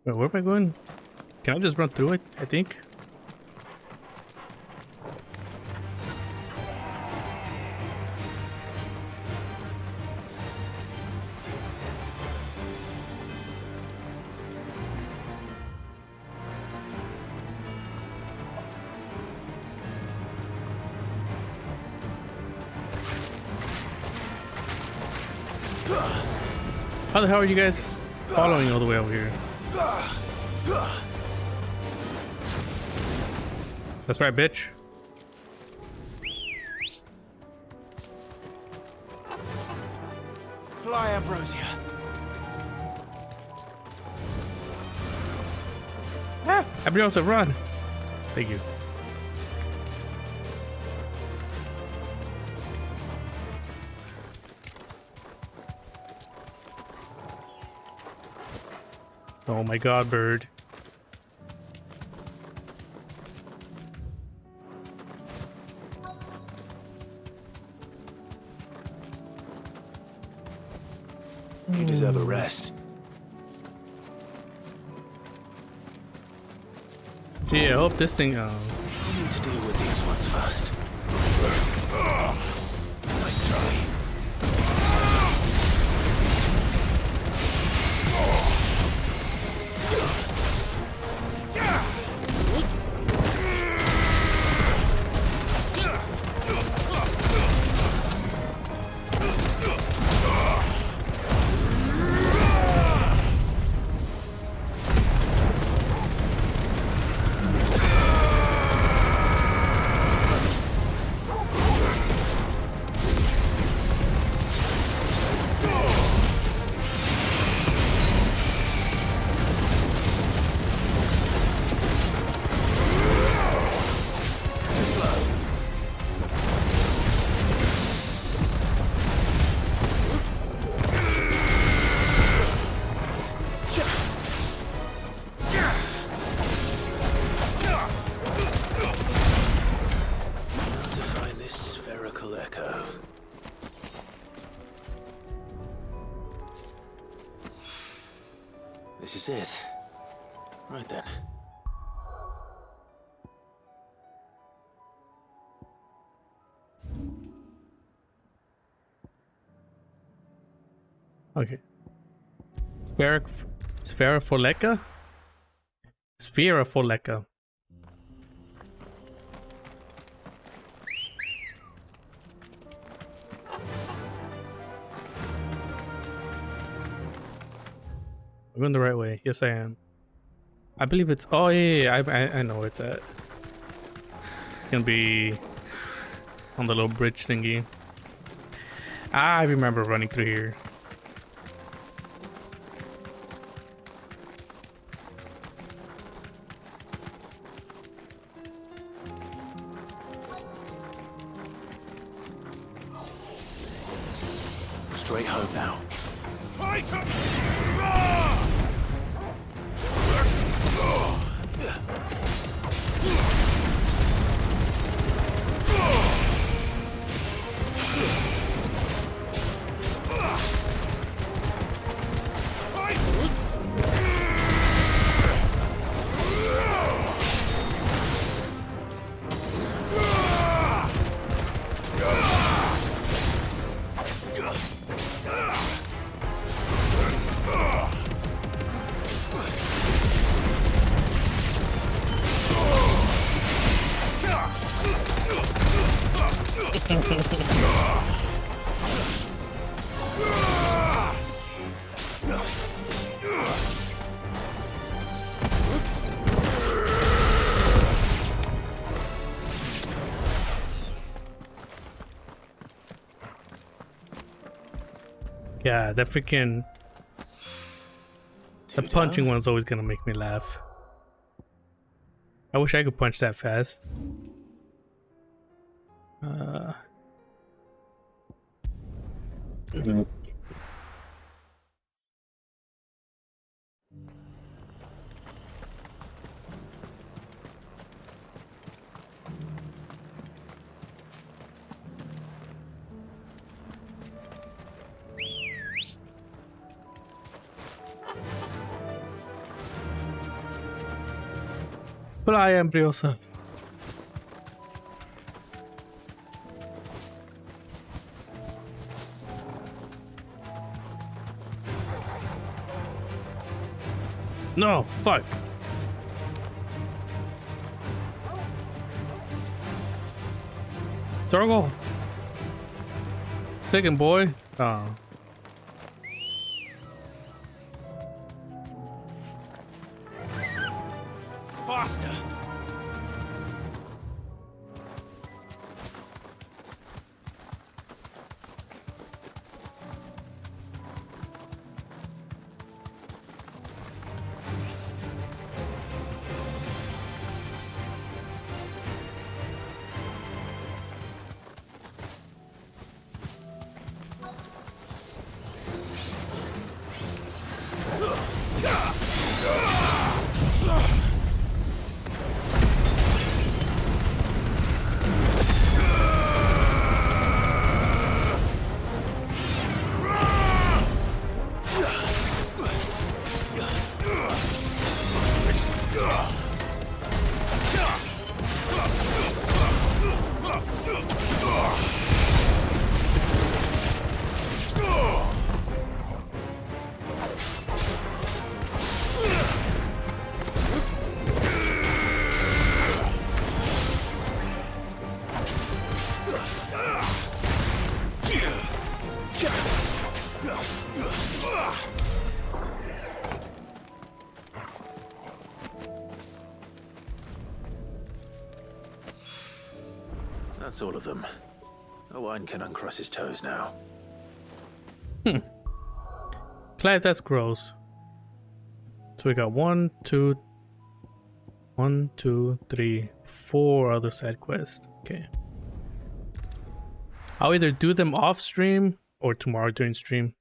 Wait, where am I going? Can I just run through it, I think? How the hell are you guys following all the way over here? That's right, bitch. Fly, Ambrosia. Ah, Ambrosia, run. Thank you. Oh my god, bird. You deserve a rest. Gee, I hope this thing. I need to deal with these ones first. Nice try. This is it. Right then. Okay. Spherifoleka? Spherifoleka. I'm going the right way. Yes, I am. I believe it's. Oh yeah, I know where it's at. It's gonna be on the little bridge thingy. I remember running through here. Straight home now. Yeah, that freaking... The punching one's always gonna make me laugh. I wish I could punch that fast. But I am Briosa. No, fuck. Turgle. Second boy. Oh. Faster! That's all of them. Owen can uncross his toes now. Clive, that's gross. So we got 1, 2, 3, 4 other side quests. Okay. I'll either do them off stream or tomorrow during stream.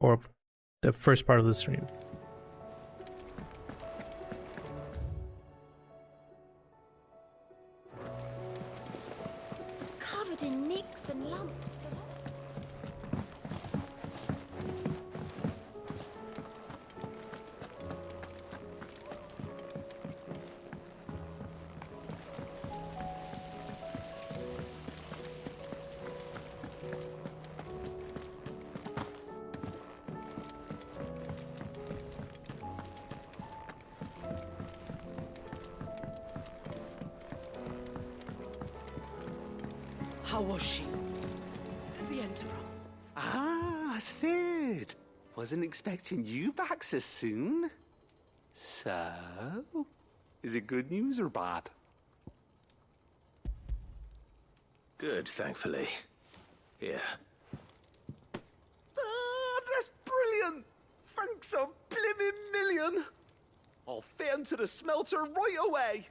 Or the first part of the stream. Covered in nicks and lumps. How was she? The Emperor. Ah, Sid. Wasn't expecting you back so soon. So, is it good news or bad? Good, thankfully. Here. Ah, that's brilliant. Thanks a blimmin' million. I'll fit him to the smelter right away.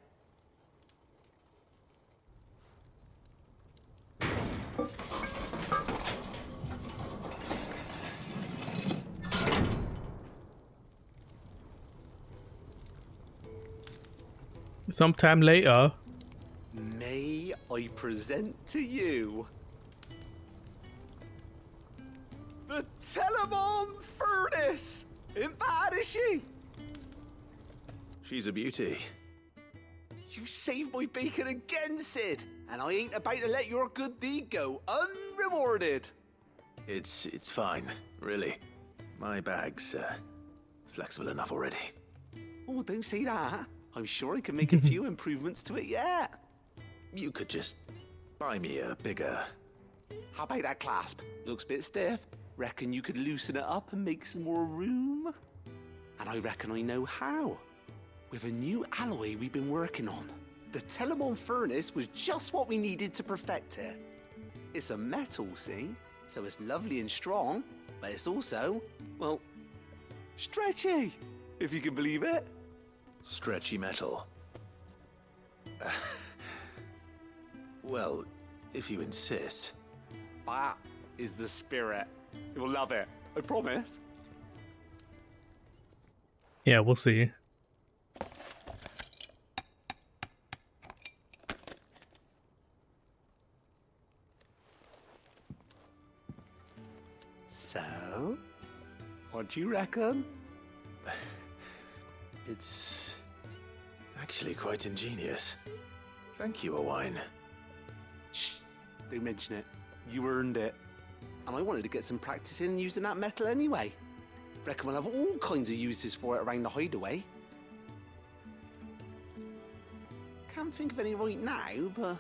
Sometime later. May I present to you the Telemon Furnace? Ain't bad, is she? She's a beauty. You saved my bacon again, Sid, and I ain't about to let your good deed go unrewarded. It's fine, really. My bag's flexible enough already. Oh, don't say that. I'm sure I can make a few improvements to it yet. You could just Buy me a bigger. How about that clasp? Looks a bit stiff. Reckon you could loosen it up and make some more room? And I reckon I know how. With a new alloy we've been working on. The Telemon furnace was just what we needed to perfect it. It's a metal, see? So it's lovely and strong, but it's also, well, stretchy, if you can believe it. Stretchy metal. Well, if you insist. That is the spirit. You'll love it, I promise. Yeah, we'll see. So, what do you reckon? It's actually quite ingenious. Thank you, Owain. Shh, don't mention it. You earned it. And I wanted to get some practice in using that metal anyway. Reckon we'll have all kinds of uses for it around the hideaway. Can't think of any right now, but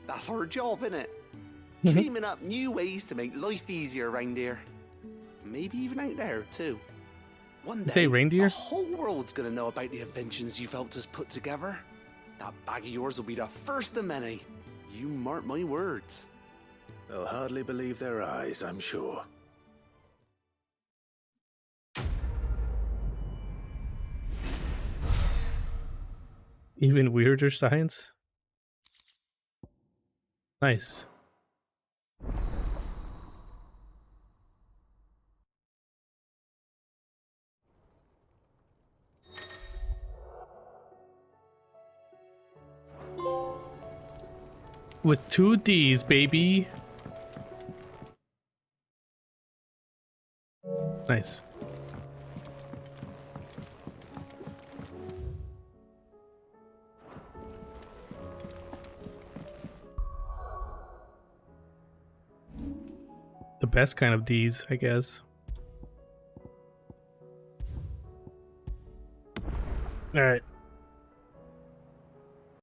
that's our job, innit? Dreaming up new ways to make life easier around here. Maybe even out there, too. One day, say reindeer? The whole world's gonna know about the inventions you've helped us put together. That bag of yours will be the first of many. You mark my words. They'll hardly believe their eyes, I'm sure. Even weirder science. Nice. With 2 Ds, baby. Nice. The best kind of Ds, I guess. All right.